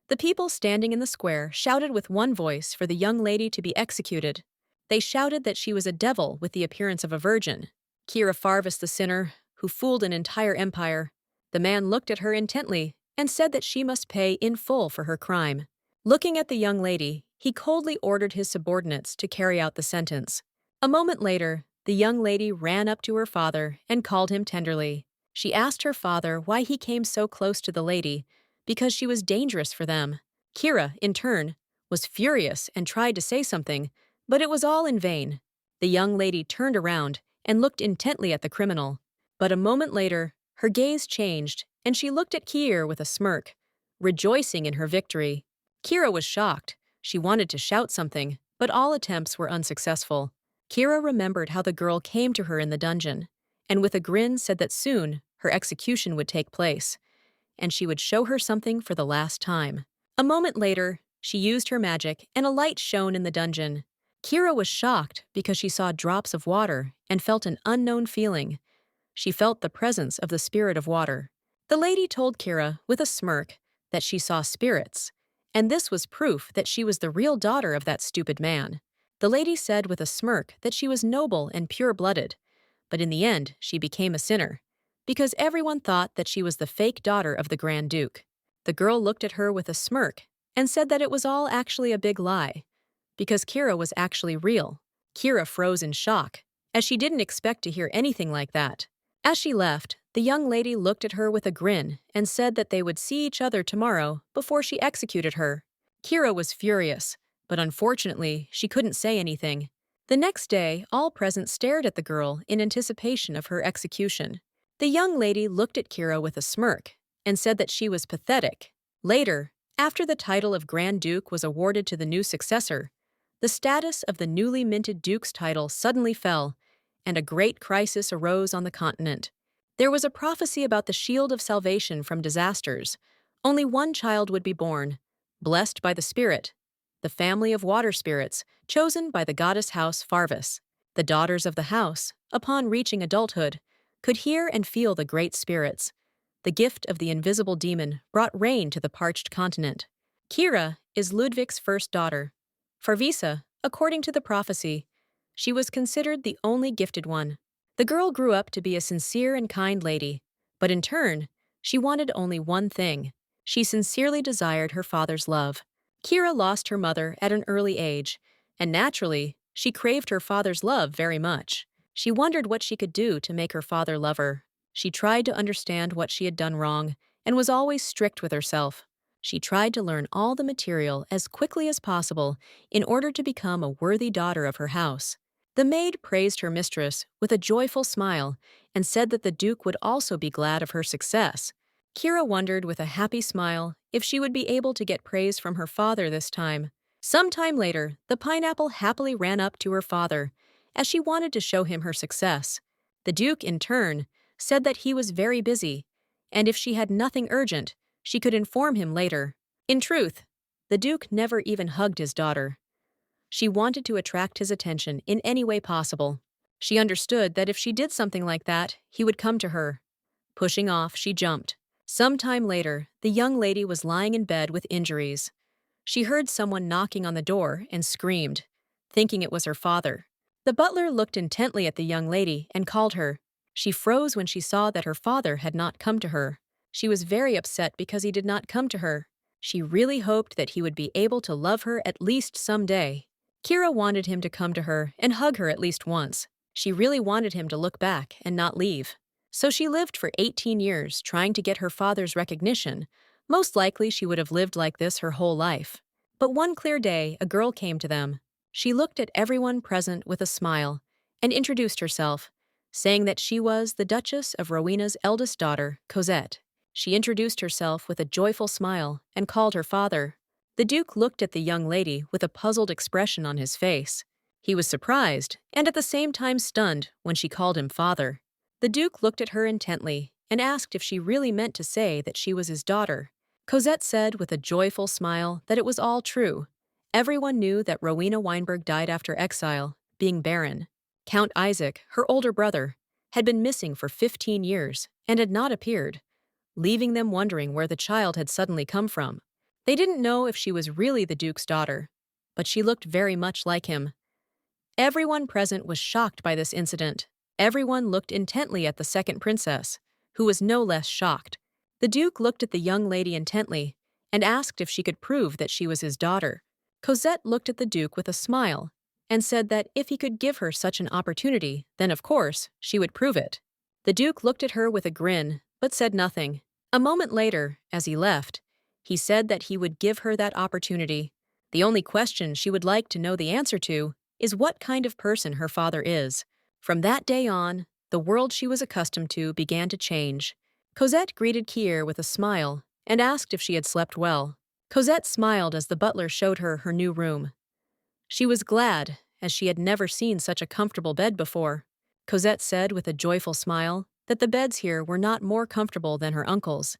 The people standing in the square shouted with one voice for the young lady to be executed. They shouted that she was a devil with the appearance of a virgin. Kira Farvis the sinner, who fooled an entire empire. The man looked at her intently and said that she must pay in full for her crime. Looking at the young lady, he coldly ordered his subordinates to carry out the sentence. A moment later, the young lady ran up to her father and called him tenderly. She asked her father why he came so close to the lady, because she was dangerous for them. Kira, in turn, was furious and tried to say something, but it was all in vain. The young lady turned around and looked intently at the criminal. But a moment later, her gaze changed, and she looked at Kira with a smirk, rejoicing in her victory. Kira was shocked. She wanted to shout something, but all attempts were unsuccessful. Kira remembered how the girl came to her in the dungeon, and with a grin said that soon her execution would take place, and she would show her something for the last time. A moment later, she used her magic, and a light shone in the dungeon. Kira was shocked because she saw drops of water and felt an unknown feeling. She felt the presence of the spirit of water. The lady told Kira, with a smirk, that she saw spirits, and this was proof that she was the real daughter of that stupid man. The lady said with a smirk that she was noble and pure-blooded, but in the end she became a sinner, because everyone thought that she was the fake daughter of the Grand Duke. The girl looked at her with a smirk and said that it was all actually a big lie, because Kira was actually real. Kira froze in shock, as she didn't expect to hear anything like that. As she left, the young lady looked at her with a grin and said that they would see each other tomorrow before she executed her. Kira was furious, but unfortunately, she couldn't say anything. The next day, all present stared at the girl in anticipation of her execution. The young lady looked at Kira with a smirk and said that she was pathetic. Later, after the title of Grand Duke was awarded to the new successor, the status of the newly minted Duke's title suddenly fell, and a great crisis arose on the continent. There was a prophecy about the shield of salvation from disasters. Only one child would be born, blessed by the spirit, the family of water spirits, chosen by the goddess house Farvis. The daughters of the house, upon reaching adulthood, could hear and feel the great spirits. The gift of the invisible demon brought rain to the parched continent. Kira is Ludwig's first daughter. Farvisa, according to the prophecy, she was considered the only gifted one. The girl grew up to be a sincere and kind lady, but in turn, she wanted only one thing. She sincerely desired her father's love. Kira lost her mother at an early age, and naturally, she craved her father's love very much. She wondered what she could do to make her father love her. She tried to understand what she had done wrong and was always strict with herself. She tried to learn all the material as quickly as possible in order to become a worthy daughter of her house. The maid praised her mistress with a joyful smile and said that the Duke would also be glad of her success. Kira wondered with a happy smile if she would be able to get praise from her father this time. Some time later, the pineapple happily ran up to her father, as she wanted to show him her success. The Duke, in turn, said that he was very busy, and if she had nothing urgent, she could inform him later. In truth, the Duke never even hugged his daughter. She wanted to attract his attention in any way possible. She understood that if she did something like that, he would come to her. Pushing off, she jumped. Some time later, the young lady was lying in bed with injuries. She heard someone knocking on the door and screamed, thinking it was her father. The butler looked intently at the young lady and called her. She froze when she saw that her father had not come to her. She was very upset because he did not come to her. She really hoped that he would be able to love her at least someday. Kira wanted him to come to her and hug her at least once. She really wanted him to look back and not leave. So she lived for 18 years trying to get her father's recognition. Most likely she would have lived like this her whole life. But one clear day, a girl came to them. She looked at everyone present with a smile and introduced herself, saying that she was the Duchess of Rowena's eldest daughter, Cosette. She introduced herself with a joyful smile and called her father. The Duke looked at the young lady with a puzzled expression on his face. He was surprised and at the same time stunned when she called him father. The Duke looked at her intently and asked if she really meant to say that she was his daughter. Cosette said with a joyful smile that it was all true. Everyone knew that Rowena Weinberg died after exile, being barren. Count Isaac, her older brother, had been missing for 15 years and had not appeared, leaving them wondering where the child had suddenly come from. They didn't know if she was really the Duke's daughter, but she looked very much like him. Everyone present was shocked by this incident. Everyone looked intently at the second princess, who was no less shocked. The Duke looked at the young lady intently and asked if she could prove that she was his daughter. Cosette looked at the Duke with a smile and said that if he could give her such an opportunity, then of course she would prove it. The Duke looked at her with a grin, but said nothing. A moment later, as he left, he said that he would give her that opportunity. The only question she would like to know the answer to is what kind of person her father is. From that day on, the world she was accustomed to began to change. Cosette greeted Kier with a smile and asked if she had slept well. Cosette smiled as the butler showed her her new room. She was glad, as she had never seen such a comfortable bed before. Cosette said with a joyful smile that the beds here were not more comfortable than her uncle's.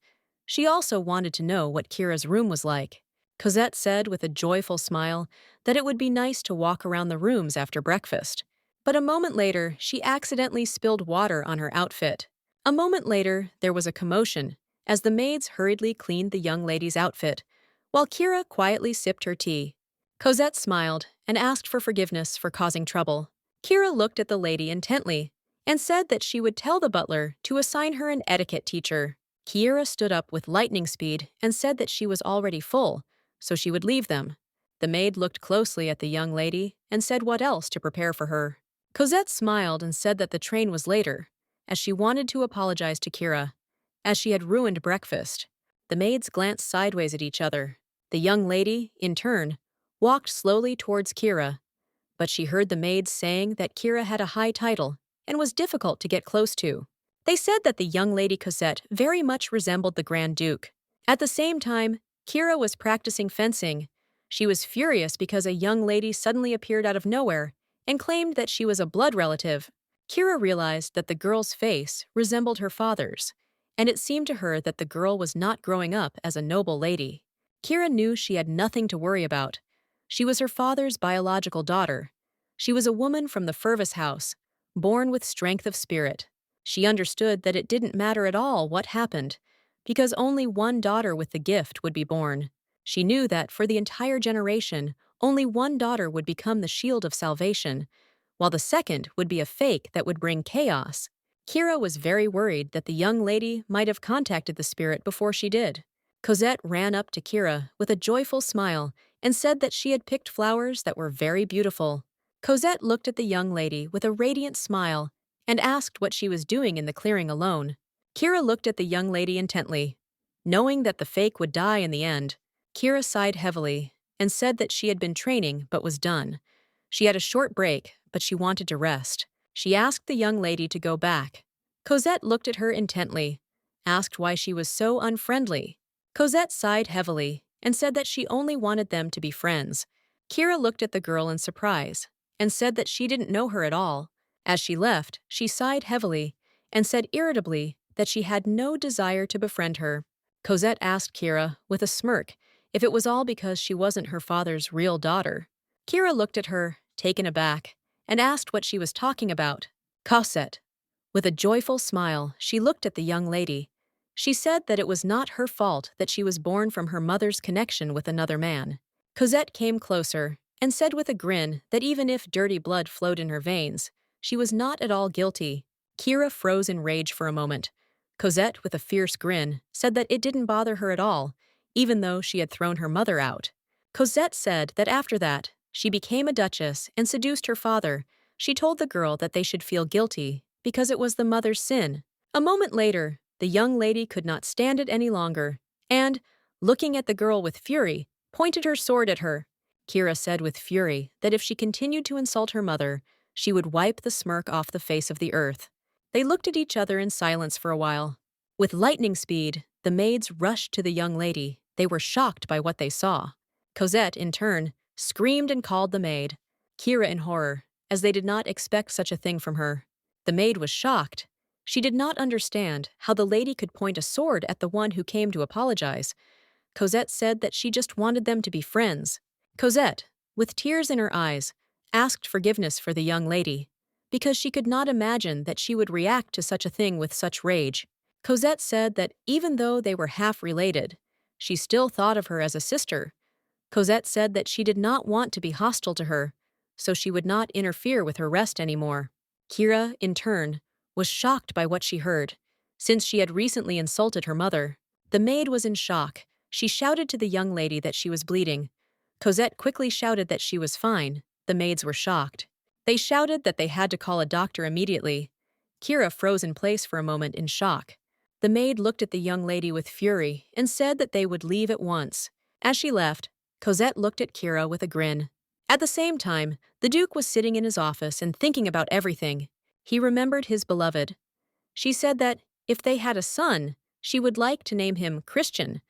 She also wanted to know what Kira's room was like. Cosette said with a joyful smile that it would be nice to walk around the rooms after breakfast. But a moment later, she accidentally spilled water on her outfit. A moment later, there was a commotion as the maids hurriedly cleaned the young lady's outfit, while Kira quietly sipped her tea. Cosette smiled and asked for forgiveness for causing trouble. Kira looked at the lady intently and said that she would tell the butler to assign her an etiquette teacher. Kira stood up with lightning speed and said that she was already full, so she would leave them. The maid looked closely at the young lady and said what else to prepare for her. Cosette smiled and said that the train was later, as she wanted to apologize to Kira, as she had ruined breakfast. The maids glanced sideways at each other. The young lady, in turn, walked slowly towards Kira, but she heard the maids saying that Kira had a high title and was difficult to get close to. They said that the young lady Cosette very much resembled the Grand Duke. At the same time, Kira was practicing fencing. She was furious because a young lady suddenly appeared out of nowhere and claimed that she was a blood relative. Kira realized that the girl's face resembled her father's, and it seemed to her that the girl was not growing up as a noble lady. Kira knew she had nothing to worry about. She was her father's biological daughter. She was a woman from the Fervis house, born with strength of spirit. She understood that it didn't matter at all what happened, because only one daughter with the gift would be born. She knew that for the entire generation, only one daughter would become the shield of salvation, while the second would be a fake that would bring chaos. Kira was very worried that the young lady might have contacted the spirit before she did. Cosette ran up to Kira with a joyful smile and said that she had picked flowers that were very beautiful. Cosette looked at the young lady with a radiant smile and asked what she was doing in the clearing alone. Kira looked at the young lady intently. Knowing that the fake would die in the end, Kira sighed heavily and said that she had been training but was done. She had a short break, but she wanted to rest. She asked the young lady to go back. Cosette looked at her intently, asked why she was so unfriendly. Cosette sighed heavily and said that she only wanted them to be friends. Kira looked at the girl in surprise and said that she didn't know her at all. As she left, she sighed heavily and said irritably that she had no desire to befriend her. Cosette asked Kira, with a smirk, if it was all because she wasn't her father's real daughter. Kira looked at her, taken aback, and asked what she was talking about. Cosette. With a joyful smile, she looked at the young lady. She said that it was not her fault that she was born from her mother's connection with another man. Cosette came closer and said with a grin that even if dirty blood flowed in her veins, she was not at all guilty. Kira froze in rage for a moment. Cosette, with a fierce grin, said that it didn't bother her at all, even though she had thrown her mother out. Cosette said that after that, she became a duchess and seduced her father. She told the girl that they should feel guilty because it was the mother's sin. A moment later, the young lady could not stand it any longer and, looking at the girl with fury, pointed her sword at her. Kira said with fury that if she continued to insult her mother, she would wipe the smirk off the face of the earth. They looked at each other in silence for a while. With lightning speed, the maids rushed to the young lady. They were shocked by what they saw. Cosette, in turn, screamed and called the maid. Kira in horror, as they did not expect such a thing from her. The maid was shocked. She did not understand how the lady could point a sword at the one who came to apologize. Cosette said that she just wanted them to be friends. Cosette, with tears in her eyes, asked forgiveness for the young lady, because she could not imagine that she would react to such a thing with such rage. Cosette said that even though they were half related, She still thought of her as a sister. Cosette said that she did not want to be hostile to her, so she would not interfere with her rest anymore. Kira, in turn, was shocked by what she heard, since she had recently insulted her mother. The maid was in shock. She shouted to the young lady that she was bleeding. Cosette quickly shouted that she was fine. The maids were shocked. They shouted that they had to call a doctor immediately. Kira froze in place for a moment in shock. The maid looked at the young lady with fury and said that they would leave at once. As she left, Cosette looked at Kira with a grin. At the same time, the Duke was sitting in his office and thinking about everything. He remembered his beloved. She said that, if they had a son, she would like to name him Christian,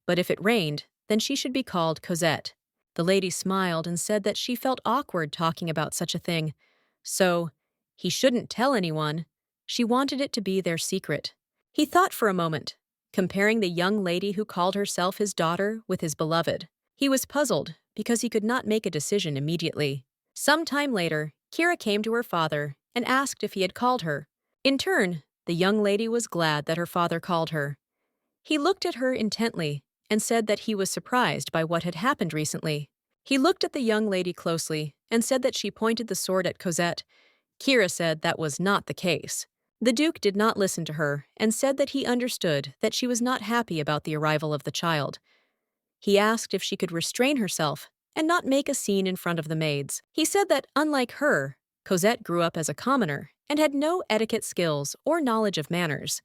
but if it rained, then she should be called Cosette. The lady smiled and said that she felt awkward talking about such a thing, so he shouldn't tell anyone. She wanted it to be their secret. He thought for a moment, comparing the young lady who called herself his daughter with his beloved. He was puzzled because he could not make a decision immediately. Some time later, Kira came to her father and asked if he had called her. In turn, the young lady was glad that her father called her. He looked at her intently and said that he was surprised by what had happened recently. He looked at the young lady closely and said that she pointed the sword at Cosette. Kira said that was not the case. The Duke did not listen to her and said that he understood that she was not happy about the arrival of the child. He asked if she could restrain herself and not make a scene in front of the maids. He said that, unlike her, Cosette grew up as a commoner and had no etiquette skills or knowledge of manners.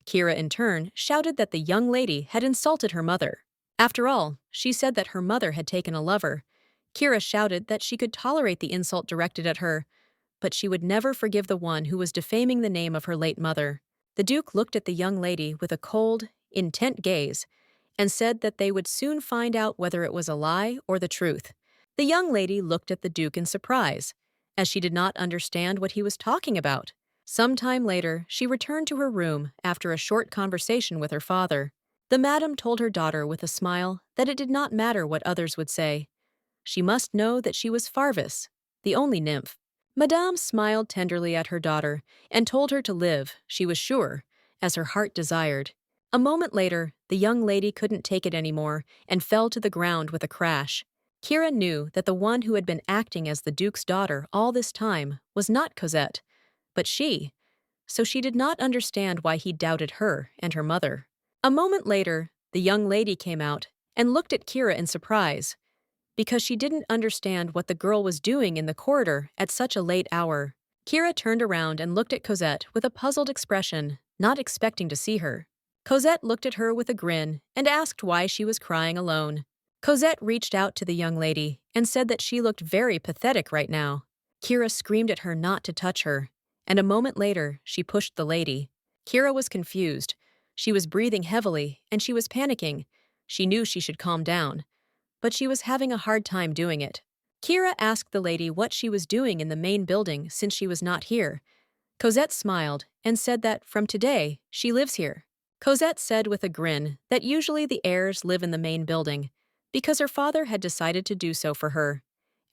Kira, in turn, shouted that the young lady had insulted her mother. After all, she said that her mother had taken a lover. Kira shouted that she could tolerate the insult directed at her, but she would never forgive the one who was defaming the name of her late mother. The Duke looked at the young lady with a cold, intent gaze and said that they would soon find out whether it was a lie or the truth. The young lady looked at the Duke in surprise, as she did not understand what he was talking about. Some time later, she returned to her room after a short conversation with her father. The madam told her daughter with a smile that it did not matter what others would say. She must know that she was Farvis, the only nymph. Madame smiled tenderly at her daughter and told her to live, she was sure, as her heart desired. A moment later, the young lady couldn't take it anymore and fell to the ground with a crash. Kira knew that the one who had been acting as the Duke's daughter all this time was not Cosette, but she, so she did not understand why he doubted her and her mother. A moment later, the young lady came out and looked at Kira in surprise, because she didn't understand what the girl was doing in the corridor at such a late hour. Kira turned around and looked at Cosette with a puzzled expression, not expecting to see her. Cosette looked at her with a grin and asked why she was crying alone. Cosette reached out to the young lady and said that she looked very pathetic right now. Kira screamed at her not to touch her, and a moment later, she pushed the lady. Kira was confused. She was breathing heavily, and she was panicking. She knew she should calm down, but she was having a hard time doing it. Kira asked the lady what she was doing in the main building since she was not here. Cosette smiled and said that, from today, she lives here. Cosette said with a grin that usually the heirs live in the main building, because her father had decided to do so for her,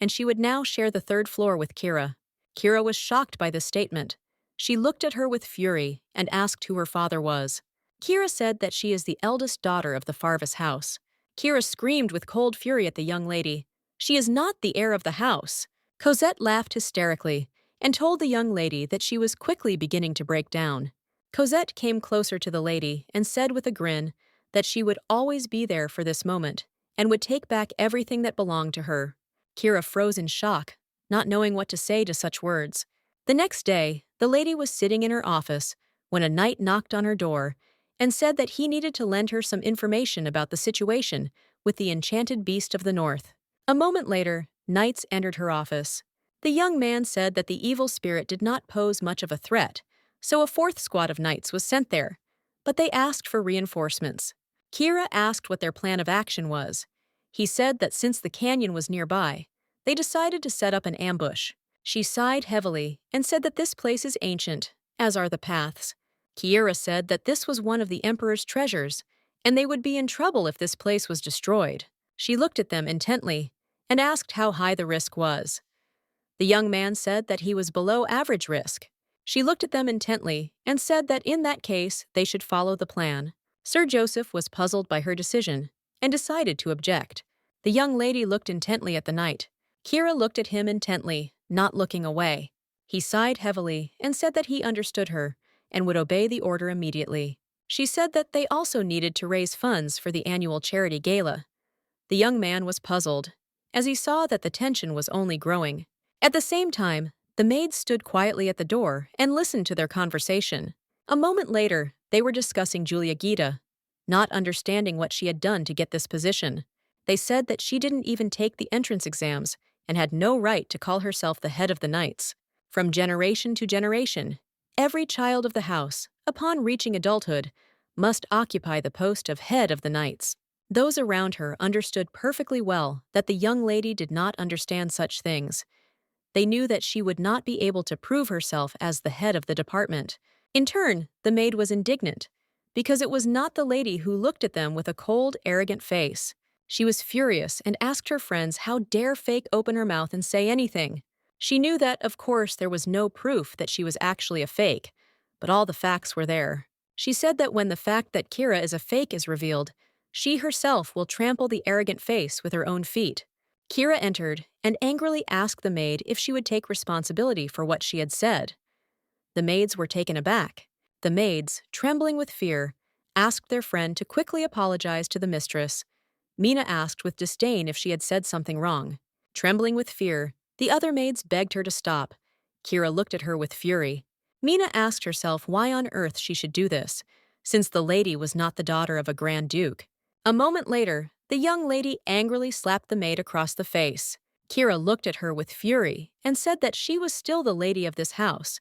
and she would now share the third floor with Kira. Kira was shocked by this statement. She looked at her with fury and asked who her father was. Kira said that she is the eldest daughter of the Farvis house. Kira screamed with cold fury at the young lady. She is not the heir of the house. Cosette laughed hysterically and told the young lady that she was quickly beginning to break down. Cosette came closer to the lady and said with a grin that she would always be there for this moment and would take back everything that belonged to her. Kira froze in shock, not knowing what to say to such words. The next day, the lady was sitting in her office when a knight knocked on her door and said that he needed to lend her some information about the situation with the enchanted beast of the north. A moment later, knights entered her office. The young man said that the evil spirit did not pose much of a threat, so a fourth squad of knights was sent there, but they asked for reinforcements. Kira asked what their plan of action was. He said that since the canyon was nearby, they decided to set up an ambush. She sighed heavily and said that this place is ancient, as are the paths. Kira said that this was one of the Emperor's treasures, and they would be in trouble if this place was destroyed. She looked at them intently and asked how high the risk was. The young man said that he was below average risk. She looked at them intently and said that in that case they should follow the plan. Sir Joseph was puzzled by her decision. and decided to object. The young lady looked intently at the knight. Kira looked at him intently, not looking away. He sighed heavily and said that he understood her and would obey the order immediately. She said that they also needed to raise funds for the annual charity gala. The young man was puzzled, as he saw that the tension was only growing. At the same time, the maids stood quietly at the door and listened to their conversation. A moment later, they were discussing Julia Gita, not understanding what she had done to get this position. They said that she didn't even take the entrance exams and had no right to call herself the head of the knights. From generation to generation, every child of the house, upon reaching adulthood, must occupy the post of head of the knights. Those around her understood perfectly well that the young lady did not understand such things. They knew that she would not be able to prove herself as the head of the department. In turn, the maid was indignant, because it was not the lady who looked at them with a cold, arrogant face. She was furious and asked her friends how dare Fake open her mouth and say anything. She knew that, of course, there was no proof that she was actually a fake, but all the facts were there. She said that when the fact that Kira is a fake is revealed, she herself will trample the arrogant face with her own feet. Kira entered and angrily asked the maid if she would take responsibility for what she had said. The maids were taken aback. The maids, trembling with fear, asked their friend to quickly apologize to the mistress. Mina asked with disdain if she had said something wrong. Trembling with fear, the other maids begged her to stop. Kira looked at her with fury. Mina asked herself why on earth she should do this, since the lady was not the daughter of a Grand Duke. A moment later, the young lady angrily slapped the maid across the face. Kira looked at her with fury and said that she was still the lady of this house,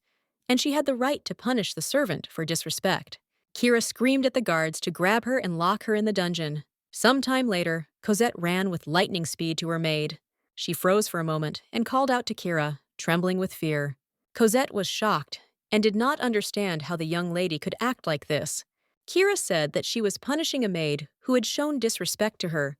and she had the right to punish the servant for disrespect. Kira screamed at the guards to grab her and lock her in the dungeon. Some time later, Cosette ran with lightning speed to her maid. She froze for a moment and called out to Kira, trembling with fear. Cosette was shocked and did not understand how the young lady could act like this. Kira said that she was punishing a maid who had shown disrespect to her.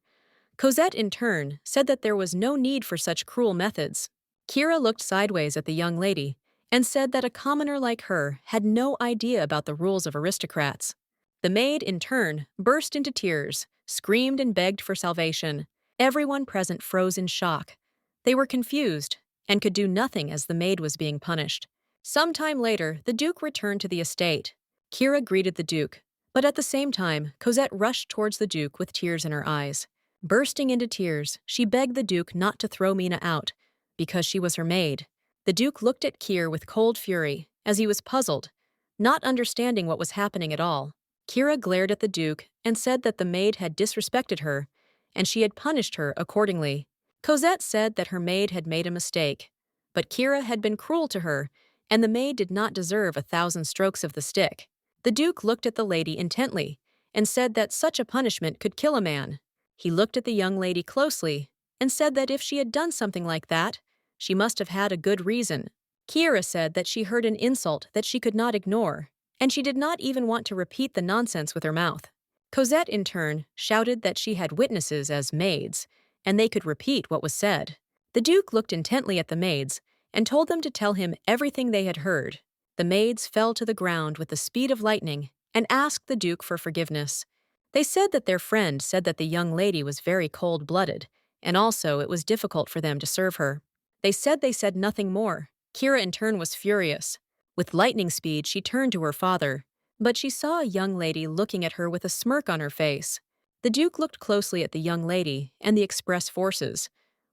Cosette, in turn, said that there was no need for such cruel methods. Kira looked sideways at the young lady and said that a commoner like her had no idea about the rules of aristocrats. The maid, in turn, burst into tears, screamed and begged for salvation. Everyone present froze in shock. They were confused and could do nothing as the maid was being punished. Some time later, the Duke returned to the estate. Kira greeted the Duke, but at the same time, Cosette rushed towards the Duke with tears in her eyes. Bursting into tears, she begged the Duke not to throw Mina out, because she was her maid. The Duke looked at Kira with cold fury, as he was puzzled, not understanding what was happening at all. Kira glared at the Duke and said that the maid had disrespected her, and she had punished her accordingly. Cosette said that her maid had made a mistake, but Kira had been cruel to her, and the maid did not deserve 1,000 strokes of the stick. The Duke looked at the lady intently and said that such a punishment could kill a man. He looked at the young lady closely and said that if she had done something like that, she must have had a good reason. Kira said that she heard an insult that she could not ignore, and she did not even want to repeat the nonsense with her mouth. Cosette, in turn, shouted that she had witnesses as maids, and they could repeat what was said. The Duke looked intently at the maids and told them to tell him everything they had heard. The maids fell to the ground with the speed of lightning and asked the Duke for forgiveness. They said that their friend said that the young lady was very cold-blooded, and also it was difficult for them to serve her. They said nothing more. Kira in turn was furious. With lightning speed, she turned to her father, but she saw a young lady looking at her with a smirk on her face. The Duke looked closely at the young lady and the express forces.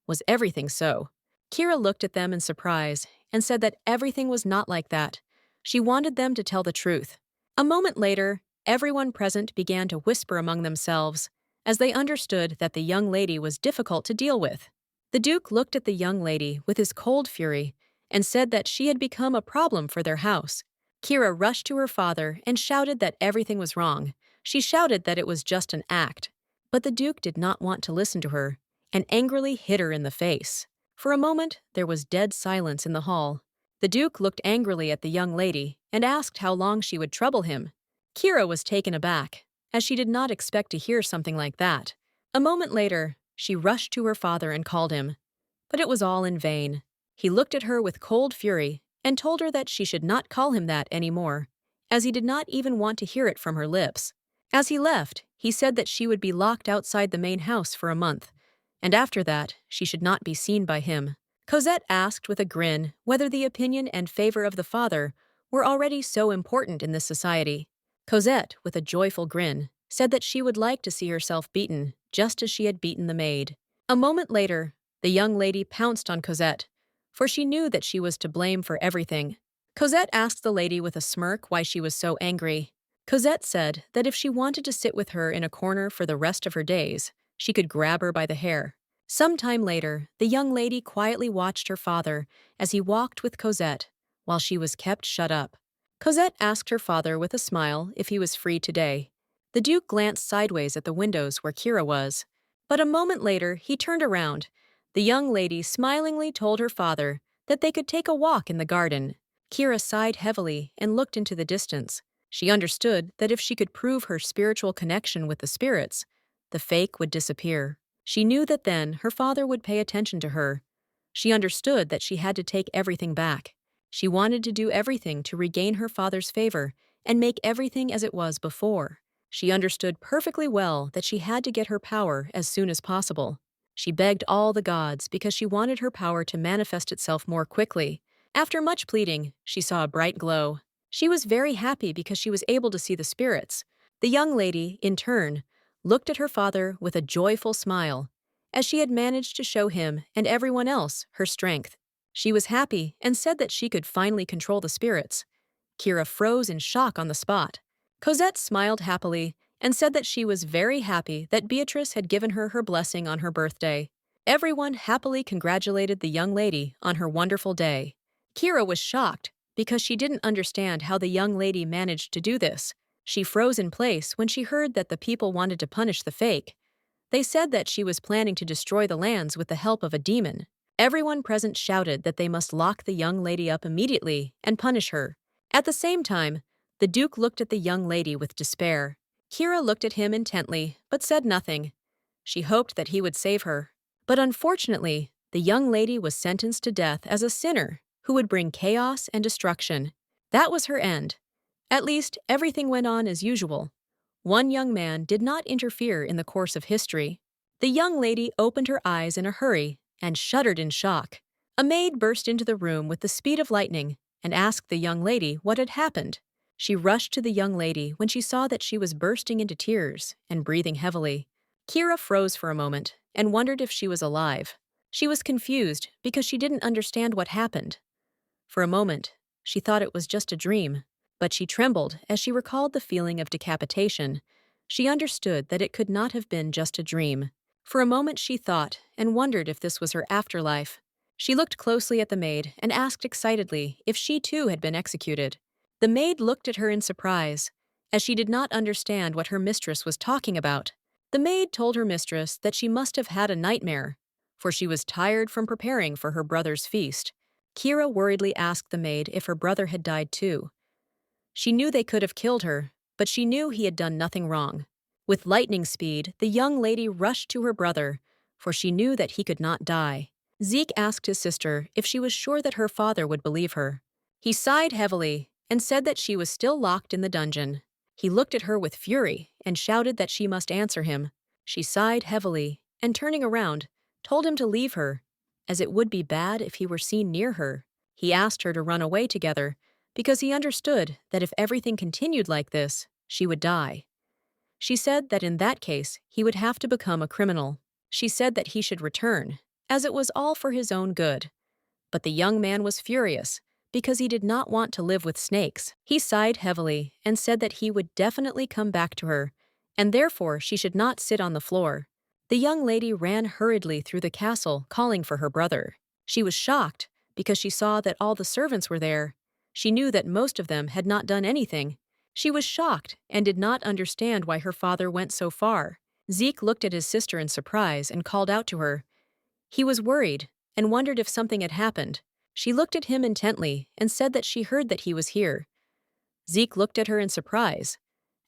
Was everything so? Kira looked at them in surprise and said that everything was not like that. She wanted them to tell the truth. A moment later, everyone present began to whisper among themselves, as they understood that the young lady was difficult to deal with. The Duke looked at the young lady with his cold fury and said that she had become a problem for their house. Kira rushed to her father and shouted that everything was wrong. She shouted that it was just an act. But the Duke did not want to listen to her and angrily hit her in the face. For a moment, there was dead silence in the hall. The Duke looked angrily at the young lady and asked how long she would trouble him. Kira was taken aback, as she did not expect to hear something like that. A moment later, she rushed to her father and called him. But it was all in vain. He looked at her with cold fury and told her that she should not call him that anymore, as he did not even want to hear it from her lips. As he left, he said that she would be locked outside the main house for a month, and after that, she should not be seen by him. Cosette asked with a grin whether the opinion and favor of the father were already so important in this society. Cosette, with a joyful grin, said that she would like to see herself beaten, just as she had beaten the maid. A moment later, the young lady pounced on Cosette, for she knew that she was to blame for everything. Cosette asked the lady with a smirk why she was so angry. Cosette said that if she wanted to sit with her in a corner for the rest of her days, she could grab her by the hair. Some time later, the young lady quietly watched her father as he walked with Cosette, while she was kept shut up. Cosette asked her father with a smile if he was free today. The Duke glanced sideways at the windows where Kira was, but a moment later he turned around. The young lady smilingly told her father that they could take a walk in the garden. Kira sighed heavily and looked into the distance. She understood that if she could prove her spiritual connection with the spirits, the fake would disappear. She knew that then her father would pay attention to her. She understood that she had to take everything back. She wanted to do everything to regain her father's favor and make everything as it was before. She understood perfectly well that she had to get her power as soon as possible. She begged all the gods because she wanted her power to manifest itself more quickly. After much pleading, she saw a bright glow. She was very happy because she was able to see the spirits. The young lady, in turn, looked at her father with a joyful smile, as she had managed to show him and everyone else her strength. She was happy and said that she could finally control the spirits. Kira froze in shock on the spot. Cosette smiled happily and said that she was very happy that Beatrice had given her her blessing on her birthday. Everyone happily congratulated the young lady on her wonderful day. Kira was shocked because she didn't understand how the young lady managed to do this. She froze in place when she heard that the people wanted to punish the fake. They said that she was planning to destroy the lands with the help of a demon. Everyone present shouted that they must lock the young lady up immediately and punish her. At the same time, the Duke looked at the young lady with despair. Kira looked at him intently, but said nothing. She hoped that he would save her. But unfortunately, the young lady was sentenced to death as a sinner who would bring chaos and destruction. That was her end. At least, everything went on as usual. One young man did not interfere in the course of history. The young lady opened her eyes in a hurry and shuddered in shock. A maid burst into the room with the speed of lightning and asked the young lady what had happened. She rushed to the young lady when she saw that she was bursting into tears and breathing heavily. Kira froze for a moment and wondered if she was alive. She was confused because she didn't understand what happened. For a moment, she thought it was just a dream, but she trembled as she recalled the feeling of decapitation. She understood that it could not have been just a dream. For a moment she thought and wondered if this was her afterlife. She looked closely at the maid and asked excitedly if she too had been executed. The maid looked at her in surprise, as she did not understand what her mistress was talking about. The maid told her mistress that she must have had a nightmare, for she was tired from preparing for her brother's feast. Kira worriedly asked the maid if her brother had died too. She knew they could have killed her, but she knew he had done nothing wrong. With lightning speed, the young lady rushed to her brother, for she knew that he could not die. Zeke asked his sister if she was sure that her father would believe her. He sighed heavily and said that she was still locked in the dungeon. He looked at her with fury and shouted that she must answer him. She sighed heavily and, turning around, told him to leave her, as it would be bad if he were seen near her. He asked her to run away together, because he understood that if everything continued like this, she would die. She said that in that case, he would have to become a criminal. She said that he should return, as it was all for his own good. But the young man was furious, because he did not want to live with snakes. He sighed heavily and said that he would definitely come back to her, and therefore she should not sit on the floor. The young lady ran hurriedly through the castle, calling for her brother. She was shocked, because she saw that all the servants were there. She knew that most of them had not done anything. She was shocked and did not understand why her father went so far. Zeke looked at his sister in surprise and called out to her. He was worried and wondered if something had happened. She looked at him intently and said that she heard that he was here. Zeke looked at her in surprise,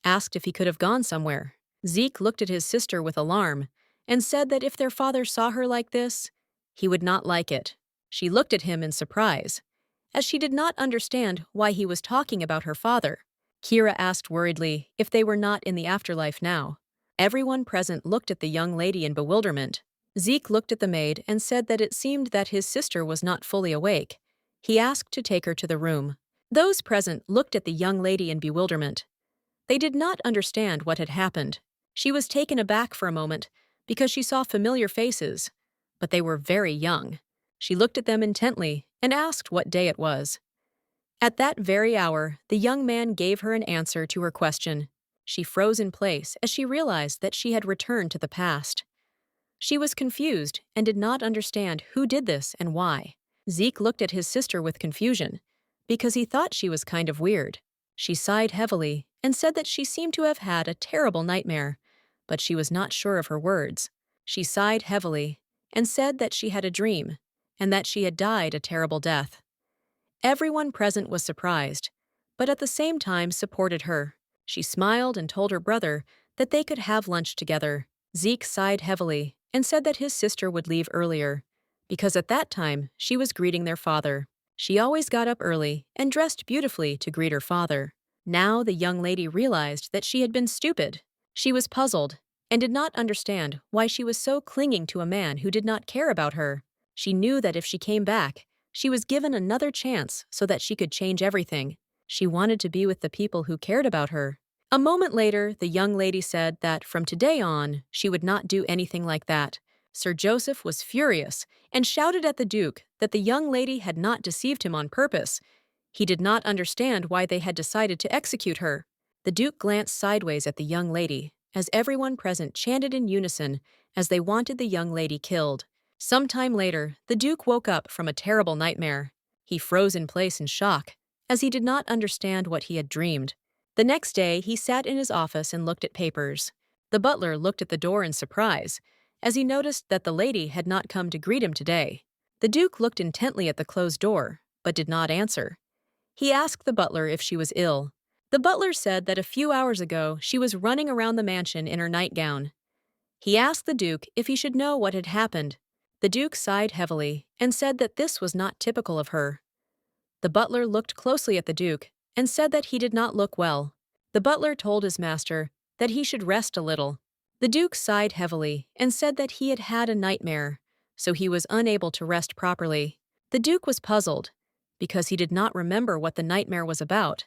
asked if he could have gone somewhere. Zeke looked at his sister with alarm and said that if their father saw her like this, he would not like it. She looked at him in surprise, as she did not understand why he was talking about her father. Kira asked worriedly if they were not in the afterlife now. Everyone present looked at the young lady in bewilderment. Zeke looked at the maid and said that it seemed that his sister was not fully awake. He asked to take her to the room. Those present looked at the young lady in bewilderment. They did not understand what had happened. She was taken aback for a moment because she saw familiar faces, but they were very young. She looked at them intently and asked what day it was. At that very hour, the young man gave her an answer to her question. She froze in place as she realized that she had returned to the past. She was confused and did not understand who did this and why. Zeke looked at his sister with confusion, because he thought she was kind of weird. She sighed heavily and said that she seemed to have had a terrible nightmare, but she was not sure of her words. She sighed heavily and said that she had a dream, and that she had died a terrible death. Everyone present was surprised, but at the same time supported her. She smiled and told her brother that they could have lunch together. Zeke sighed heavily and said that his sister would leave earlier, because at that time she was greeting their father. She always got up early and dressed beautifully to greet her father. Now the young lady realized that she had been stupid. She was puzzled and did not understand why she was so clinging to a man who did not care about her. She knew that if she came back, she was given another chance so that she could change everything. She wanted to be with the people who cared about her. A moment later, the young lady said that from today on, she would not do anything like that. Sir Joseph was furious and shouted at the Duke that the young lady had not deceived him on purpose. He did not understand why they had decided to execute her. The Duke glanced sideways at the young lady, as everyone present chanted in unison as they wanted the young lady killed. Some time later, the Duke woke up from a terrible nightmare. He froze in place in shock, as he did not understand what he had dreamed. The next day, he sat in his office and looked at papers. The butler looked at the door in surprise, as he noticed that the lady had not come to greet him today. The Duke looked intently at the closed door, but did not answer. He asked the butler if she was ill. The butler said that a few hours ago she was running around the mansion in her nightgown. He asked the Duke if he should know what had happened. The Duke sighed heavily and said that this was not typical of her. The butler looked closely at the Duke and said that he did not look well. The butler told his master that he should rest a little. The Duke sighed heavily and said that he had had a nightmare, so he was unable to rest properly. The Duke was puzzled, because he did not remember what the nightmare was about,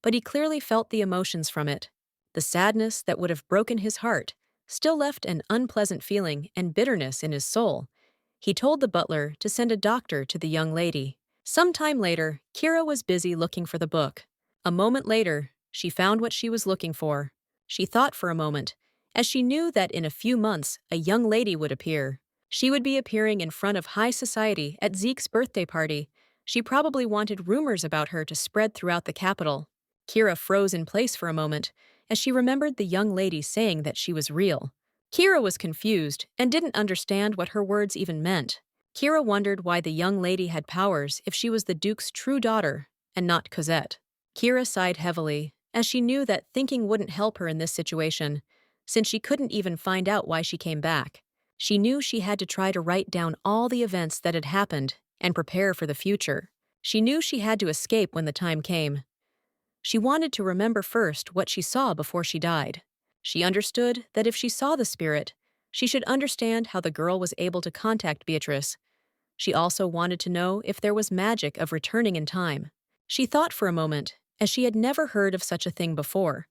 but he clearly felt the emotions from it. The sadness that would have broken his heart still left an unpleasant feeling and bitterness in his soul. He told the butler to send a doctor to the young lady. Some time later, Kira was busy looking for the book. A moment later, she found what she was looking for. She thought for a moment, as she knew that in a few months a young lady would appear. She would be appearing in front of high society at Zeke's birthday party. She probably wanted rumors about her to spread throughout the capital. Kira froze in place for a moment, as she remembered the young lady saying that she was real. Kira was confused and didn't understand what her words even meant. Kira wondered why the young lady had powers if she was the Duke's true daughter and not Cosette. Kira sighed heavily, as she knew that thinking wouldn't help her in this situation, since she couldn't even find out why she came back. She knew she had to try to write down all the events that had happened and prepare for the future. She knew she had to escape when the time came. She wanted to remember first what she saw before she died. She understood that if she saw the spirit, she should understand how the girl was able to contact Beatrice. She also wanted to know if there was magic of returning in time. She thought for a moment, as she had never heard of such a thing before.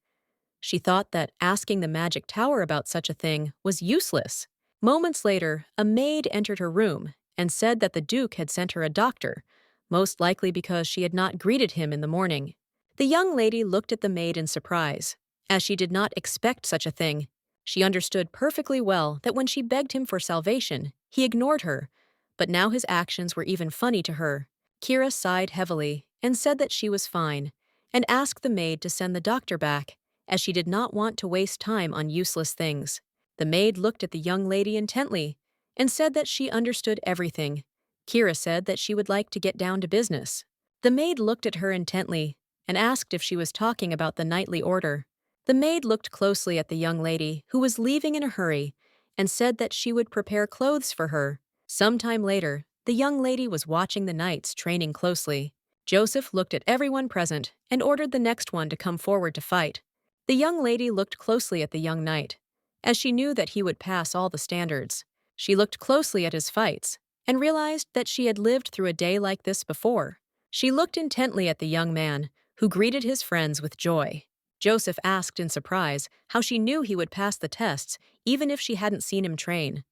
She thought that asking the magic tower about such a thing was useless. Moments later, a maid entered her room and said that the Duke had sent her a doctor, most likely because she had not greeted him in the morning. The young lady looked at the maid in surprise, as she did not expect such a thing. She understood perfectly well that when she begged him for salvation, he ignored her, but now his actions were even funny to her. Kira sighed heavily and said that she was fine, and asked the maid to send the doctor back, as she did not want to waste time on useless things. The maid looked at the young lady intently and said that she understood everything. Kira said that she would like to get down to business. The maid looked at her intently and asked if she was talking about the nightly order. The maid looked closely at the young lady, who was leaving in a hurry, and said that she would prepare clothes for her. Some time later, the young lady was watching the knights training closely. Joseph looked at everyone present and ordered the next one to come forward to fight. The young lady looked closely at the young knight, as she knew that he would pass all the standards. She looked closely at his fights and realized that she had lived through a day like this before. She looked intently at the young man, who greeted his friends with joy. Joseph asked in surprise how she knew he would pass the tests even if she hadn't seen him train.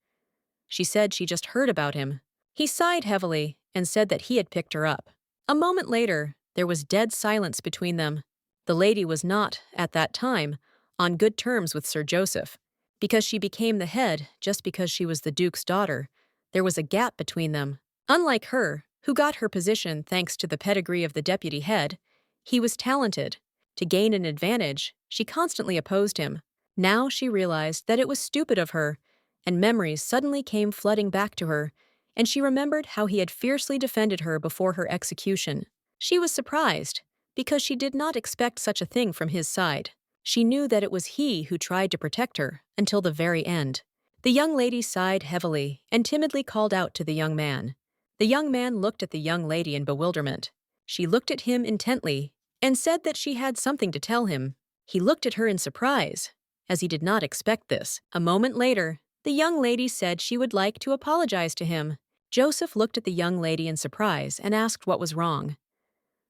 She said she just heard about him. He sighed heavily and said that he had picked her up. A moment later, there was dead silence between them. The lady was not, at that time, on good terms with Sir Joseph. Because she became the head just because she was the Duke's daughter, there was a gap between them. Unlike her, who got her position thanks to the pedigree of the deputy head, he was talented. To gain an advantage, she constantly opposed him. Now she realized that it was stupid of her, and memories suddenly came flooding back to her, and she remembered how he had fiercely defended her before her execution. She was surprised, because she did not expect such a thing from his side. She knew that it was he who tried to protect her until the very end. The young lady sighed heavily and timidly called out to the young man. The young man looked at the young lady in bewilderment. She looked at him intently and said that she had something to tell him. He looked at her in surprise, as he did not expect this. A moment later, the young lady said she would like to apologize to him. Joseph looked at the young lady in surprise and asked what was wrong.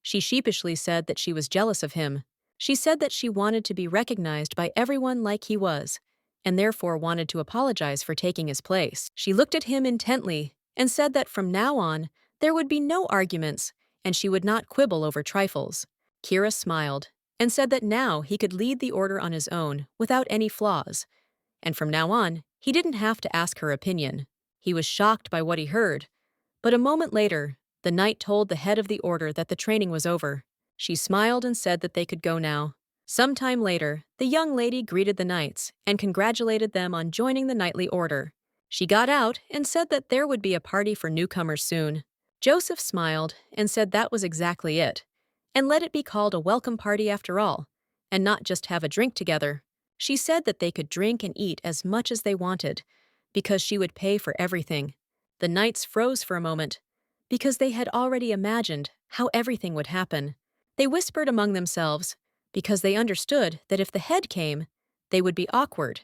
She sheepishly said that she was jealous of him. She said that she wanted to be recognized by everyone like he was, and therefore wanted to apologize for taking his place. She looked at him intently and said that from now on, there would be no arguments, and she would not quibble over trifles. Kira smiled and said that now he could lead the order on his own without any flaws, and from now on, he didn't have to ask her opinion. He was shocked by what he heard, but a moment later, the knight told the head of the order that the training was over. She smiled and said that they could go now. Some time later, the young lady greeted the knights and congratulated them on joining the knightly order. She got out and said that there would be a party for newcomers soon. Joseph smiled and said that was exactly it, and let it be called a welcome party after all, and not just have a drink together. She said that they could drink and eat as much as they wanted, because she would pay for everything. The knights froze for a moment, because they had already imagined how everything would happen. They whispered among themselves, because they understood that if the head came, they would be awkward,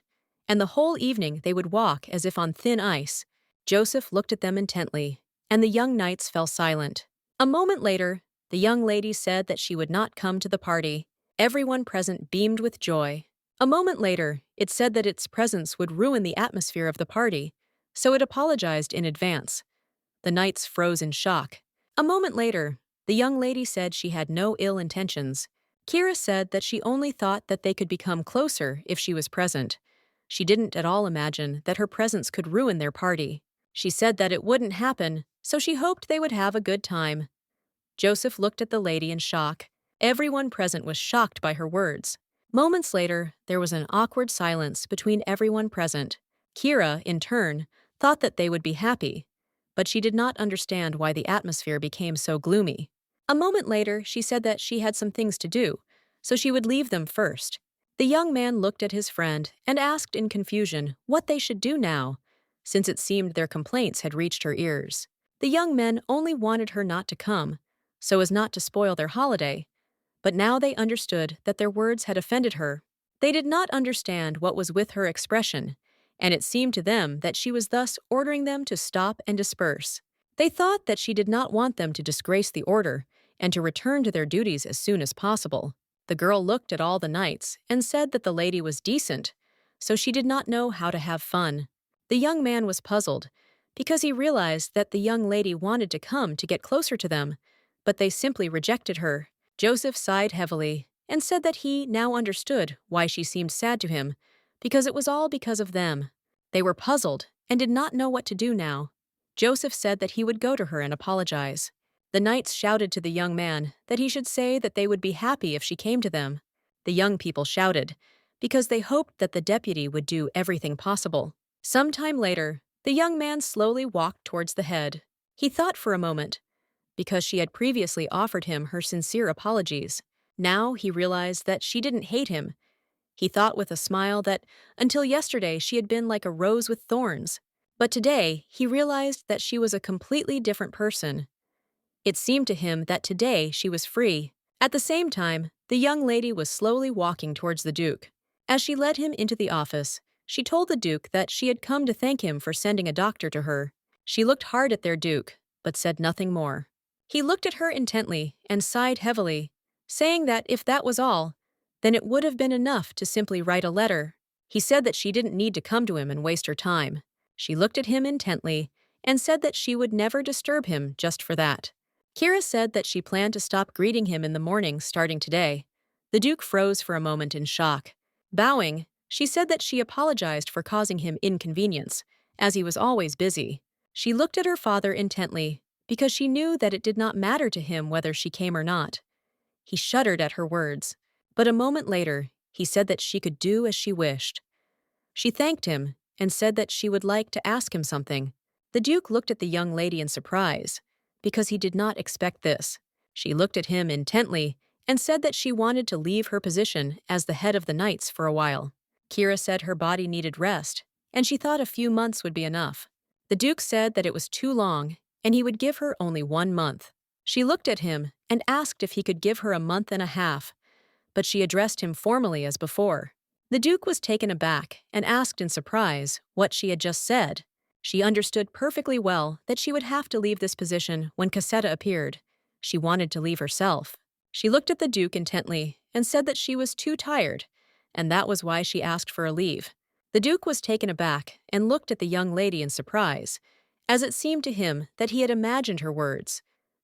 and the whole evening they would walk as if on thin ice. Joseph looked at them intently, and the young knights fell silent. A moment later, the young lady said that she would not come to the party. Everyone present beamed with joy. A moment later, it said that its presence would ruin the atmosphere of the party, so it apologized in advance. The knights froze in shock. A moment later, the young lady said she had no ill intentions. Kira said that she only thought that they could become closer if she was present. She didn't at all imagine that her presence could ruin their party. She said that it wouldn't happen, so she hoped they would have a good time. Joseph looked at the lady in shock. Everyone present was shocked by her words. Moments later, there was an awkward silence between everyone present. Kira, in turn, thought that they would be happy, but she did not understand why the atmosphere became so gloomy. A moment later, she said that she had some things to do, so she would leave them first. The young man looked at his friend and asked in confusion what they should do now, since it seemed their complaints had reached her ears. The young men only wanted her not to come, so as not to spoil their holiday, but now they understood that their words had offended her. They did not understand what was with her expression, and it seemed to them that she was thus ordering them to stop and disperse. They thought that she did not want them to disgrace the order and to return to their duties as soon as possible. The girl looked at all the knights and said that the lady was decent, so she did not know how to have fun. The young man was puzzled, because he realized that the young lady wanted to come to get closer to them, but they simply rejected her. Joseph sighed heavily and said that he now understood why she seemed sad to him, because it was all because of them. They were puzzled and did not know what to do now. Joseph said that he would go to her and apologize. The knights shouted to the young man that he should say that they would be happy if she came to them. The young people shouted, because they hoped that the deputy would do everything possible. Some time later, the young man slowly walked towards the head. He thought for a moment, because she had previously offered him her sincere apologies. Now he realized that she didn't hate him. He thought with a smile that until yesterday she had been like a rose with thorns, but today he realized that she was a completely different person. It seemed to him that today she was free. At the same time, the young lady was slowly walking towards the Duke. As she led him into the office, she told the Duke that she had come to thank him for sending a doctor to her. She looked hard at their Duke, but said nothing more. He looked at her intently and sighed heavily, saying that if that was all, then it would have been enough to simply write a letter. He said that she didn't need to come to him and waste her time. She looked at him intently and said that she would never disturb him just for that. Kira said that she planned to stop greeting him in the morning starting today. The Duke froze for a moment in shock. Bowing, she said that she apologized for causing him inconvenience, as he was always busy. She looked at her father intently, because she knew that it did not matter to him whether she came or not. He shuddered at her words, but a moment later, he said that she could do as she wished. She thanked him and said that she would like to ask him something. The Duke looked at the young lady in surprise, because he did not expect this. She looked at him intently and said that she wanted to leave her position as the head of the knights for a while. Kira said her body needed rest, and she thought a few months would be enough. The Duke said that it was too long, and he would give her only 1 month. She looked at him and asked if he could give her a month and a half, but she addressed him formally as before. The Duke was taken aback and asked in surprise what she had just said. She understood perfectly well that she would have to leave this position when Cassetta appeared. She wanted to leave herself. She looked at the Duke intently and said that she was too tired, and that was why she asked for a leave. The Duke was taken aback and looked at the young lady in surprise, as it seemed to him that he had imagined her words,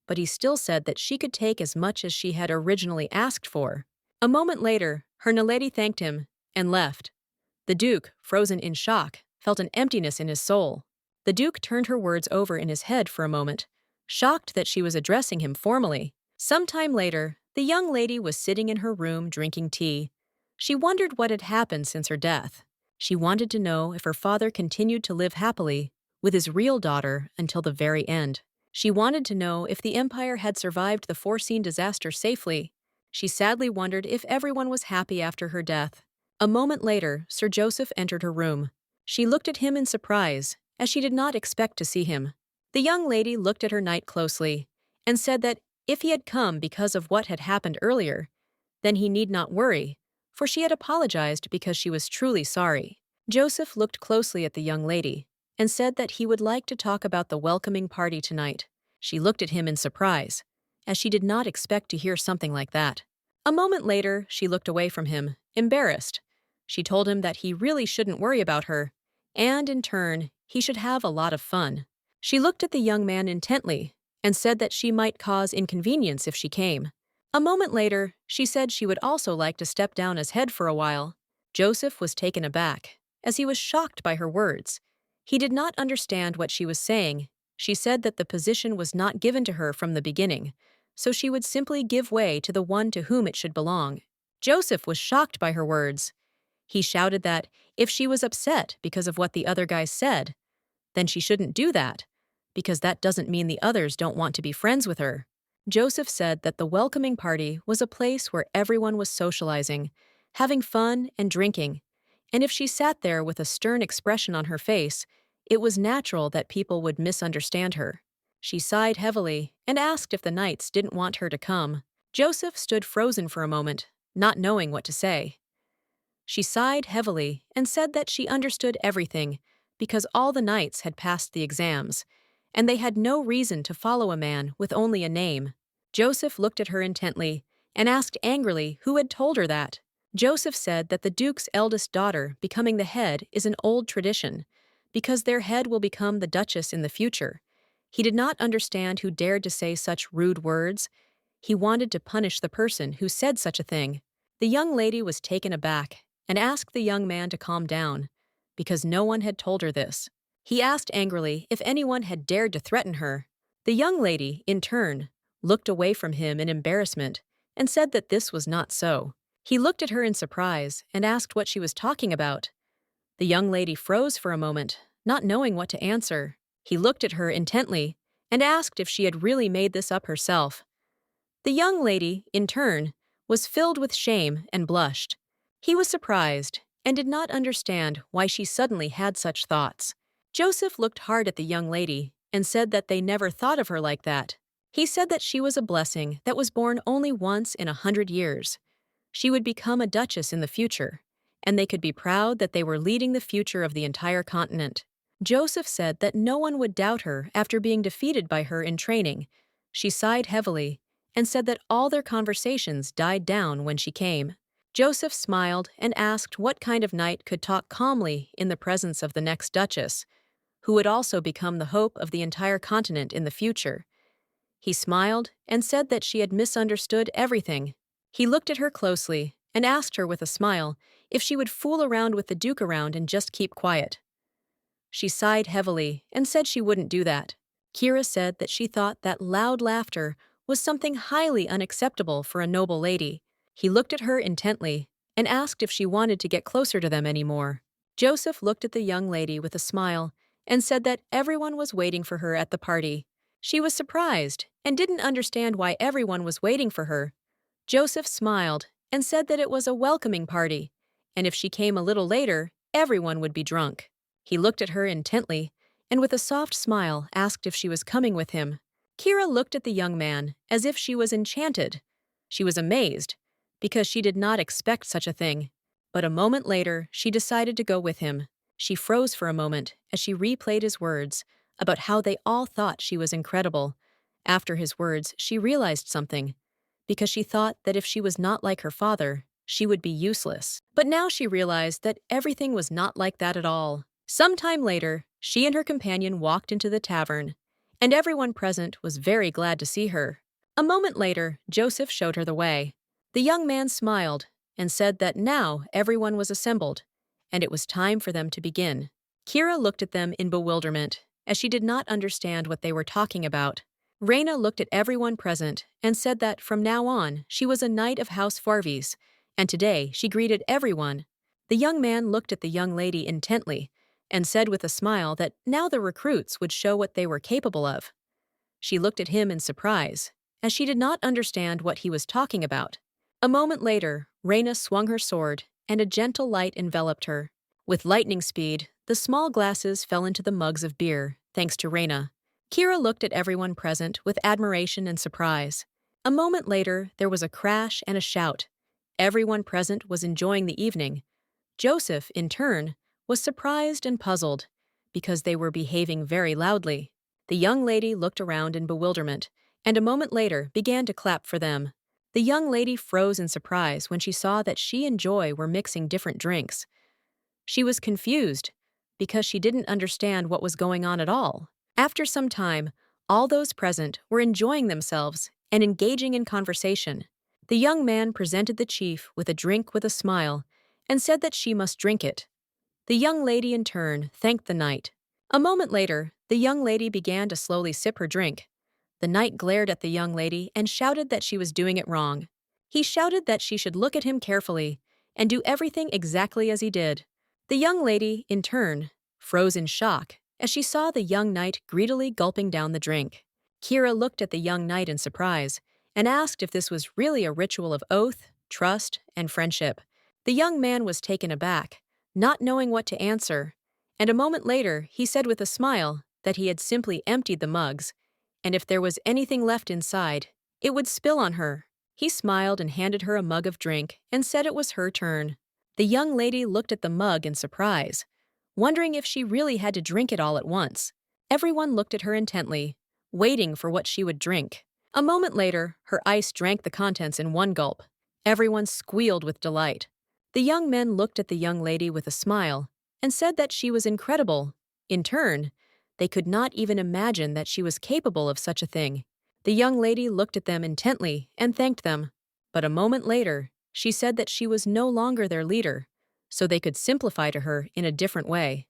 but he still said that she could take as much as she had originally asked for. A moment later, her Naledi thanked him and left. The Duke, frozen in shock, felt an emptiness in his soul. The Duke turned her words over in his head for a moment, shocked that she was addressing him formally. Some time later, the young lady was sitting in her room drinking tea. She wondered what had happened since her death. She wanted to know if her father continued to live happily with his real daughter until the very end. She wanted to know if the Empire had survived the foreseen disaster safely. She sadly wondered if everyone was happy after her death. A moment later, Sir Joseph entered her room. She looked at him in surprise, as she did not expect to see him. The young lady looked at her knight closely and said that if he had come because of what had happened earlier, then he need not worry, for she had apologized because she was truly sorry. Joseph looked closely at the young lady and said that he would like to talk about the welcoming party tonight. She looked at him in surprise, as she did not expect to hear something like that. A moment later, she looked away from him, embarrassed. She told him that he really shouldn't worry about her, and in turn, he should have a lot of fun. She looked at the young man intently and said that she might cause inconvenience if she came. A moment later, she said she would also like to step down as head for a while. Joseph was taken aback, as he was shocked by her words. He did not understand what she was saying. She said that the position was not given to her from the beginning, so she would simply give way to the one to whom it should belong. Joseph was shocked by her words. He shouted that if she was upset because of what the other guys said, then she shouldn't do that, because that doesn't mean the others don't want to be friends with her. Joseph said that the welcoming party was a place where everyone was socializing, having fun and drinking, and if she sat there with a stern expression on her face, it was natural that people would misunderstand her. She sighed heavily and asked if the knights didn't want her to come. Joseph stood frozen for a moment, not knowing what to say. She sighed heavily and said that she understood everything because all the knights had passed the exams, and they had no reason to follow a man with only a name. Joseph looked at her intently and asked angrily who had told her that. Joseph said that the Duke's eldest daughter becoming the head is an old tradition, because their head will become the Duchess in the future. He did not understand who dared to say such rude words. He wanted to punish the person who said such a thing. The young lady was taken aback and asked the young man to calm down, because no one had told her this. He asked angrily if anyone had dared to threaten her. The young lady, in turn, looked away from him in embarrassment and said that this was not so. He looked at her in surprise and asked what she was talking about. The young lady froze for a moment, not knowing what to answer. He looked at her intently and asked if she had really made this up herself. The young lady, in turn, was filled with shame and blushed. He was surprised and did not understand why she suddenly had such thoughts. Joseph looked hard at the young lady and said that they never thought of her like that. He said that she was a blessing that was born only once in 100 years. She would become a duchess in the future, and they could be proud that they were leading the future of the entire continent. Joseph said that no one would doubt her after being defeated by her in training. She sighed heavily and said that all their conversations died down when she came. Joseph smiled and asked what kind of knight could talk calmly in the presence of the next duchess, who would also become the hope of the entire continent in the future. He smiled and said that she had misunderstood everything. He looked at her closely and asked her with a smile if she would fool around with the Duke around and just keep quiet. She sighed heavily and said she wouldn't do that. Kira said that she thought that loud laughter was something highly unacceptable for a noble lady. He looked at her intently and asked if she wanted to get closer to them anymore. Joseph looked at the young lady with a smile and said that everyone was waiting for her at the party. She was surprised and didn't understand why everyone was waiting for her. Joseph smiled and said that it was a welcoming party, and if she came a little later, everyone would be drunk. He looked at her intently and with a soft smile asked if she was coming with him. Kira looked at the young man as if she was enchanted. She was amazed because she did not expect such a thing. But a moment later, she decided to go with him. She froze for a moment as she replayed his words about how they all thought she was incredible. After his words, she realized something, because she thought that if she was not like her father, she would be useless. But now she realized that everything was not like that at all. Some time later, she and her companion walked into the tavern, and everyone present was very glad to see her. A moment later, Joseph showed her the way. The young man smiled and said that now everyone was assembled, and it was time for them to begin. Kira looked at them in bewilderment, as she did not understand what they were talking about. Reina looked at everyone present and said that from now on she was a knight of House Farvis, and today she greeted everyone. The young man looked at the young lady intently and said with a smile that now the recruits would show what they were capable of. She looked at him in surprise, as she did not understand what he was talking about. A moment later, Reina swung her sword, and a gentle light enveloped her. With lightning speed, the small glasses fell into the mugs of beer, thanks to Reina. Kira looked at everyone present with admiration and surprise. A moment later, there was a crash and a shout. Everyone present was enjoying the evening. Joseph, in turn, was surprised and puzzled, because they were behaving very loudly. The young lady looked around in bewilderment, and a moment later began to clap for them. The young lady froze in surprise when she saw that she and Joy were mixing different drinks. She was confused, because she didn't understand what was going on at all. After some time, all those present were enjoying themselves and engaging in conversation. The young man presented the chief with a drink with a smile and said that she must drink it. The young lady in turn thanked the knight. A moment later, the young lady began to slowly sip her drink. The knight glared at the young lady and shouted that she was doing it wrong. He shouted that she should look at him carefully and do everything exactly as he did. The young lady, in turn, froze in shock as she saw the young knight greedily gulping down the drink. Kira looked at the young knight in surprise and asked if this was really a ritual of oath, trust, and friendship. The young man was taken aback, not knowing what to answer, and a moment later he said with a smile that he had simply emptied the mugs, and if there was anything left inside, it would spill on her. He smiled and handed her a mug of drink and said it was her turn. The young lady looked at the mug in surprise, wondering if she really had to drink it all at once. Everyone looked at her intently, waiting for what she would drink. A moment later, her ice drank the contents in one gulp. Everyone squealed with delight. The young men looked at the young lady with a smile and said that she was incredible. In turn, they could not even imagine that she was capable of such a thing. The young lady looked at them intently and thanked them. But a moment later, she said that she was no longer their leader, so they could simplify to her in a different way.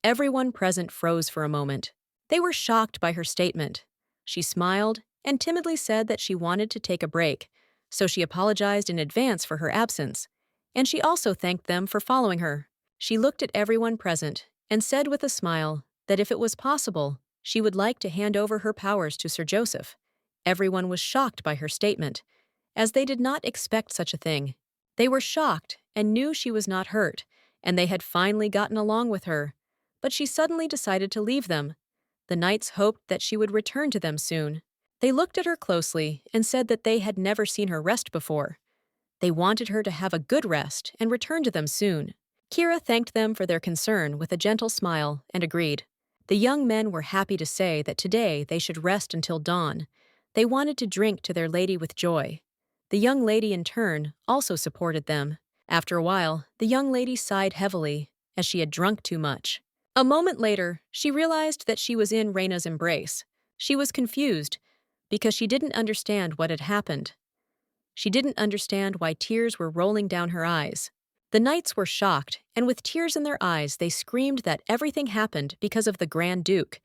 Everyone present froze for a moment. They were shocked by her statement. She smiled and timidly said that she wanted to take a break, so she apologized in advance for her absence, and she also thanked them for following her. She looked at everyone present and said with a smile that if it was possible, she would like to hand over her powers to Sir Joseph. Everyone was shocked by her statement, as they did not expect such a thing. They were shocked and knew she was not hurt, and they had finally gotten along with her. But she suddenly decided to leave them. The knights hoped that she would return to them soon. They looked at her closely and said that they had never seen her rest before. They wanted her to have a good rest and return to them soon. Kira thanked them for their concern with a gentle smile and agreed. The young men were happy to say that today they should rest until dawn. They wanted to drink to their lady with joy. The young lady, in turn, also supported them. After a while, the young lady sighed heavily, as she had drunk too much. A moment later, she realized that she was in Reina's embrace. She was confused, because she didn't understand what had happened. She didn't understand why tears were rolling down her eyes. The knights were shocked, and with tears in their eyes they screamed that everything happened because of the Grand Duke.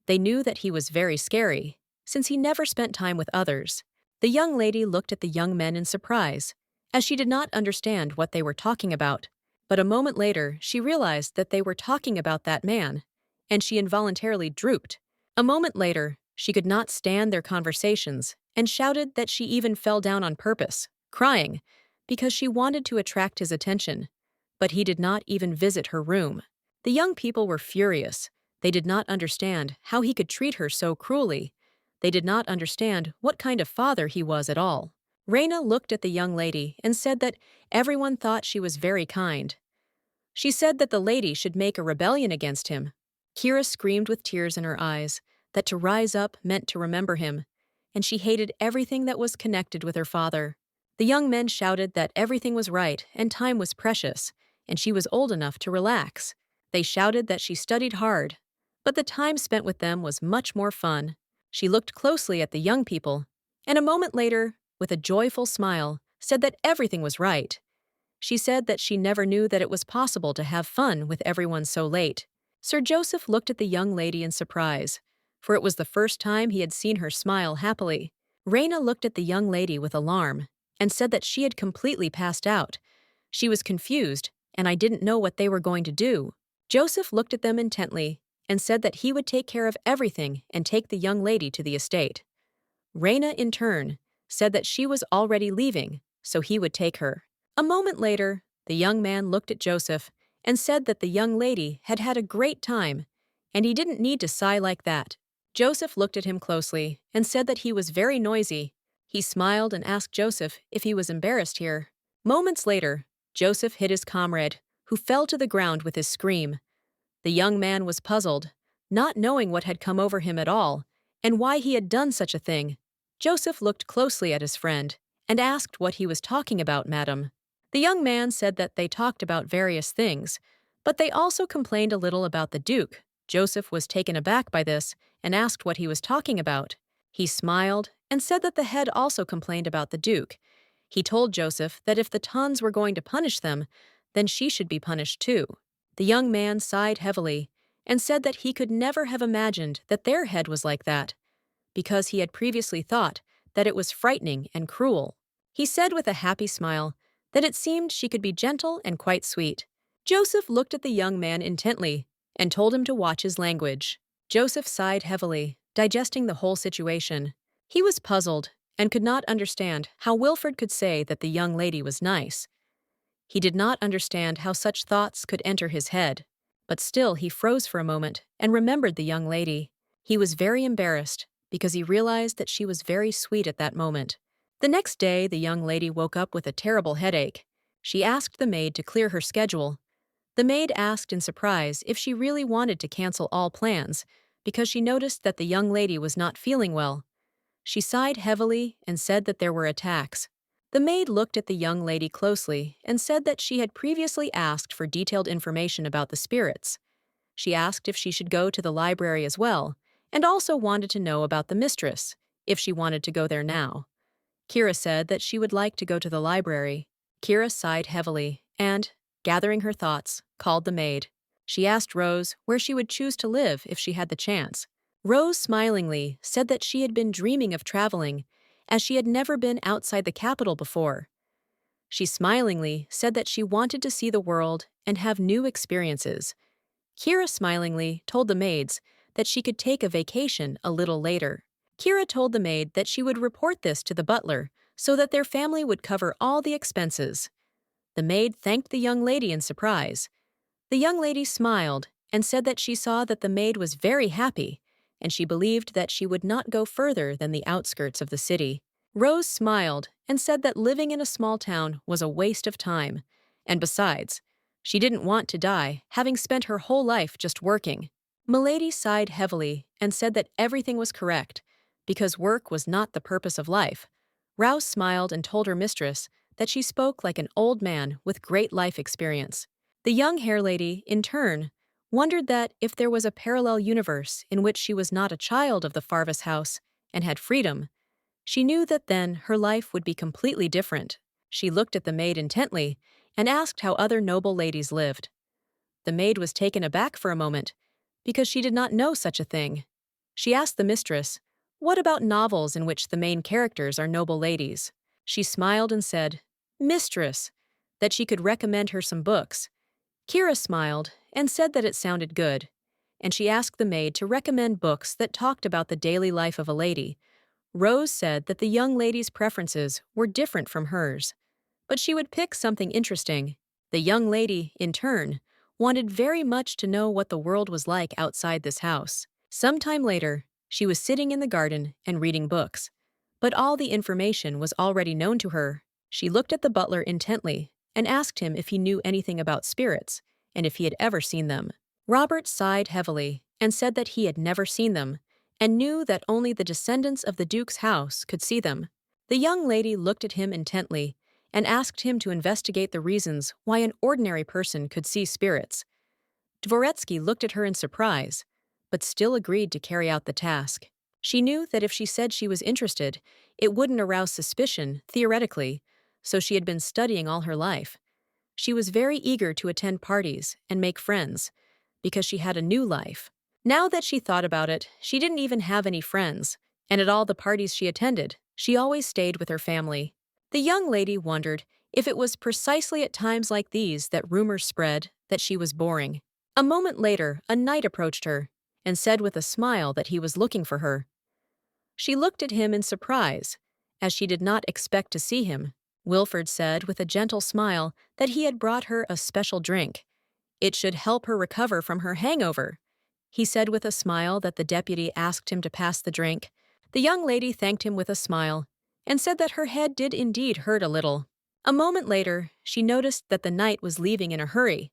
They knew that he was very scary, since he never spent time with others. The young lady looked at the young men in surprise, as she did not understand what they were talking about. But a moment later, she realized that they were talking about that man, and she involuntarily drooped. A moment later, she could not stand their conversations, and shouted that she even fell down on purpose, crying, because she wanted to attract his attention. But he did not even visit her room. The young people were furious. They did not understand how he could treat her so cruelly. They did not understand what kind of father he was at all. Reina looked at the young lady and said that everyone thought she was very kind. She said that the lady should make a rebellion against him. Kira screamed with tears in her eyes that to rise up meant to remember him, and she hated everything that was connected with her father. The young men shouted that everything was right and time was precious, and she was old enough to relax. They shouted that she studied hard, but the time spent with them was much more fun. She looked closely at the young people, and a moment later, with a joyful smile, said that everything was right. She said that she never knew that it was possible to have fun with everyone so late. Sir Joseph looked at the young lady in surprise, for it was the first time he had seen her smile happily. Reina looked at the young lady with alarm and said that she had completely passed out. She was confused, and I didn't know what they were going to do. Joseph looked at them intently and said that he would take care of everything and take the young lady to the estate. Reina, in turn, said that she was already leaving, so he would take her. A moment later, the young man looked at Joseph and said that the young lady had had a great time, and he didn't need to sigh like that. Joseph looked at him closely and said that he was very noisy. He smiled and asked Joseph if he was embarrassed here. Moments later, Joseph hit his comrade, who fell to the ground with his scream. The young man was puzzled, not knowing what had come over him at all, and why he had done such a thing. Joseph looked closely at his friend and asked what he was talking about, madam. The young man said that they talked about various things, but they also complained a little about the Duke. Joseph was taken aback by this and asked what he was talking about. He smiled and said that the head also complained about the Duke. He told Joseph that if the Tons were going to punish them, then she should be punished too. The young man sighed heavily and said that he could never have imagined that their head was like that, because he had previously thought that it was frightening and cruel. He said with a happy smile that it seemed she could be gentle and quite sweet. Joseph looked at the young man intently and told him to watch his language. Joseph sighed heavily, digesting the whole situation. He was puzzled and could not understand how Wilfred could say that the young lady was nice. He did not understand how such thoughts could enter his head, but still he froze for a moment and remembered the young lady. He was very embarrassed because he realized that she was very sweet at that moment. The next day, the young lady woke up with a terrible headache. She asked the maid to clear her schedule. The maid asked in surprise if she really wanted to cancel all plans, because she noticed that the young lady was not feeling well. She sighed heavily and said that there were attacks. The maid looked at the young lady closely and said that she had previously asked for detailed information about the spirits. She asked if she should go to the library as well, and also wanted to know about the mistress, if she wanted to go there now. Kira said that she would like to go to the library. Kira sighed heavily and, gathering her thoughts, called the maid. She asked Rose where she would choose to live if she had the chance. Rose smilingly said that she had been dreaming of traveling, as she had never been outside the capital before. She smilingly said that she wanted to see the world and have new experiences. Kira smilingly told the maids that she could take a vacation a little later. Kira told the maid that she would report this to the butler so that their family would cover all the expenses. The maid thanked the young lady in surprise. The young lady smiled and said that she saw that the maid was very happy and she believed that she would not go further than the outskirts of the city. Rose smiled and said that living in a small town was a waste of time, and besides, she didn't want to die, having spent her whole life just working. Milady sighed heavily and said that everything was correct, because work was not the purpose of life. Rouse smiled and told her mistress that she spoke like an old man with great life experience. The young hair lady, in turn, wondered that if there was a parallel universe in which she was not a child of the Farvis house and had freedom, she knew that then her life would be completely different. She looked at the maid intently and asked how other noble ladies lived. The maid was taken aback for a moment, because she did not know such a thing. She asked the mistress, "What about novels in which the main characters are noble ladies?" She smiled and said, "Mistress," that she could recommend her some books. Kira smiled and said that it sounded good, and she asked the maid to recommend books that talked about the daily life of a lady. Rose said that the young lady's preferences were different from hers, but she would pick something interesting. The young lady, in turn, wanted very much to know what the world was like outside this house. Some time later, she was sitting in the garden and reading books, but all the information was already known to her. She looked at the butler intently and asked him if he knew anything about spirits and if he had ever seen them. Robert sighed heavily and said that he had never seen them and knew that only the descendants of the Duke's house could see them. The young lady looked at him intently and asked him to investigate the reasons why an ordinary person could see spirits. Dvoretsky looked at her in surprise, but still agreed to carry out the task. She knew that if she said she was interested, it wouldn't arouse suspicion, theoretically, so she had been studying all her life. She was very eager to attend parties and make friends, because she had a new life. Now that she thought about it, she didn't even have any friends, and at all the parties she attended, she always stayed with her family. The young lady wondered if it was precisely at times like these that rumors spread that she was boring. A moment later, a knight approached her and said with a smile that he was looking for her. She looked at him in surprise, as she did not expect to see him. Wilford said with a gentle smile that he had brought her a special drink. It should help her recover from her hangover. He said with a smile that the deputy asked him to pass the drink. The young lady thanked him with a smile and said that her head did indeed hurt a little. A moment later, she noticed that the knight was leaving in a hurry.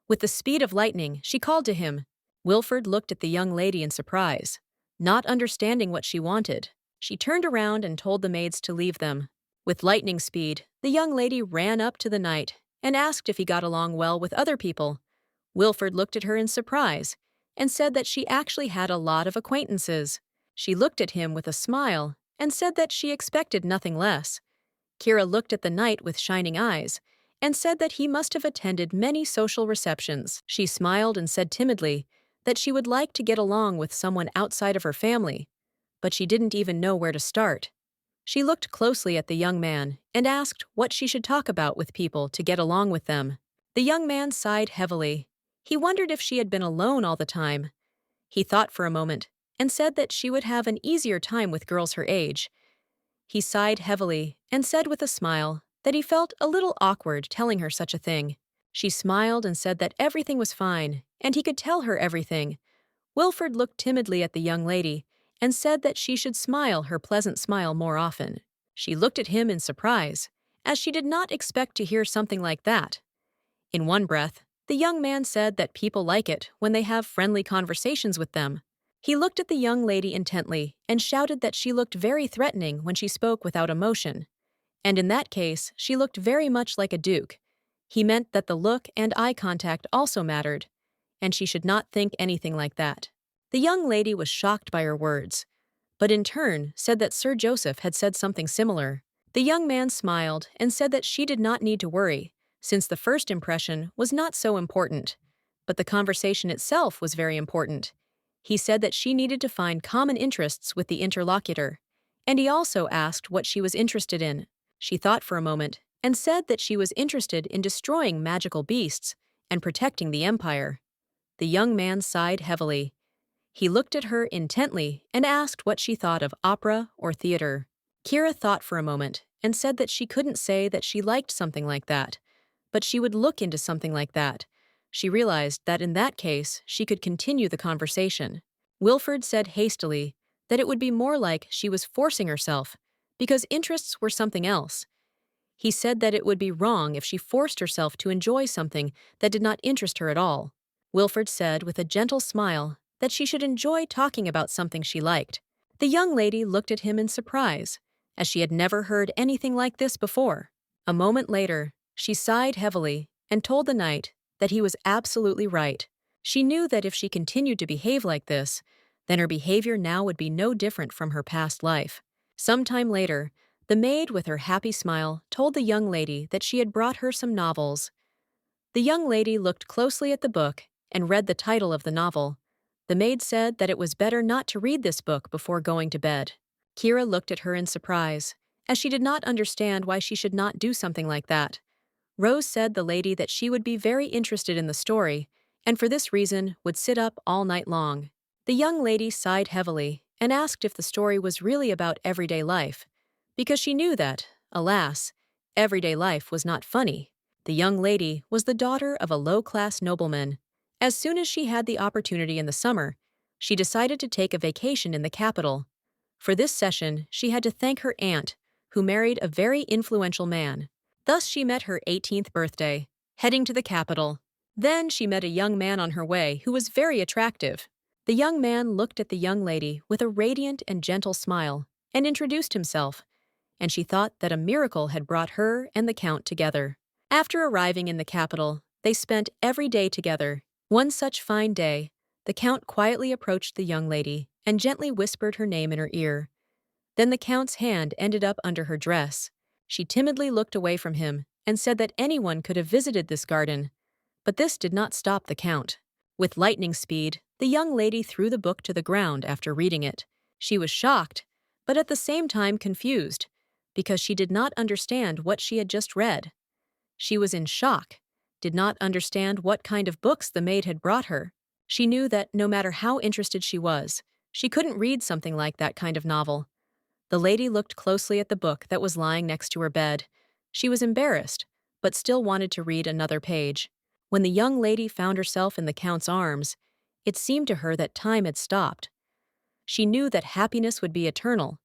With the speed of lightning, she called to him. Wilford looked at the young lady in surprise, not understanding what she wanted. She turned around and told the maids to leave them. With lightning speed, the young lady ran up to the knight and asked if he got along well with other people. Wilford looked at her in surprise and said that she actually had a lot of acquaintances. She looked at him with a smile and said that she expected nothing less. Kira looked at the knight with shining eyes and said that he must have attended many social receptions. She smiled and said timidly that she would like to get along with someone outside of her family, but she didn't even know where to start. She looked closely at the young man and asked what she should talk about with people to get along with them. The young man sighed heavily. He wondered if she had been alone all the time. He thought for a moment and said that she would have an easier time with girls her age. He sighed heavily and said with a smile that he felt a little awkward telling her such a thing. She smiled and said that everything was fine, and he could tell her everything. Wilford looked timidly at the young lady and said that she should smile her pleasant smile more often. She looked at him in surprise, as she did not expect to hear something like that. In one breath, the young man said that people like it when they have friendly conversations with them. He looked at the young lady intently and shouted that she looked very threatening when she spoke without emotion. And in that case, she looked very much like a duke. He meant that the look and eye contact also mattered, and she should not think anything like that. The young lady was shocked by her words, but in turn said that Sir Joseph had said something similar. The young man smiled and said that she did not need to worry, since the first impression was not so important, but the conversation itself was very important. He said that she needed to find common interests with the interlocutor, and he also asked what she was interested in. She thought for a moment and said that she was interested in destroying magical beasts and protecting the empire. The young man sighed heavily. He looked at her intently and asked what she thought of opera or theater. Kira thought for a moment and said that she couldn't say that she liked something like that, but she would look into something like that. She realized that in that case, she could continue the conversation. Wilfred said hastily that it would be more like she was forcing herself, because interests were something else. He said that it would be wrong if she forced herself to enjoy something that did not interest her at all. Wilfred said with a gentle smile that she should enjoy talking about something she liked. The young lady looked at him in surprise, as she had never heard anything like this before. A moment later, she sighed heavily and told the knight that he was absolutely right. She knew that if she continued to behave like this, then her behavior now would be no different from her past life. Sometime later, the maid with her happy smile told the young lady that she had brought her some novels. The young lady looked closely at the book and read the title of the novel. The maid said that it was better not to read this book before going to bed. Kira looked at her in surprise, as she did not understand why she should not do something like that. Rose said the lady that she would be very interested in the story, and for this reason would sit up all night long. The young lady sighed heavily and asked if the story was really about everyday life, because she knew that, alas, everyday life was not funny. The young lady was the daughter of a low-class nobleman. As soon as she had the opportunity in the summer, she decided to take a vacation in the capital. For this session, she had to thank her aunt, who married a very influential man. Thus she met her 18th birthday, heading to the capital. Then she met a young man on her way who was very attractive. The young man looked at the young lady with a radiant and gentle smile and introduced himself, and she thought that a miracle had brought her and the count together. After arriving in the capital, they spent every day together. One such fine day, the count quietly approached the young lady and gently whispered her name in her ear. Then the count's hand ended up under her dress. She timidly looked away from him and said that anyone could have visited this garden. But this did not stop the count. With lightning speed, the young lady threw the book to the ground after reading it. She was shocked, but at the same time confused, because she did not understand what she had just read. She was in shock, did not understand what kind of books the maid had brought her. She knew that no matter how interested she was, she couldn't read something like that kind of novel. The lady looked closely at the book that was lying next to her bed. She was embarrassed, but still wanted to read another page. When the young lady found herself in the count's arms, it seemed to her that time had stopped. She knew that happiness would be eternal,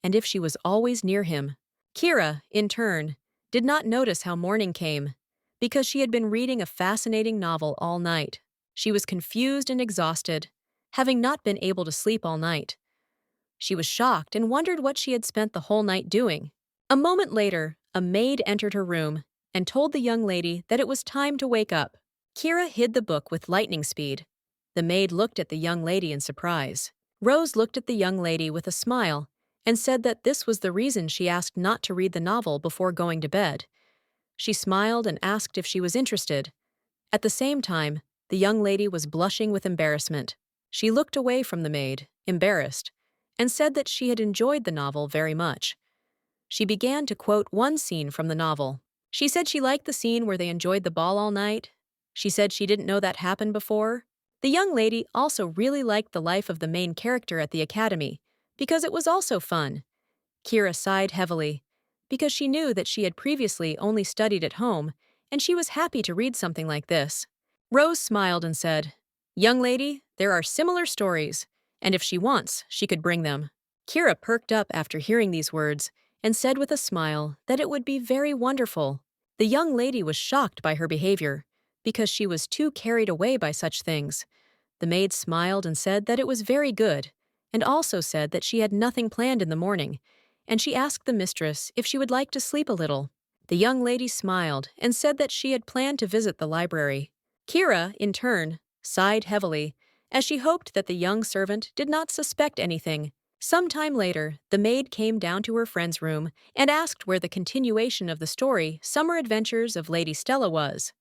and if she was always near him. Kira, in turn, did not notice how morning came, because she had been reading a fascinating novel all night. She was confused and exhausted, having not been able to sleep all night. She was shocked and wondered what she had spent the whole night doing. A moment later, a maid entered her room and told the young lady that it was time to wake up. Kira hid the book with lightning speed. The maid looked at the young lady in surprise. Rose looked at the young lady with a smile and said that this was the reason she asked not to read the novel before going to bed. She smiled and asked if she was interested. At the same time, the young lady was blushing with embarrassment. She looked away from the maid, embarrassed, and said that she had enjoyed the novel very much. She began to quote one scene from the novel. She said she liked the scene where they enjoyed the ball all night. She said she didn't know that happened before. The young lady also really liked the life of the main character at the academy, because it was also fun. Kira sighed heavily, because she knew that she had previously only studied at home, and she was happy to read something like this. Rose smiled and said, "Young lady, there are similar stories, and if she wants, she could bring them." Kira perked up after hearing these words and said with a smile that it would be very wonderful. The young lady was shocked by her behavior, because she was too carried away by such things. The maid smiled and said that it was very good, and also said that she had nothing planned in the morning, and she asked the mistress if she would like to sleep a little. The young lady smiled and said that she had planned to visit the library. Kira, in turn, sighed heavily, as she hoped that the young servant did not suspect anything. Some time later, the maid came down to her friend's room and asked where the continuation of the story Summer Adventures of Lady Stella was.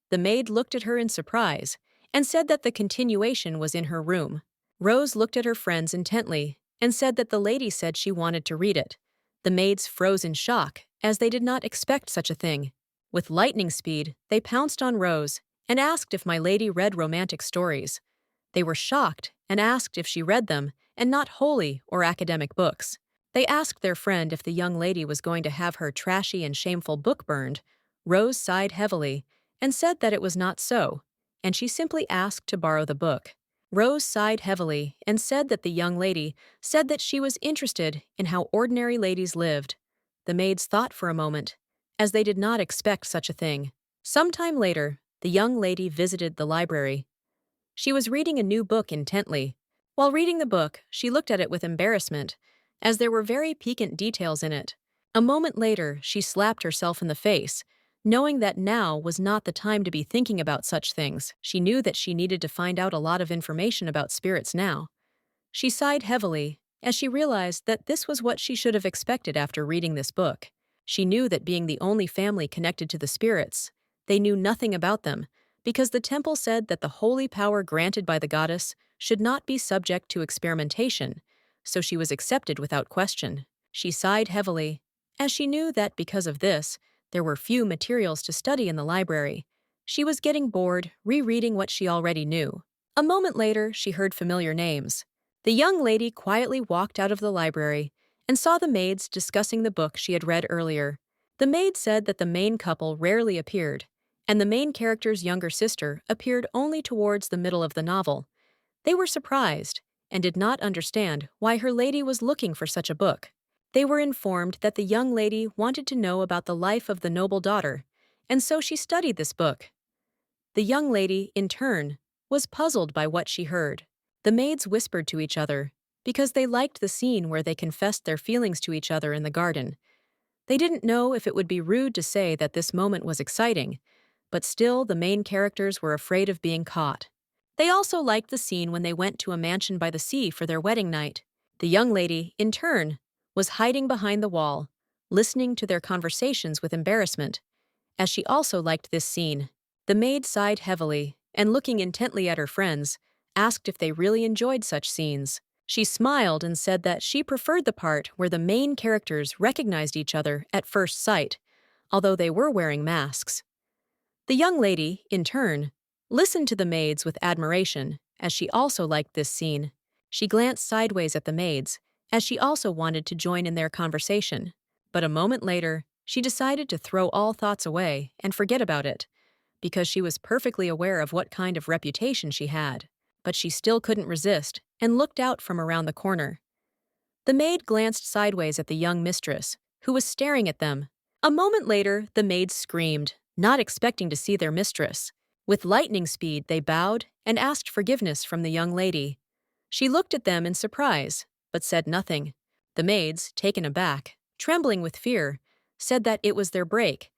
The maid looked at her in surprise and said that the continuation was in her room. Rose looked at her friends intently and said that the lady said she wanted to read it. The maids froze in shock, as they did not expect such a thing. With lightning speed, they pounced on Rose and asked if my lady read romantic stories. They were shocked and asked if she read them and not holy or academic books. They asked their friend if the young lady was going to have her trashy and shameful book burned. Rose sighed heavily and said that it was not so, and she simply asked to borrow the book. Rose sighed heavily and said that the young lady said that she was interested in how ordinary ladies lived. The maids thought for a moment, as they did not expect such a thing. Sometime later, the young lady visited the library. She was reading a new book intently. While reading the book, she looked at it with embarrassment, as there were very piquant details in it. A moment later, she slapped herself in the face, knowing that now was not the time to be thinking about such things. She knew that she needed to find out a lot of information about spirits now. She sighed heavily, as she realized that this was what she should have expected after reading this book. She knew that being the only family connected to the spirits, they knew nothing about them, because the temple said that the holy power granted by the goddess should not be subject to experimentation, so she was accepted without question. She sighed heavily, as she knew that because of this, there were few materials to study in the library. She was getting bored, rereading what she already knew. A moment later, she heard familiar names. The young lady quietly walked out of the library and saw the maids discussing the book she had read earlier. The maid said that the main couple rarely appeared, and the main character's younger sister appeared only towards the middle of the novel. They were surprised and did not understand why her lady was looking for such a book. They were informed that the young lady wanted to know about the life of the noble daughter, and so she studied this book. The young lady, in turn, was puzzled by what she heard. The maids whispered to each other, because they liked the scene where they confessed their feelings to each other in the garden. They didn't know if it would be rude to say that this moment was exciting, but still the main characters were afraid of being caught. They also liked the scene when they went to a mansion by the sea for their wedding night. The young lady, in turn, was hiding behind the wall, listening to their conversations with embarrassment, as she also liked this scene. The maid sighed heavily, and looking intently at her friends, asked if they really enjoyed such scenes. She smiled and said that she preferred the part where the main characters recognized each other at first sight, although they were wearing masks. The young lady, in turn, listened to the maids with admiration, as she also liked this scene. She glanced sideways at the maids, as she also wanted to join in their conversation. But a moment later, she decided to throw all thoughts away and forget about it, because she was perfectly aware of what kind of reputation she had. But she still couldn't resist and looked out from around the corner. The maid glanced sideways at the young mistress, who was staring at them. A moment later, the maids screamed, not expecting to see their mistress. With lightning speed, they bowed and asked forgiveness from the young lady. She looked at them in surprise, but said nothing. The maids, taken aback, trembling with fear, said that it was their break.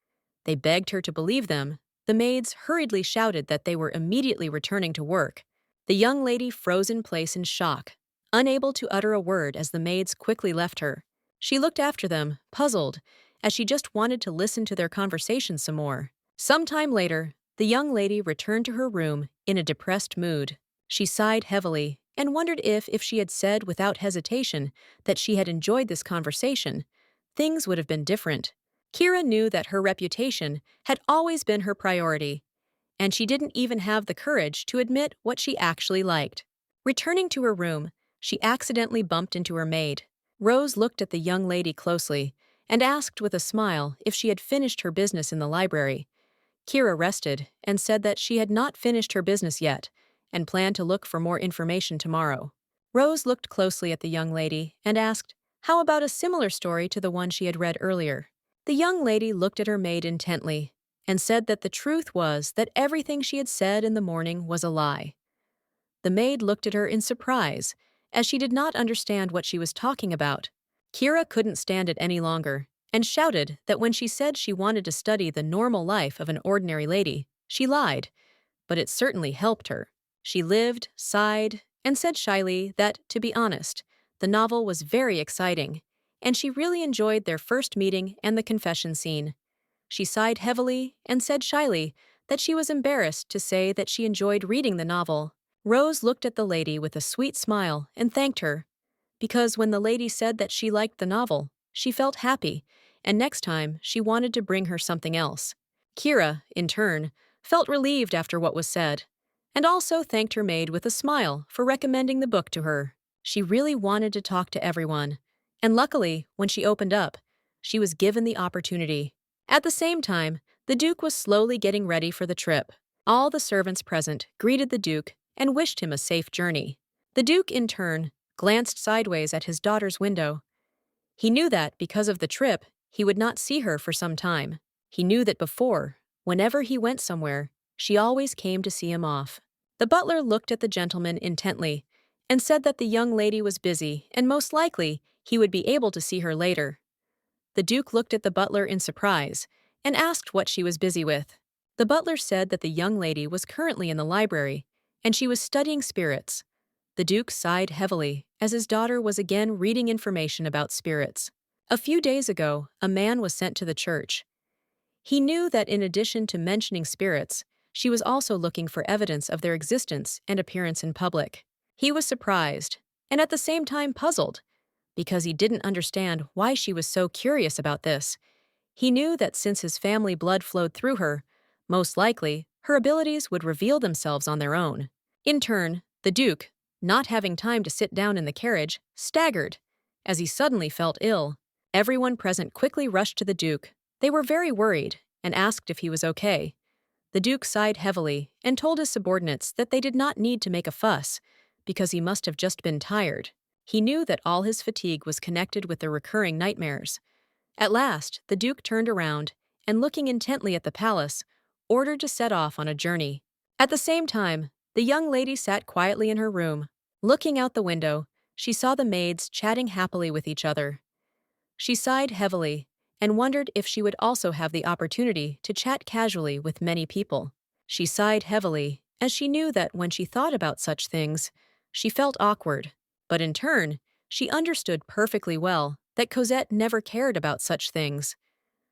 They begged her to believe them. The maids hurriedly shouted that they were immediately returning to work. The young lady froze in place in shock, unable to utter a word as the maids quickly left her. She looked after them, puzzled, as she just wanted to listen to their conversation some more. Some time later, the young lady returned to her room in a depressed mood. She sighed heavily and wondered if she had said without hesitation that she had enjoyed this conversation, things would have been different. Kira knew that her reputation had always been her priority, and she didn't even have the courage to admit what she actually liked. Returning to her room, she accidentally bumped into her maid. Rose looked at the young lady closely and asked with a smile if she had finished her business in the library. Kira rested and said that she had not finished her business yet and planned to look for more information tomorrow. Rose looked closely at the young lady and asked, "How about a similar story to the one she had read earlier?" The young lady looked at her maid intently and said that the truth was that everything she had said in the morning was a lie. The maid looked at her in surprise, as she did not understand what she was talking about. Kira couldn't stand it any longer, and shouted that when she said she wanted to study the normal life of an ordinary lady, she lied, but it certainly helped her. She lived, sighed, and said shyly that, to be honest, the novel was very exciting, and she really enjoyed their first meeting and the confession scene. She sighed heavily and said shyly that she was embarrassed to say that she enjoyed reading the novel. Rose looked at the lady with a sweet smile and thanked her, because when the lady said that she liked the novel, she felt happy, and next time she wanted to bring her something else. Kira, in turn, felt relieved after what was said, and also thanked her maid with a smile for recommending the book to her. She really wanted to talk to everyone, and luckily, when she opened up, she was given the opportunity. At the same time, the Duke was slowly getting ready for the trip. All the servants present greeted the Duke and wished him a safe journey. The Duke, in turn, glanced sideways at his daughter's window. He knew that, because of the trip, he would not see her for some time. He knew that before, whenever he went somewhere, she always came to see him off. The butler looked at the gentleman intently and said that the young lady was busy and most likely he would be able to see her later. The Duke looked at the butler in surprise and asked what she was busy with. The butler said that the young lady was currently in the library and she was studying spirits. The Duke sighed heavily as his daughter was again reading information about spirits. A few days ago, a man was sent to the church. He knew that in addition to mentioning spirits, she was also looking for evidence of their existence and appearance in public. He was surprised, and at the same time puzzled, because he didn't understand why she was so curious about this. He knew that since his family blood flowed through her, most likely, her abilities would reveal themselves on their own. In turn, the Duke, not having time to sit down in the carriage, staggered, as he suddenly felt ill. Everyone present quickly rushed to the Duke. They were very worried and asked if he was okay. The Duke sighed heavily and told his subordinates that they did not need to make a fuss, because he must have just been tired. He knew that all his fatigue was connected with the recurring nightmares. At last, the Duke turned around and, looking intently at the palace, ordered to set off on a journey. At the same time, the young lady sat quietly in her room. Looking out the window, she saw the maids chatting happily with each other. She sighed heavily and wondered if she would also have the opportunity to chat casually with many people. She sighed heavily as she knew that when she thought about such things, she felt awkward. But in turn, she understood perfectly well that Cosette never cared about such things.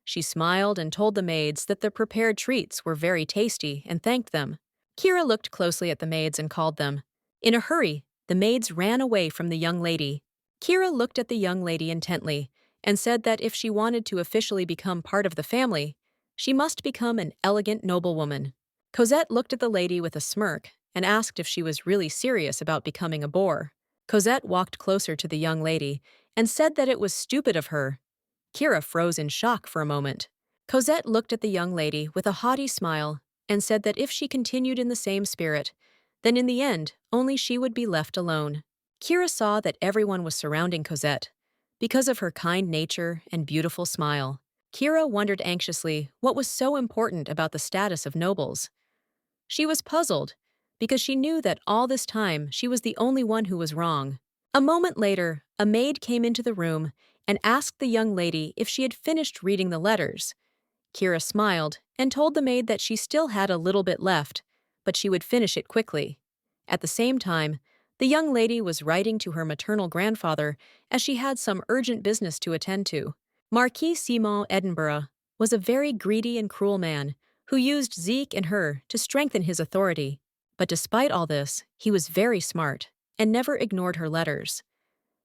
She smiled and told the maids that the prepared treats were very tasty and thanked them. Kira looked closely at the maids and called them. In a hurry, the maids ran away from the young lady. Kira looked at the young lady intently and said that if she wanted to officially become part of the family, she must become an elegant noblewoman. Cosette looked at the lady with a smirk and asked if she was really serious about becoming a bore. Cosette walked closer to the young lady and said that it was stupid of her. Kira froze in shock for a moment. Cosette looked at the young lady with a haughty smile and said that if she continued in the same spirit, then in the end, only she would be left alone. Kira saw that everyone was surrounding Cosette. Because of her kind nature and beautiful smile, Kira wondered anxiously what was so important about the status of nobles. She was puzzled, because she knew that all this time she was the only one who was wrong. A moment later, a maid came into the room and asked the young lady if she had finished reading the letters. Kira smiled and told the maid that she still had a little bit left, but she would finish it quickly. At the same time, the young lady was writing to her maternal grandfather as she had some urgent business to attend to. Marquis Simon Edinburgh was a very greedy and cruel man who used Zeke and her to strengthen his authority. But despite all this, he was very smart and never ignored her letters.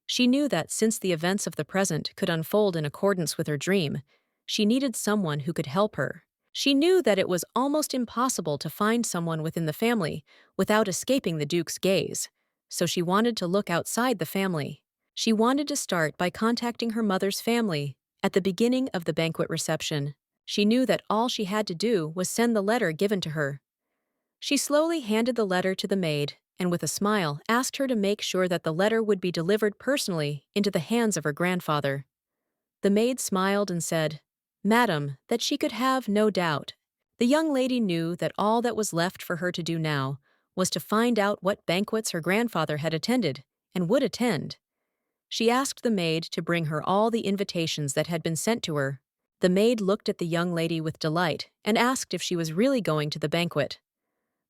She knew that since the events of the present could unfold in accordance with her dream, she needed someone who could help her. She knew that it was almost impossible to find someone within the family without escaping the Duke's gaze, so she wanted to look outside the family. She wanted to start by contacting her mother's family at the beginning of the banquet reception. She knew that all she had to do was send the letter given to her. She slowly handed the letter to the maid and with a smile asked her to make sure that the letter would be delivered personally into the hands of her grandfather. The maid smiled and said, "Madam, that she could have no doubt." The young lady knew that all that was left for her to do now was to find out what banquets her grandfather had attended and would attend. She asked the maid to bring her all the invitations that had been sent to her. The maid looked at the young lady with delight and asked if she was really going to the banquet.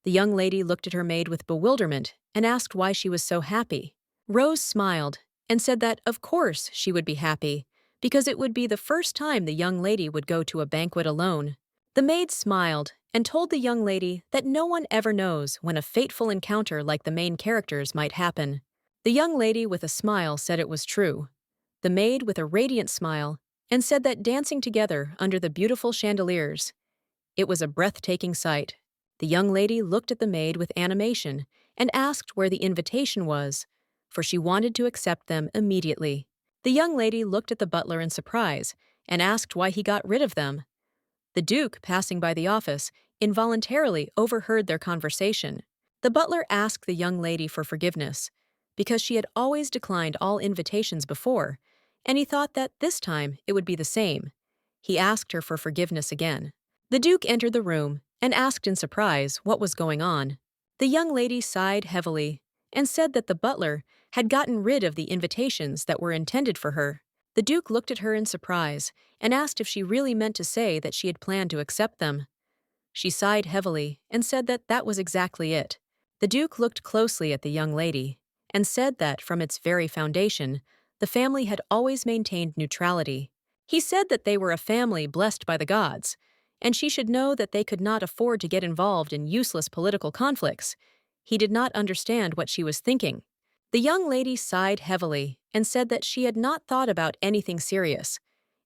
The young lady looked at her maid with bewilderment and asked why she was so happy. Rose smiled and said that, of course, she would be happy, because it would be the first time the young lady would go to a banquet alone. The maid smiled and told the young lady that no one ever knows when a fateful encounter like the main character's might happen. The young lady with a smile said it was true. The maid with a radiant smile and said that dancing together under the beautiful chandeliers, it was a breathtaking sight. The young lady looked at the maid with animation and asked where the invitation was, for she wanted to accept them immediately. The young lady looked at the butler in surprise and asked why he got rid of them. The Duke, passing by the office, involuntarily overheard their conversation. The butler asked the young lady for forgiveness, because she had always declined all invitations before, and he thought that this time it would be the same. He asked her for forgiveness again. The Duke entered the room and asked in surprise what was going on. The young lady sighed heavily and said that the butler had gotten rid of the invitations that were intended for her. The Duke looked at her in surprise and asked if she really meant to say that she had planned to accept them. She sighed heavily and said that that was exactly it. The Duke looked closely at the young lady and said that from its very foundation, the family had always maintained neutrality. He said that they were a family blessed by the gods, and she should know that they could not afford to get involved in useless political conflicts. He did not understand what she was thinking. The young lady sighed heavily and said that she had not thought about anything serious,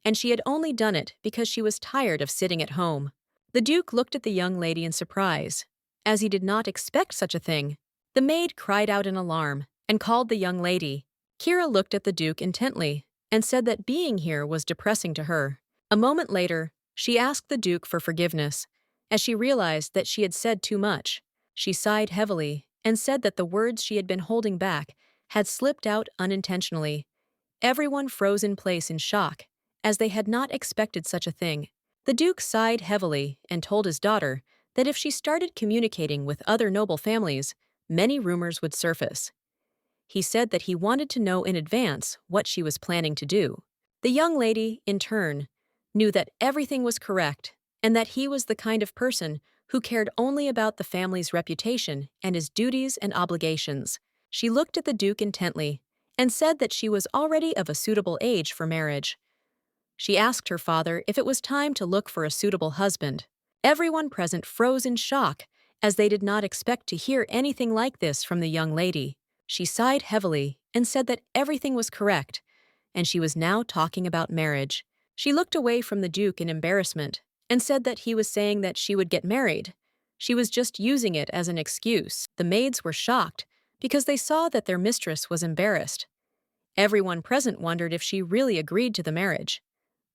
and she had only done it because she was tired of sitting at home. The Duke looked at the young lady in surprise, as he did not expect such a thing. The maid cried out in alarm and called the young lady. Kira looked at the Duke intently and said that being here was depressing to her. A moment later, she asked the Duke for forgiveness, as she realized that she had said too much. She sighed heavily and said that the words she had been holding back had slipped out unintentionally. Everyone froze in place in shock, as they had not expected such a thing. The Duke sighed heavily and told his daughter that if she started communicating with other noble families, many rumors would surface. He said that he wanted to know in advance what she was planning to do. The young lady, in turn, knew that everything was correct and that he was the kind of person who cared only about the family's reputation and his duties and obligations. She looked at the Duke intently and said that she was already of a suitable age for marriage. She asked her father if it was time to look for a suitable husband. Everyone present froze in shock, as they did not expect to hear anything like this from the young lady. She sighed heavily and said that everything was correct, and she was now talking about marriage. She looked away from the Duke in embarrassment and said that he was saying that she would get married. She was just using it as an excuse. The maids were shocked because they saw that their mistress was embarrassed. Everyone present wondered if she really agreed to the marriage.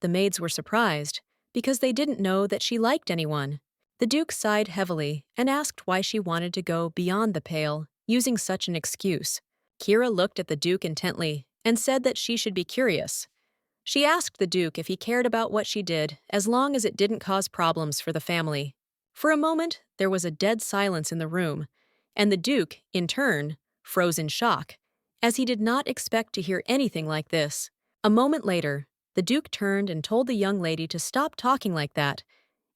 The maids were surprised because they didn't know that she liked anyone. The Duke sighed heavily and asked why she wanted to go beyond the pale, using such an excuse. Kira looked at the Duke intently and said that she should be curious. She asked the Duke if he cared about what she did as long as it didn't cause problems for the family. For a moment, there was a dead silence in the room, and the Duke, in turn, froze in shock, as he did not expect to hear anything like this. A moment later, the Duke turned and told the young lady to stop talking like that,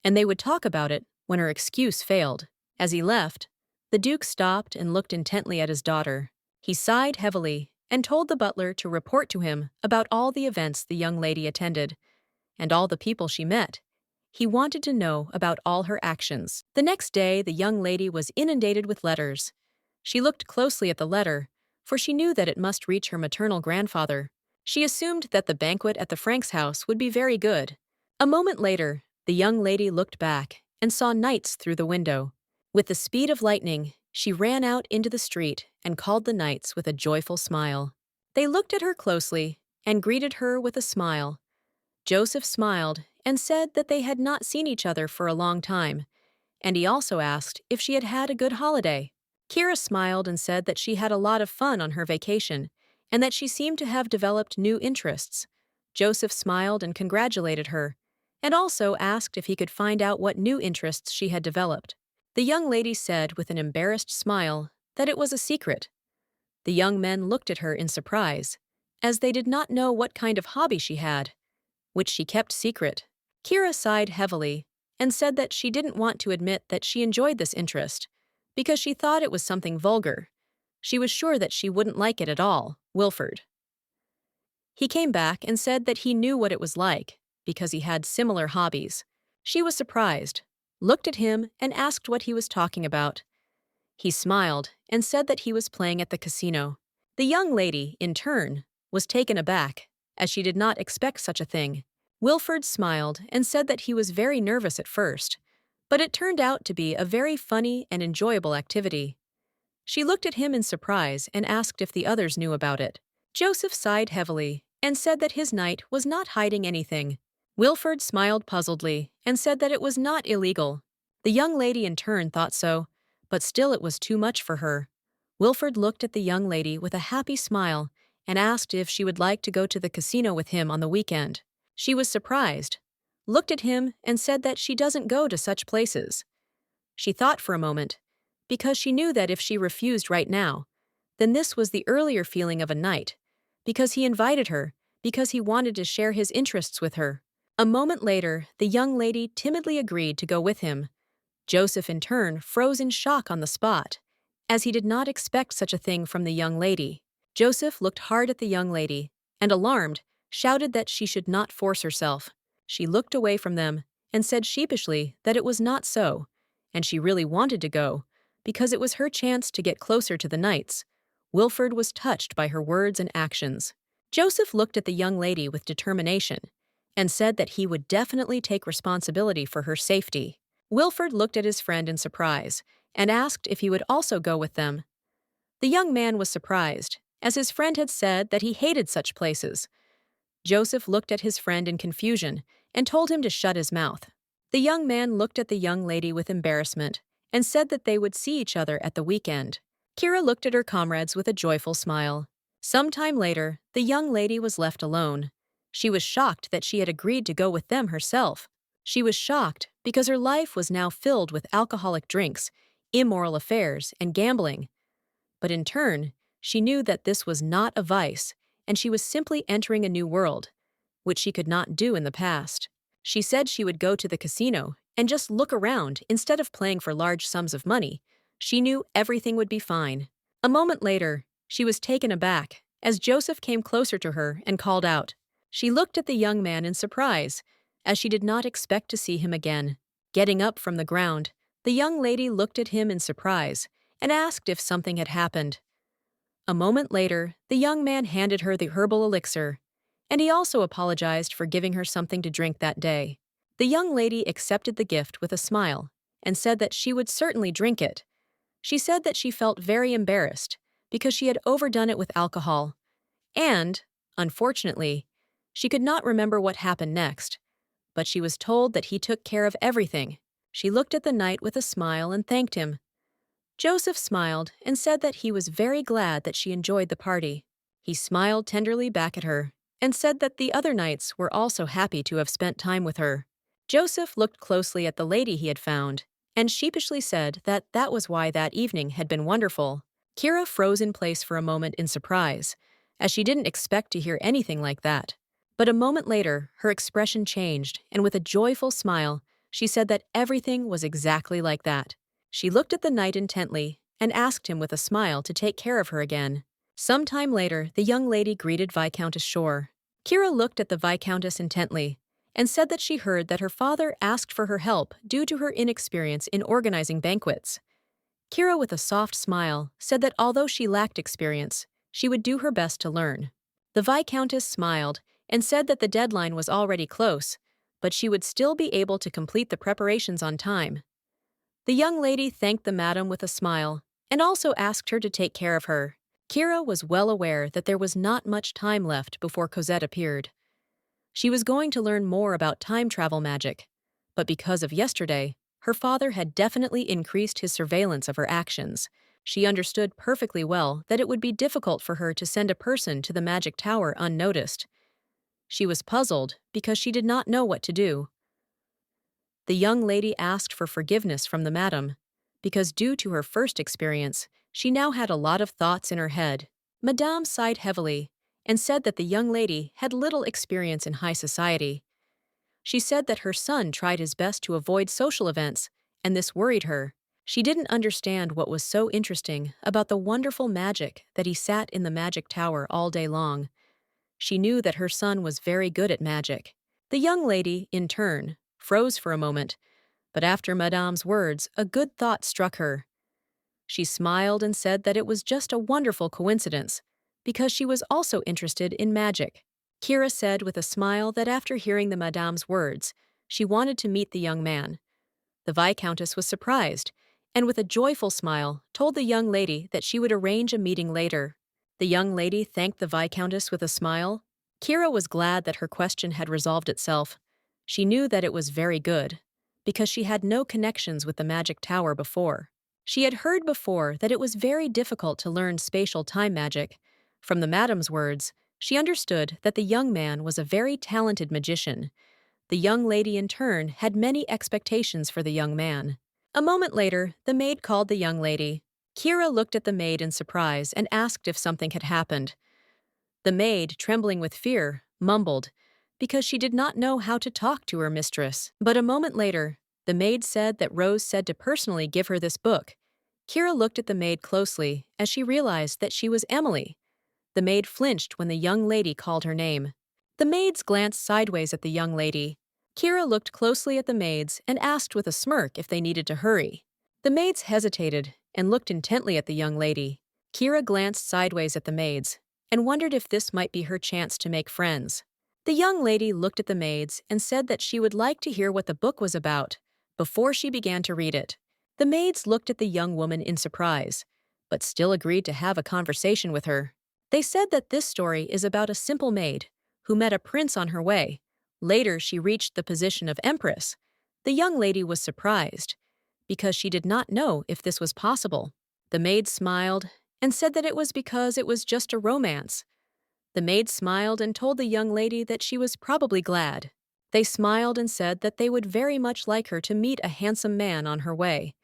and they would talk about it when her excuse failed. As he left, the Duke stopped and looked intently at his daughter. He sighed heavily and told the butler to report to him about all the events the young lady attended and all the people she met. He wanted to know about all her actions. The next day, the young lady was inundated with letters. She looked closely at the letter, for she knew that it must reach her maternal grandfather. She assumed that the banquet at the Franks' house would be very good. A moment later, the young lady looked back and saw knights through the window. With the speed of lightning, she ran out into the street and called the knights with a joyful smile. They looked at her closely and greeted her with a smile. Joseph smiled and said that they had not seen each other for a long time, and he also asked if she had had a good holiday. Kira smiled and said that she had a lot of fun on her vacation and that she seemed to have developed new interests. Joseph smiled and congratulated her, and also asked if he could find out what new interests she had developed. The young lady said with an embarrassed smile that it was a secret. The young men looked at her in surprise, as they did not know what kind of hobby she had, which she kept secret. Kira sighed heavily and said that she didn't want to admit that she enjoyed this interest, because she thought it was something vulgar. She was sure that she wouldn't like it at all. Wilford. He came back and said that he knew what it was like, because he had similar hobbies. She was surprised, looked at him, and asked what he was talking about. He smiled and said that he was playing at the casino. The young lady, in turn, was taken aback, as she did not expect such a thing. Wilford smiled and said that he was very nervous at first, but it turned out to be a very funny and enjoyable activity. She looked at him in surprise and asked if the others knew about it. Joseph sighed heavily and said that his knight was not hiding anything. Wilford smiled puzzledly and said that it was not illegal. The young lady in turn thought so, but still it was too much for her. Wilfred looked at the young lady with a happy smile and asked if she would like to go to the casino with him on the weekend. She was surprised, looked at him, and said that she doesn't go to such places. She thought for a moment, because she knew that if she refused right now, then this was the earlier feeling of a night, because he invited her, because he wanted to share his interests with her. A moment later, the young lady timidly agreed to go with him. Joseph, in turn, froze in shock on the spot, as he did not expect such a thing from the young lady. Joseph looked hard at the young lady, and alarmed, shouted that she should not force herself. She looked away from them and said sheepishly that it was not so, and she really wanted to go, because it was her chance to get closer to the knights. Wilfred was touched by her words and actions. Joseph looked at the young lady with determination and said that he would definitely take responsibility for her safety. Wilfred looked at his friend in surprise and asked if he would also go with them. The young man was surprised, as his friend had said that he hated such places. Joseph looked at his friend in confusion and told him to shut his mouth. The young man looked at the young lady with embarrassment and said that they would see each other at the weekend. Kira looked at her comrades with a joyful smile. Some time later, the young lady was left alone. She was shocked that she had agreed to go with them herself. She was shocked because her life was now filled with alcoholic drinks, immoral affairs, and gambling. But in turn, she knew that this was not a vice, and she was simply entering a new world, which she could not do in the past. She said she would go to the casino and just look around instead of playing for large sums of money. She knew everything would be fine. A moment later, she was taken aback as Joseph came closer to her and called out. She looked at the young man in surprise, as she did not expect to see him again. Getting up from the ground, the young lady looked at him in surprise and asked if something had happened. A moment later, the young man handed her the herbal elixir, and he also apologized for giving her something to drink that day. The young lady accepted the gift with a smile and said that she would certainly drink it. She said that she felt very embarrassed because she had overdone it with alcohol, and, unfortunately, she could not remember what happened next, but she was told that he took care of everything. She looked at the knight with a smile and thanked him. Joseph smiled and said that he was very glad that she enjoyed the party. He smiled tenderly back at her and said that the other knights were also happy to have spent time with her. Joseph looked closely at the lady he had found and sheepishly said that that was why that evening had been wonderful. Kira froze in place for a moment in surprise, as she didn't expect to hear anything like that. But a moment later, her expression changed, and with a joyful smile, she said that everything was exactly like that. She looked at the knight intently and asked him with a smile to take care of her again. Some time later, the young lady greeted Viscountess Shore. Kira looked at the Viscountess intently and said that she heard that her father asked for her help due to her inexperience in organizing banquets. Kira, with a soft smile, said that although she lacked experience, she would do her best to learn. The Viscountess smiled and said that the deadline was already close, but she would still be able to complete the preparations on time. The young lady thanked the madam with a smile and also asked her to take care of her. Kira was well aware that there was not much time left before Cosette appeared. She was going to learn more about time travel magic, but because of yesterday, her father had definitely increased his surveillance of her actions. She understood perfectly well that it would be difficult for her to send a person to the magic tower unnoticed. She was puzzled because she did not know what to do. The young lady asked for forgiveness from the madam, because due to her first experience, she now had a lot of thoughts in her head. Madame sighed heavily and said that the young lady had little experience in high society. She said that her son tried his best to avoid social events, and this worried her. She didn't understand what was so interesting about the wonderful magic that he sat in the magic tower all day long. She knew that her son was very good at magic. The young lady, in turn, froze for a moment, but after Madame's words, a good thought struck her. She smiled and said that it was just a wonderful coincidence, because she was also interested in magic. Kira said with a smile that after hearing the Madame's words, she wanted to meet the young man. The Viscountess was surprised, and with a joyful smile, told the young lady that she would arrange a meeting later. The young lady thanked the Viscountess with a smile. Kira was glad that her question had resolved itself. She knew that it was very good, because she had no connections with the magic tower before. She had heard before that it was very difficult to learn spatial time magic. From the madam's words, she understood that the young man was a very talented magician. The young lady in turn had many expectations for the young man. A moment later, the maid called the young lady. Kira looked at the maid in surprise and asked if something had happened. The maid, trembling with fear, mumbled, because she did not know how to talk to her mistress. But a moment later, the maid said that Rose said to personally give her this book. Kira looked at the maid closely as she realized that she was Emily. The maid flinched when the young lady called her name. The maids glanced sideways at the young lady. Kira looked closely at the maids and asked with a smirk if they needed to hurry. The maids hesitated and looked intently at the young lady. Kira glanced sideways at the maids and wondered if this might be her chance to make friends. The young lady looked at the maids and said that she would like to hear what the book was about before she began to read it. The maids looked at the young woman in surprise, but still agreed to have a conversation with her. They said that this story is about a simple maid who met a prince on her way. Later, she reached the position of empress. The young lady was surprised because she did not know if this was possible. The maid smiled and said that it was because it was just a romance. The maid smiled and told the young lady that she was probably glad. They smiled and said that they would very much like her to meet a handsome man on her way.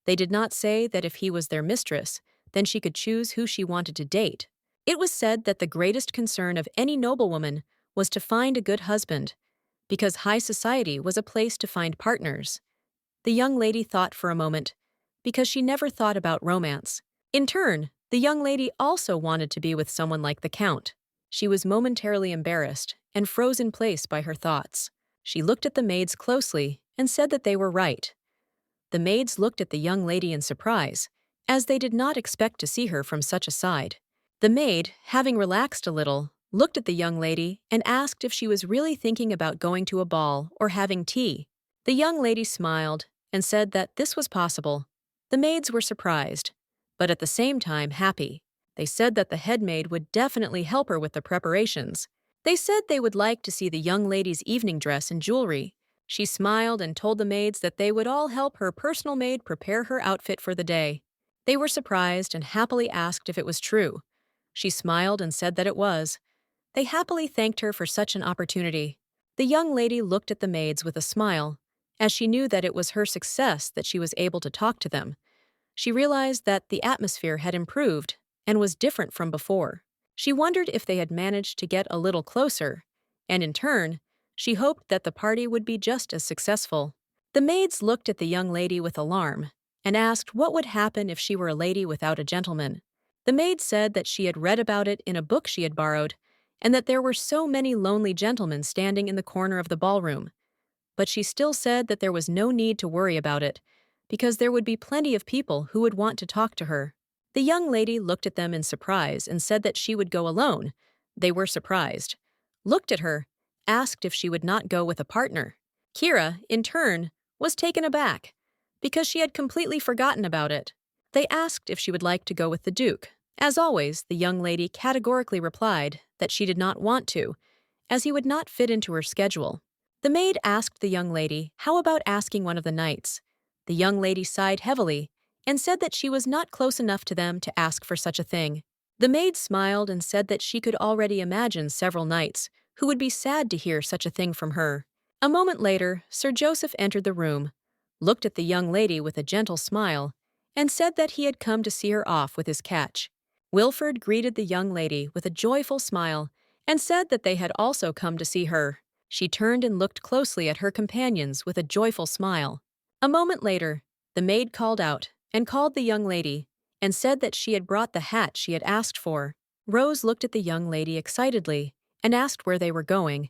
They did not say that if he was their mistress, then she could choose who she wanted to date. It was said that the greatest concern of any noblewoman was to find a good husband, because high society was a place to find partners. The young lady thought for a moment, because she never thought about romance. In turn, the young lady also wanted to be with someone like the Count. She was momentarily embarrassed and froze in place by her thoughts. She looked at the maids closely and said that they were right. The maids looked at the young lady in surprise, as they did not expect to see her from such a side. The maid, having relaxed a little, looked at the young lady and asked if she was really thinking about going to a ball or having tea. The young lady smiled and said that this was possible. The maids were surprised, but at the same time happy. They said that the head maid would definitely help her with the preparations. They said they would like to see the young lady's evening dress and jewelry. She smiled and told the maids that they would all help her personal maid prepare her outfit for the day. They were surprised and happily asked if it was true. She smiled and said that it was. They happily thanked her for such an opportunity. The young lady looked at the maids with a smile, as she knew that it was her success that she was able to talk to them. She realized that the atmosphere had improved and was different from before. She wondered if they had managed to get a little closer, and in turn, she hoped that the party would be just as successful. The maids looked at the young lady with alarm and asked what would happen if she were a lady without a gentleman. The maid said that she had read about it in a book she had borrowed, and that there were so many lonely gentlemen standing in the corner of the ballroom. But she still said that there was no need to worry about it, because there would be plenty of people who would want to talk to her. The young lady looked at them in surprise and said that she would go alone. They were surprised, looked at her, asked if she would not go with a partner. Kira, in turn, was taken aback, because she had completely forgotten about it. They asked if she would like to go with the Duke. As always, the young lady categorically replied that she did not want to, as he would not fit into her schedule. The maid asked the young lady how about asking one of the knights. The young lady sighed heavily and said that she was not close enough to them to ask for such a thing. The maid smiled and said that she could already imagine several knights who would be sad to hear such a thing from her. A moment later, Sir Joseph entered the room, looked at the young lady with a gentle smile, and said that he had come to see her off with his catch. Wilford greeted the young lady with a joyful smile and said that they had also come to see her. She turned and looked closely at her companions with a joyful smile. A moment later, the maid called out and called the young lady and said that she had brought the hat she had asked for. Rose looked at the young lady excitedly and asked where they were going.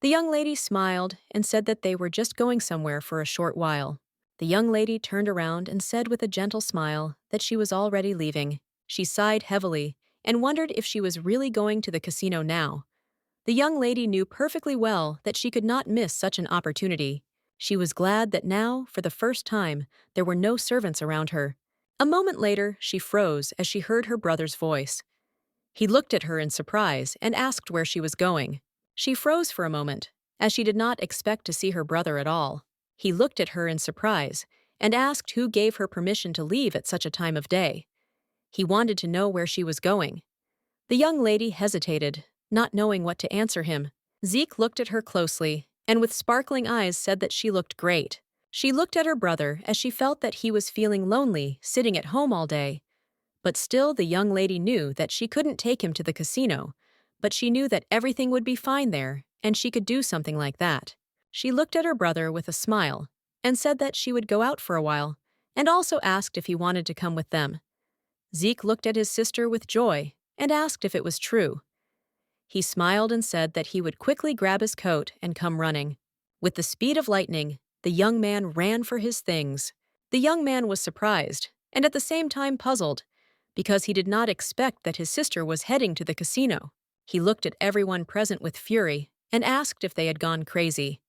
The young lady smiled and said that they were just going somewhere for a short while. The young lady turned around and said with a gentle smile that she was already leaving. She sighed heavily and wondered if she was really going to the casino now. The young lady knew perfectly well that she could not miss such an opportunity. She was glad that now, for the first time, there were no servants around her. A moment later, she froze as she heard her brother's voice. He looked at her in surprise and asked where she was going. She froze for a moment, as she did not expect to see her brother at all. He looked at her in surprise and asked who gave her permission to leave at such a time of day. He wanted to know where she was going. The young lady hesitated, not knowing what to answer him. Zeke looked at her closely, and with sparkling eyes said that she looked great. She looked at her brother as she felt that he was feeling lonely, sitting at home all day. But still the young lady knew that she couldn't take him to the casino, but she knew that everything would be fine there, and she could do something like that. She looked at her brother with a smile, and said that she would go out for a while, and also asked if he wanted to come with them. Zeke looked at his sister with joy, and asked if it was true. He smiled and said that he would quickly grab his coat and come running. With the speed of lightning, the young man ran for his things. The young man was surprised, and at the same time puzzled, because he did not expect that his sister was heading to the casino. He looked at everyone present with fury and asked if they had gone crazy.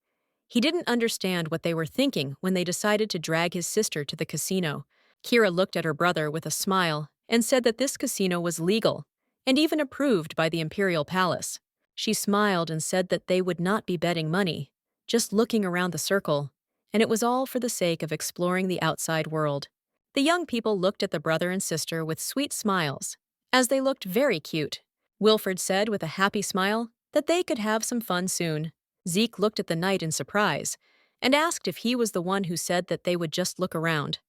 He didn't understand what they were thinking when they decided to drag his sister to the casino. Kira looked at her brother with a smile and said that this casino was legal and even approved by the Imperial Palace. She smiled and said that they would not be betting money, just looking around the circle, and it was all for the sake of exploring the outside world. The young people looked at the brother and sister with sweet smiles, as they looked very cute. Wilford said with a happy smile that they could have some fun soon. Zeke looked at the knight in surprise and asked if he was the one who said that they would just look around.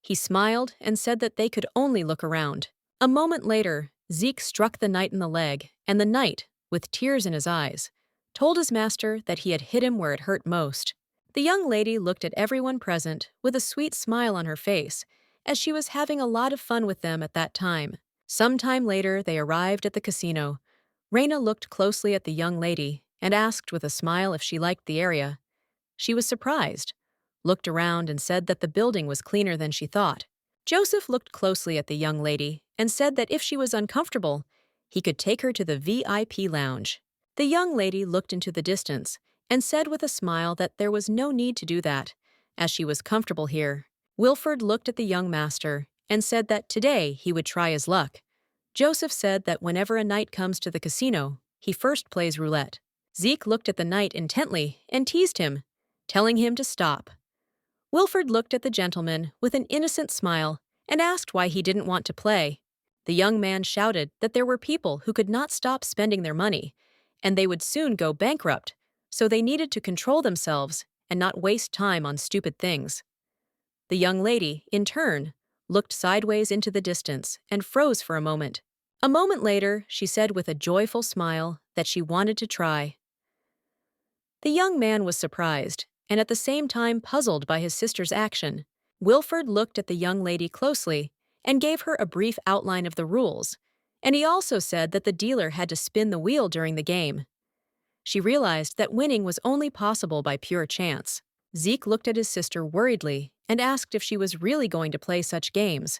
He smiled and said that they could only look around. A moment later, Zeke struck the knight in the leg, and the knight, with tears in his eyes, told his master that he had hit him where it hurt most. The young lady looked at everyone present with a sweet smile on her face, as she was having a lot of fun with them at that time. Some time later, they arrived at the casino. Raina looked closely at the young lady and asked with a smile if she liked the area. She was surprised, looked around and said that the building was cleaner than she thought. Joseph looked closely at the young lady and said that if she was uncomfortable, he could take her to the VIP lounge. The young lady looked into the distance and said with a smile that there was no need to do that, as she was comfortable here. Wilford looked at the young master and said that today he would try his luck. Joseph said that whenever a knight comes to the casino, he first plays roulette. Zeke looked at the knight intently and teased him, telling him to stop. Wilford looked at the gentleman with an innocent smile and asked why he didn't want to play. The young man shouted that there were people who could not stop spending their money, and they would soon go bankrupt, so they needed to control themselves and not waste time on stupid things. The young lady, in turn, looked sideways into the distance and froze for a moment. A moment later, she said with a joyful smile that she wanted to try. The young man was surprised, and at the same time puzzled by his sister's action. Wilford looked at the young lady closely and gave her a brief outline of the rules, and he also said that the dealer had to spin the wheel during the game. She realized that winning was only possible by pure chance. Zeke looked at his sister worriedly and asked if she was really going to play such games.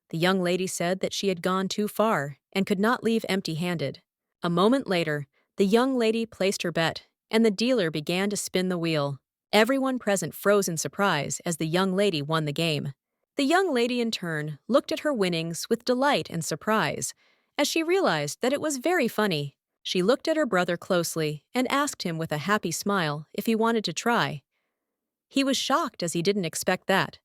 The young lady said that she had gone too far and could not leave empty-handed. A moment later, the young lady placed her bet, and the dealer began to spin the wheel. Everyone present froze in surprise as the young lady won the game. The young lady, in turn, looked at her winnings with delight and surprise, as she realized that it was very funny. She looked at her brother closely and asked him with a happy smile if he wanted to try. He was shocked as he didn't expect that.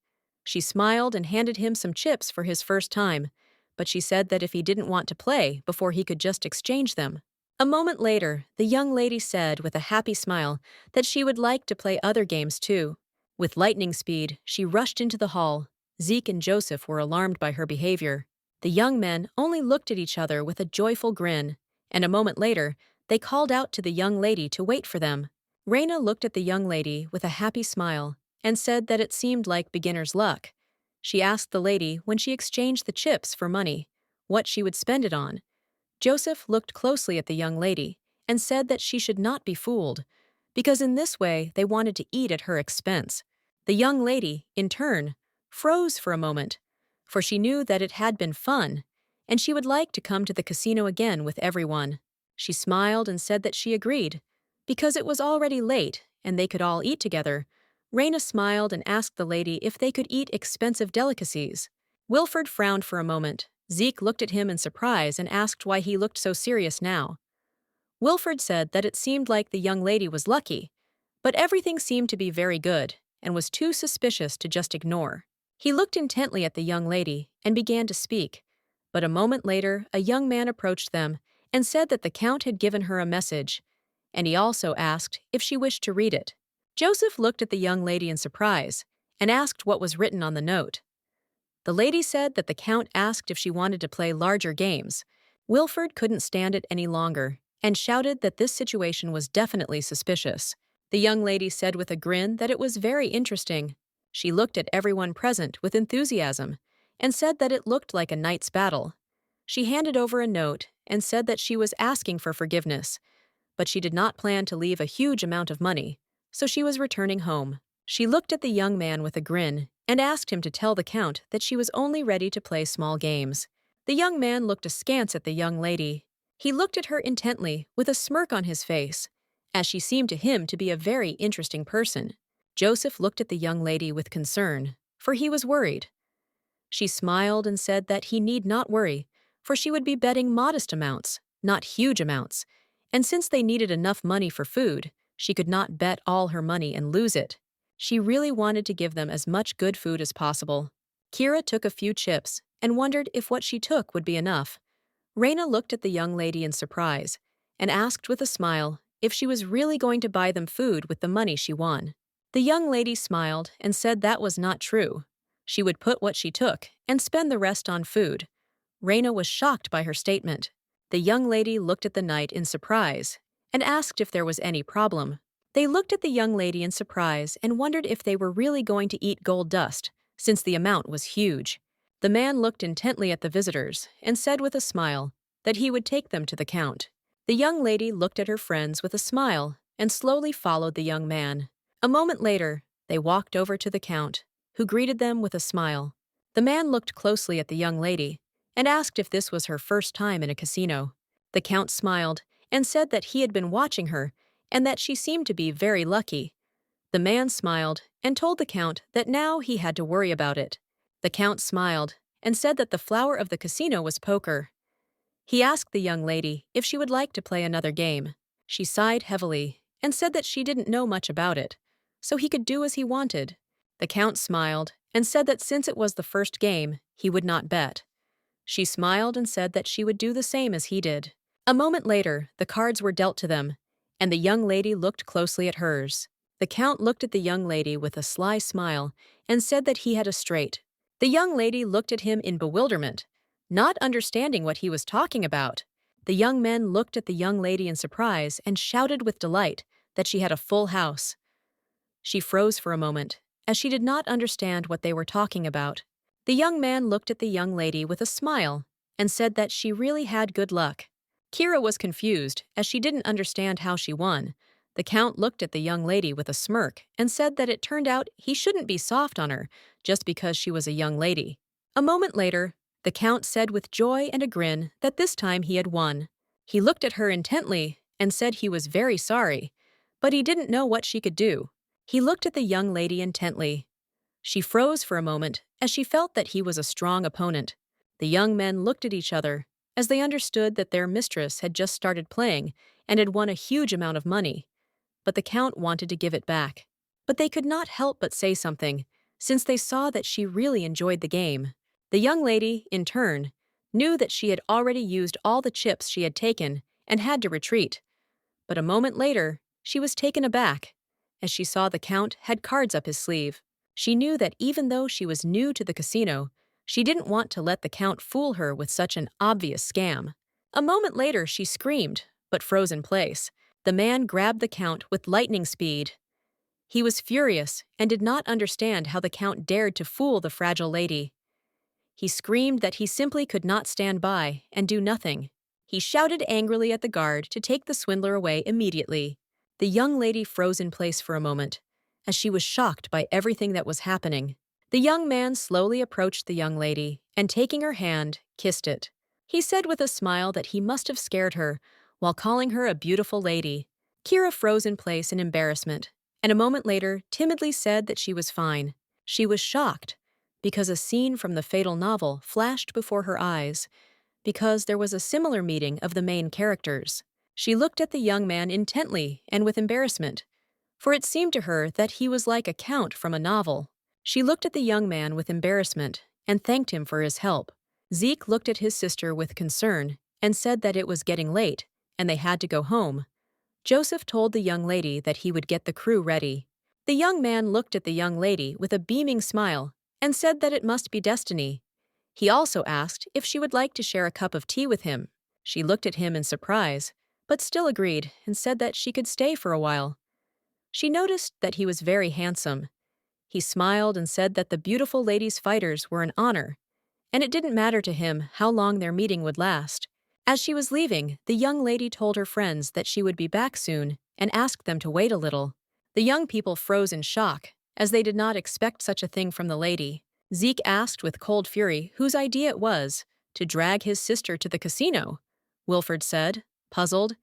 She smiled and handed him some chips for his first time, but she said that if he didn't want to play before he could just exchange them. A moment later, the young lady said with a happy smile that she would like to play other games too. With lightning speed, she rushed into the hall. Zeke and Joseph were alarmed by her behavior. The young men only looked at each other with a joyful grin, and a moment later, they called out to the young lady to wait for them. Raina looked at the young lady with a happy smile and said that it seemed like beginner's luck. She asked the lady when she exchanged the chips for money what she would spend it on. Joseph looked closely at the young lady and said that she should not be fooled, because in this way they wanted to eat at her expense. The young lady, in turn, froze for a moment, for she knew that it had been fun, and she would like to come to the casino again with everyone. She smiled and said that she agreed, because it was already late and they could all eat together. Raina smiled and asked the lady if they could eat expensive delicacies. Wilford frowned for a moment. Zeke looked at him in surprise and asked why he looked so serious now. Wilford said that it seemed like the young lady was lucky, but everything seemed to be very good, and was too suspicious to just ignore. He looked intently at the young lady and began to speak, but a moment later a young man approached them and said that the Count had given her a message, and he also asked if she wished to read it. Joseph looked at the young lady in surprise and asked what was written on the note. The lady said that the Count asked if she wanted to play larger games. Wilford couldn't stand it any longer and shouted that this situation was definitely suspicious. The young lady said with a grin that it was very interesting. She looked at everyone present with enthusiasm and said that it looked like a knight's battle. She handed over a note and said that she was asking for forgiveness, but she did not plan to leave a huge amount of money, so she was returning home. She looked at the young man with a grin and asked him to tell the Count that she was only ready to play small games. The young man looked askance at the young lady. He looked at her intently with a smirk on his face, as she seemed to him to be a very interesting person. Joseph looked at the young lady with concern, for he was worried. She smiled and said that he need not worry, for she would be betting modest amounts, not huge amounts, and since they needed enough money for food, she could not bet all her money and lose it. She really wanted to give them as much good food as possible. Kira took a few chips and wondered if what she took would be enough. Raina looked at the young lady in surprise and asked with a smile if she was really going to buy them food with the money she won. The young lady smiled and said that was not true. She would put what she took and spend the rest on food. Raina was shocked by her statement. The young lady looked at the knight in surprise and asked if there was any problem. They looked at the young lady in surprise and wondered if they were really going to eat gold dust, since the amount was huge. The man looked intently at the visitors and said with a smile that he would take them to the Count. The young lady looked at her friends with a smile and slowly followed the young man. A moment later, they walked over to the Count, who greeted them with a smile. The man looked closely at the young lady and asked if this was her first time in a casino. The Count smiled and said that he had been watching her and that she seemed to be very lucky. The man smiled and told the Count that now he had to worry about it. The Count smiled and said that the flower of the casino was poker. He asked the young lady if she would like to play another game. She sighed heavily and said that she didn't know much about it, so he could do as he wanted. The Count smiled and said that since it was the first game, he would not bet. She smiled and said that she would do the same as he did. A moment later, the cards were dealt to them, and the young lady looked closely at hers. The Count looked at the young lady with a sly smile and said that he had a straight. The young lady looked at him in bewilderment, not understanding what he was talking about. The young men looked at the young lady in surprise and shouted with delight that she had a full house. She froze for a moment, as she did not understand what they were talking about. The young man looked at the young lady with a smile and said that she really had good luck. Kira was confused, as she didn't understand how she won. The Count looked at the young lady with a smirk and said that it turned out he shouldn't be soft on her just because she was a young lady. A moment later, the Count said with joy and a grin that this time he had won. He looked at her intently and said he was very sorry, but he didn't know what she could do. He looked at the young lady intently. She froze for a moment as she felt that he was a strong opponent. The young men looked at each other as they understood that their mistress had just started playing and had won a huge amount of money. But the Count wanted to give it back. But they could not help but say something, since they saw that she really enjoyed the game. The young lady, in turn, knew that she had already used all the chips she had taken and had to retreat. But a moment later, she was taken aback, as she saw the Count had cards up his sleeve. She knew that even though she was new to the casino, she didn't want to let the Count fool her with such an obvious scam. A moment later, she screamed, but froze in place. The man grabbed the Count with lightning speed. He was furious and did not understand how the Count dared to fool the fragile lady. He screamed that he simply could not stand by and do nothing. He shouted angrily at the guard to take the swindler away immediately. The young lady froze in place for a moment, as she was shocked by everything that was happening. The young man slowly approached the young lady and, taking her hand, kissed it. He said with a smile that he must have scared her while calling her a beautiful lady. Kira froze in place in embarrassment, and a moment later timidly said that she was fine. She was shocked, because a scene from the fatal novel flashed before her eyes, because there was a similar meeting of the main characters. She looked at the young man intently and with embarrassment, for it seemed to her that he was like a count from a novel. She looked at the young man with embarrassment and thanked him for his help. Zeke looked at his sister with concern and said that it was getting late and they had to go home. Joseph told the young lady that he would get the crew ready. The young man looked at the young lady with a beaming smile and said that it must be destiny. He also asked if she would like to share a cup of tea with him. She looked at him in surprise, but still agreed and said that she could stay for a while. She noticed that he was very handsome. He smiled and said that the beautiful lady's fighters were an honor, and it didn't matter to him how long their meeting would last. As she was leaving, the young lady told her friends that she would be back soon and asked them to wait a little. The young people froze in shock, as they did not expect such a thing from the lady. Zeke asked with cold fury whose idea it was to drag his sister to the casino. Wilford said, puzzled,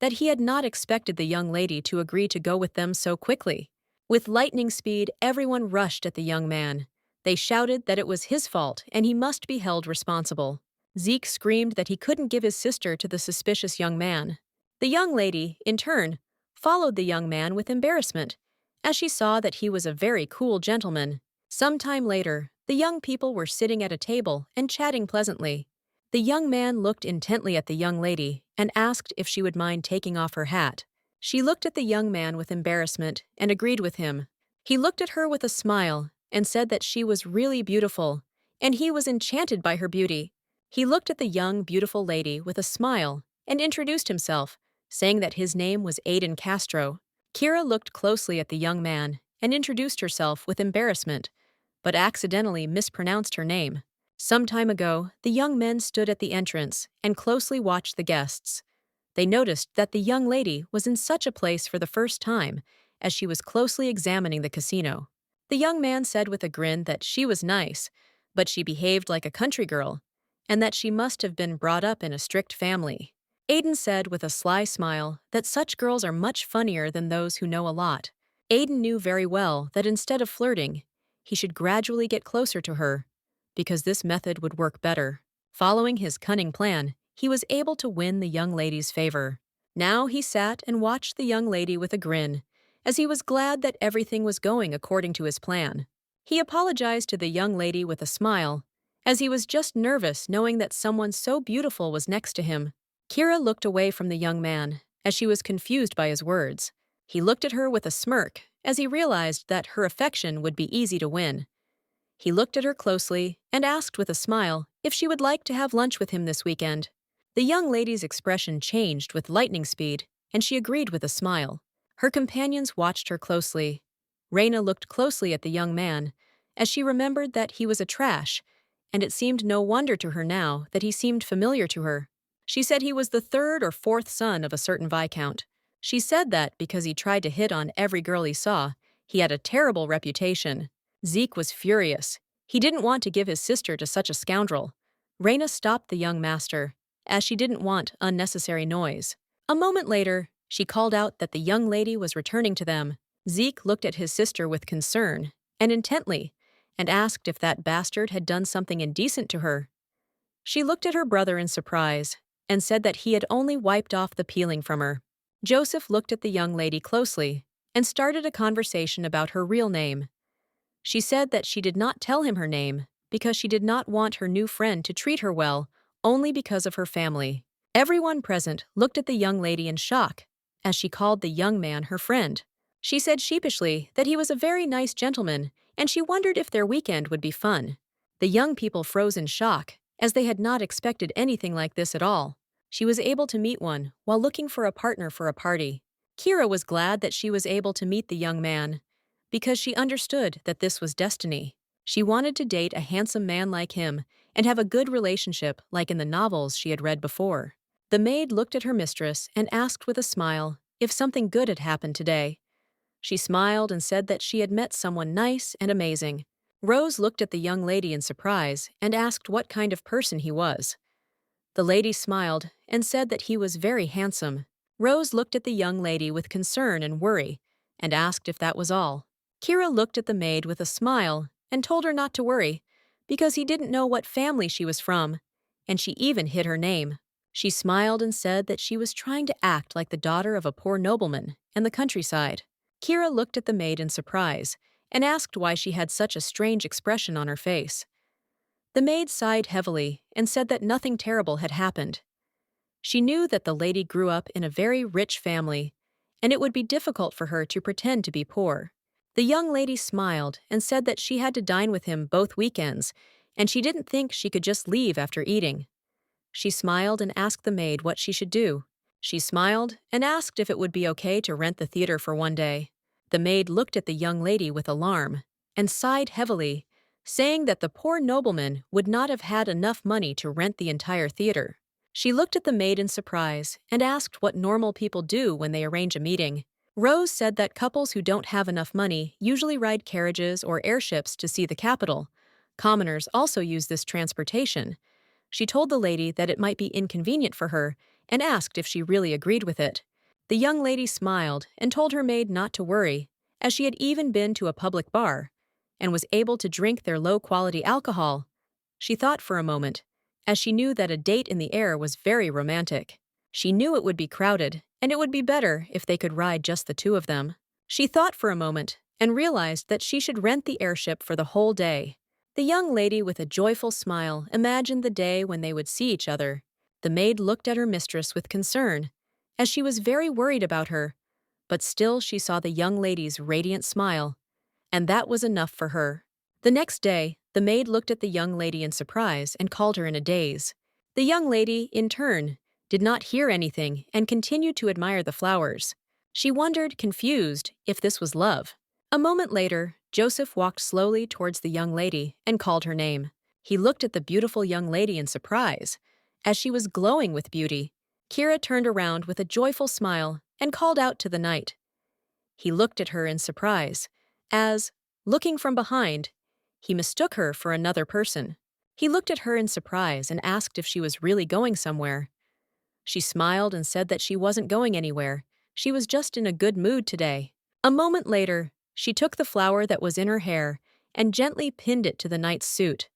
that he had not expected the young lady to agree to go with them so quickly. With lightning speed, everyone rushed at the young man. They shouted that it was his fault and he must be held responsible. Zeke screamed that he couldn't give his sister to the suspicious young man. The young lady, in turn, followed the young man with embarrassment, as she saw that he was a very cool gentleman. Some time later, the young people were sitting at a table and chatting pleasantly. The young man looked intently at the young lady and asked if she would mind taking off her hat. She looked at the young man with embarrassment and agreed with him. He looked at her with a smile and said that she was really beautiful, and he was enchanted by her beauty. He looked at the young, beautiful lady with a smile and introduced himself, saying that his name was Aiden Castro. Kira looked closely at the young man and introduced herself with embarrassment, but accidentally mispronounced her name. Some time ago, the young men stood at the entrance and closely watched the guests. They noticed that the young lady was in such a place for the first time, as she was closely examining the casino. The young man said with a grin that she was nice, but she behaved like a country girl, and that she must have been brought up in a strict family. Aiden said with a sly smile that such girls are much funnier than those who know a lot. Aiden knew very well that instead of flirting, he should gradually get closer to her, because this method would work better. Following his cunning plan, he was able to win the young lady's favor. Now he sat and watched the young lady with a grin, as he was glad that everything was going according to his plan. He apologized to the young lady with a smile, as he was just nervous knowing that someone so beautiful was next to him. Kira looked away from the young man, as she was confused by his words. He looked at her with a smirk, as he realized that her affection would be easy to win. He looked at her closely and asked with a smile if she would like to have lunch with him this weekend. The young lady's expression changed with lightning speed, and she agreed with a smile. Her companions watched her closely. Raina looked closely at the young man, as she remembered that he was a trash, and it seemed no wonder to her now that he seemed familiar to her. She said he was the third or fourth son of a certain viscount. She said that because he tried to hit on every girl he saw, he had a terrible reputation. Zeke was furious. He didn't want to give his sister to such a scoundrel. Raina stopped the young master, as she didn't want unnecessary noise. A moment later, she called out that the young lady was returning to them. Zeke looked at his sister with concern and intently, and asked if that bastard had done something indecent to her. She looked at her brother in surprise and said that he had only wiped off the peeling from her. Joseph looked at the young lady closely and started a conversation about her real name. She said that she did not tell him her name because she did not want her new friend to treat her well only because of her family. Everyone present looked at the young lady in shock, as she called the young man her friend. She said sheepishly that he was a very nice gentleman, and she wondered if their weekend would be fun. The young people froze in shock, as they had not expected anything like this at all. She was able to meet one while looking for a partner for a party. Kira was glad that she was able to meet the young man, because she understood that this was destiny. She wanted to date a handsome man like him and have a good relationship like in the novels she had read before. The maid looked at her mistress and asked with a smile if something good had happened today. She smiled and said that she had met someone nice and amazing. Rose looked at the young lady in surprise and asked what kind of person he was. The lady smiled and said that he was very handsome. Rose looked at the young lady with concern and worry and asked if that was all. Kira looked at the maid with a smile and told her not to worry, because he didn't know what family she was from, and she even hid her name. She smiled and said that she was trying to act like the daughter of a poor nobleman in the countryside. Kira looked at the maid in surprise and asked why she had such a strange expression on her face. The maid sighed heavily and said that nothing terrible had happened. She knew that the lady grew up in a very rich family, and it would be difficult for her to pretend to be poor. The young lady smiled and said that she had to dine with him both weekends, and she didn't think she could just leave after eating. She smiled and asked the maid what she should do. She smiled and asked if it would be okay to rent the theater for one day. The maid looked at the young lady with alarm and sighed heavily, saying that the poor nobleman would not have had enough money to rent the entire theater. She looked at the maid in surprise and asked what normal people do when they arrange a meeting. Rose said that couples who don't have enough money usually ride carriages or airships to see the capital. Commoners also use this transportation. She told the lady that it might be inconvenient for her and asked if she really agreed with it. The young lady smiled and told her maid not to worry, as she had even been to a public bar and was able to drink their low-quality alcohol. She thought for a moment, as she knew that a date in the air was very romantic. She knew it would be crowded, and it would be better if they could ride just the two of them. She thought for a moment and realized that she should rent the airship for the whole day. The young lady with a joyful smile imagined the day when they would see each other. The maid looked at her mistress with concern, as she was very worried about her, but still she saw the young lady's radiant smile, and that was enough for her. The next day, the maid looked at the young lady in surprise and called her in a daze. The young lady, in turn, did not hear anything and continued to admire the flowers. She wondered, confused, if this was love. A moment later, Joseph walked slowly towards the young lady and called her name. He looked at the beautiful young lady in surprise, as she was glowing with beauty. Kira turned around with a joyful smile and called out to the knight. He looked at her in surprise, as, looking from behind, he mistook her for another person. He looked at her in surprise and asked if she was really going somewhere. She smiled and said that she wasn't going anywhere. She was just in a good mood today. A moment later, she took the flower that was in her hair and gently pinned it to the knight's suit.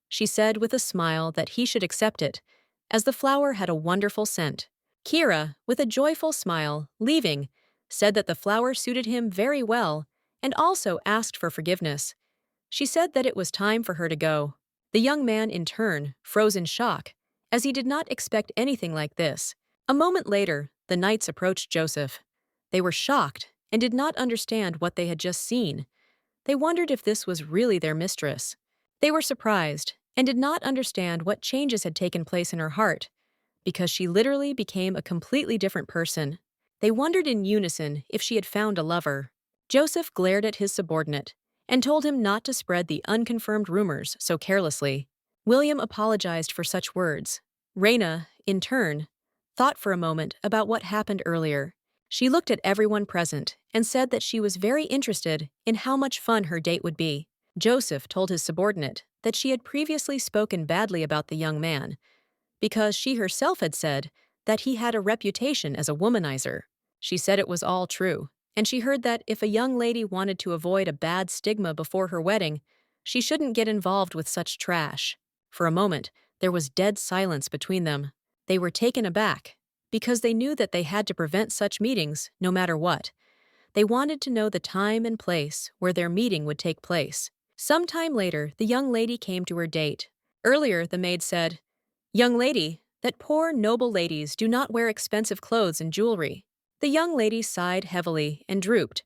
She said with a smile that he should accept it, as the flower had a wonderful scent. Kira, with a joyful smile, leaving, said that the flower suited him very well and also asked for forgiveness. She said that it was time for her to go. The young man, in turn, froze in shock, as he did not expect anything like this. A moment later, the knights approached Joseph. They were shocked and did not understand what they had just seen. They wondered if this was really their mistress. They were surprised and did not understand what changes had taken place in her heart, because she literally became a completely different person. They wondered in unison if she had found a lover. Joseph glared at his subordinate and told him not to spread the unconfirmed rumors so carelessly. William apologized for such words. Raina, in turn, thought for a moment about what happened earlier. She looked at everyone present and said that she was very interested in how much fun her date would be. Joseph told his subordinate that she had previously spoken badly about the young man, because she herself had said that he had a reputation as a womanizer. She said it was all true, and she heard that if a young lady wanted to avoid a bad stigma before her wedding, she shouldn't get involved with such trash. For a moment, there was dead silence between them. They were taken aback, because they knew that they had to prevent such meetings no matter what. They wanted to know the time and place where their meeting would take place. Some time later, the young lady came to her date. Earlier, the maid said, "Young lady, that poor, noble ladies do not wear expensive clothes and jewelry." The young lady sighed heavily and drooped,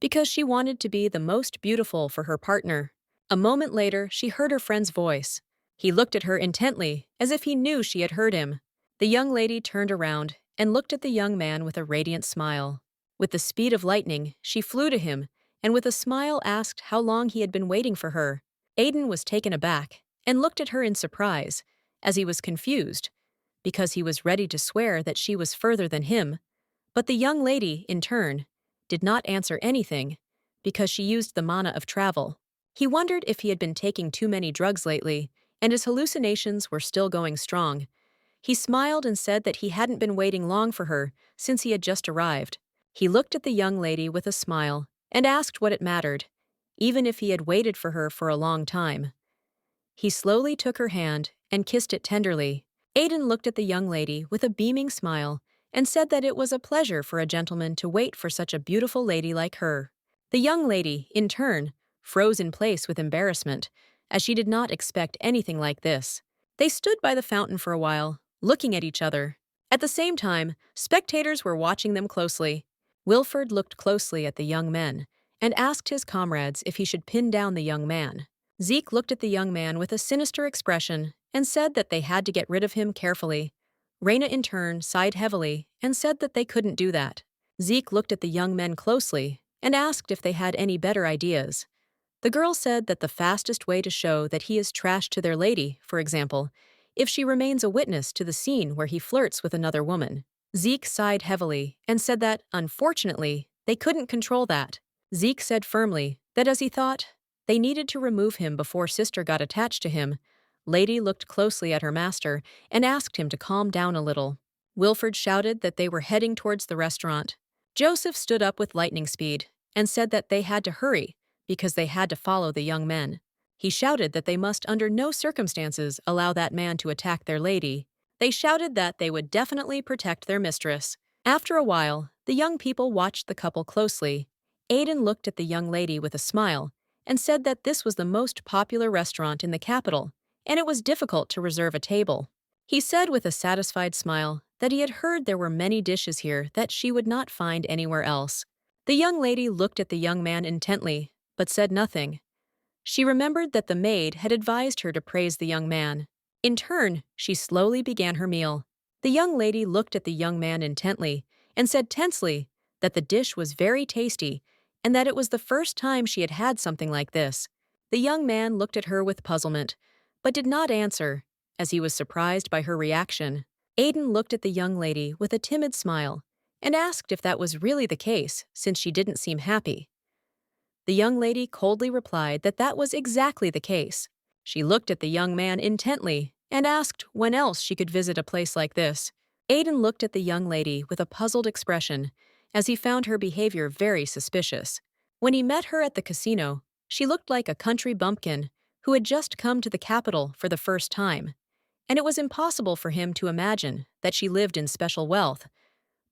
because she wanted to be the most beautiful for her partner. A moment later, she heard her friend's voice. He looked at her intently, as if he knew she had heard him. The young lady turned around and looked at the young man with a radiant smile. With the speed of lightning, she flew to him, and with a smile asked how long he had been waiting for her. Aiden was taken aback and looked at her in surprise, as he was confused, because he was ready to swear that she was further than him. But the young lady, in turn, did not answer anything, because she used the mana of travel. He wondered if he had been taking too many drugs lately, and his hallucinations were still going strong. He smiled and said that he hadn't been waiting long for her since he had just arrived. He looked at the young lady with a smile and asked what it mattered, even if he had waited for her for a long time. He slowly took her hand and kissed it tenderly. Aiden looked at the young lady with a beaming smile and said that it was a pleasure for a gentleman to wait for such a beautiful lady like her. The young lady, in turn, froze in place with embarrassment, as she did not expect anything like this. They stood by the fountain for a while, looking at each other. At the same time, spectators were watching them closely. Wilford looked closely at the young men and asked his comrades if he should pin down the young man. Zeke looked at the young man with a sinister expression and said that they had to get rid of him carefully. Raina, in turn, sighed heavily and said that they couldn't do that. Zeke looked at the young men closely and asked if they had any better ideas. The girl said that the fastest way to show that he is trash to their lady, for example, if she remains a witness to the scene where he flirts with another woman. Zeke sighed heavily and said that, unfortunately, they couldn't control that. Zeke said firmly that as he thought, they needed to remove him before Sister got attached to him. Lady looked closely at her master and asked him to calm down a little. Wilford shouted that they were heading towards the restaurant. Joseph stood up with lightning speed and said that they had to hurry because they had to follow the young men. He shouted that they must under no circumstances allow that man to attack their lady. They shouted that they would definitely protect their mistress. After a while, the young people watched the couple closely. Aiden looked at the young lady with a smile and said that this was the most popular restaurant in the capital, and it was difficult to reserve a table. He said with a satisfied smile that he had heard there were many dishes here that she would not find anywhere else. The young lady looked at the young man intently, but said nothing. She remembered that the maid had advised her to praise the young man. In turn, she slowly began her meal. The young lady looked at the young man intently and said tensely that the dish was very tasty and that it was the first time she had had something like this. The young man looked at her with puzzlement, but did not answer, as he was surprised by her reaction. Aiden looked at the young lady with a timid smile and asked if that was really the case, since she didn't seem happy. The young lady coldly replied that that was exactly the case. She looked at the young man intently and asked when else she could visit a place like this. Aiden looked at the young lady with a puzzled expression, as he found her behavior very suspicious. When he met her at the casino, she looked like a country bumpkin who had just come to the capital for the first time, and it was impossible for him to imagine that she lived in special wealth.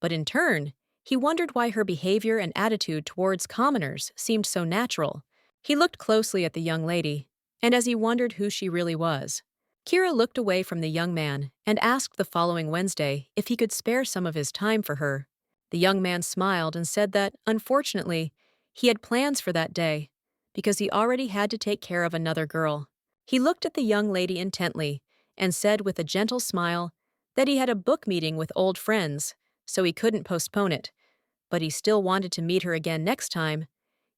But in turn, he wondered why her behavior and attitude towards commoners seemed so natural. He looked closely at the young lady, and as he wondered who she really was, Kira looked away from the young man and asked the following Wednesday if he could spare some of his time for her. The young man smiled and said that, unfortunately, he had plans for that day, because he already had to take care of another girl. He looked at the young lady intently and said with a gentle smile that he had a book meeting with old friends, so he couldn't postpone it, but he still wanted to meet her again next time.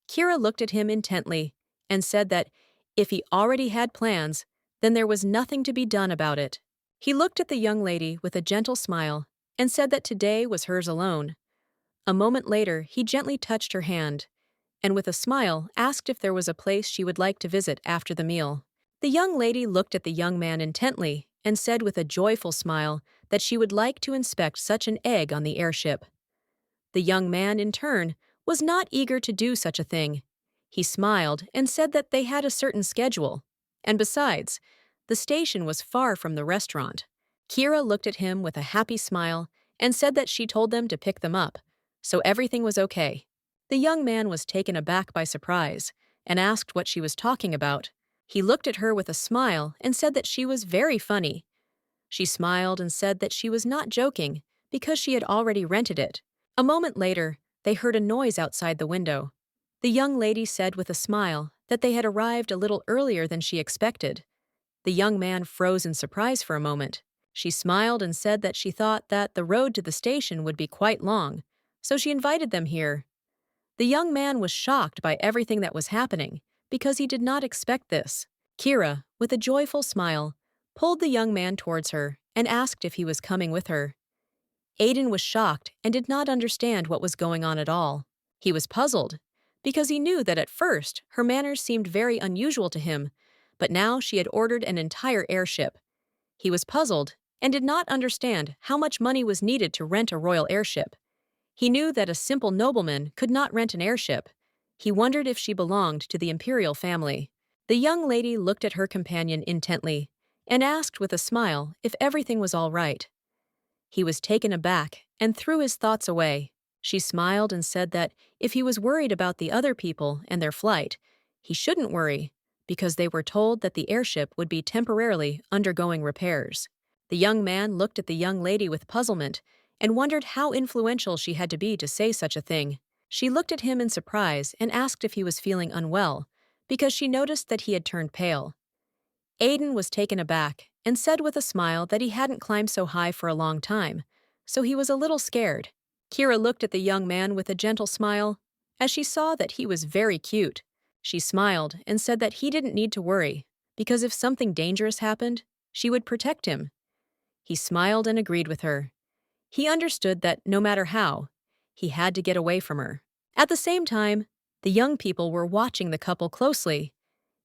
Kira looked at him intently and said that if he already had plans, then there was nothing to be done about it. He looked at the young lady with a gentle smile and said that today was hers alone. A moment later, he gently touched her hand and with a smile asked if there was a place she would like to visit after the meal. The young lady looked at the young man intently and said with a joyful smile that she would like to inspect such an egg on the airship. The young man, in turn, was not eager to do such a thing. He smiled and said that they had a certain schedule, and besides, the station was far from the restaurant. Kira looked at him with a happy smile and said that she told them to pick them up, so everything was okay. The young man was taken aback by surprise and asked what she was talking about. He looked at her with a smile and said that she was very funny. She smiled and said that she was not joking because she had already rented it. A moment later, they heard a noise outside the window. The young lady said with a smile that they had arrived a little earlier than she expected. The young man froze in surprise for a moment. She smiled and said that she thought that the road to the station would be quite long, so she invited them here. The young man was shocked by everything that was happening because he did not expect this. Kira, with a joyful smile, pulled the young man towards her and asked if he was coming with her. Aiden was shocked and did not understand what was going on at all. He was puzzled, because he knew that at first her manners seemed very unusual to him, but now she had ordered an entire airship. He was puzzled and did not understand how much money was needed to rent a royal airship. He knew that a simple nobleman could not rent an airship. He wondered if she belonged to the imperial family. The young lady looked at her companion intently and asked with a smile if everything was all right. He was taken aback and threw his thoughts away. She smiled and said that if he was worried about the other people and their flight, he shouldn't worry, because they were told that the airship would be temporarily undergoing repairs. The young man looked at the young lady with puzzlement and wondered how influential she had to be to say such a thing. She looked at him in surprise and asked if he was feeling unwell, because she noticed that he had turned pale. Aiden was taken aback and said with a smile that he hadn't climbed so high for a long time, so he was a little scared. Kira looked at the young man with a gentle smile, as she saw that he was very cute. She smiled and said that he didn't need to worry, because if something dangerous happened, she would protect him. He smiled and agreed with her. He understood that no matter how, he had to get away from her. At the same time, the young people were watching the couple closely.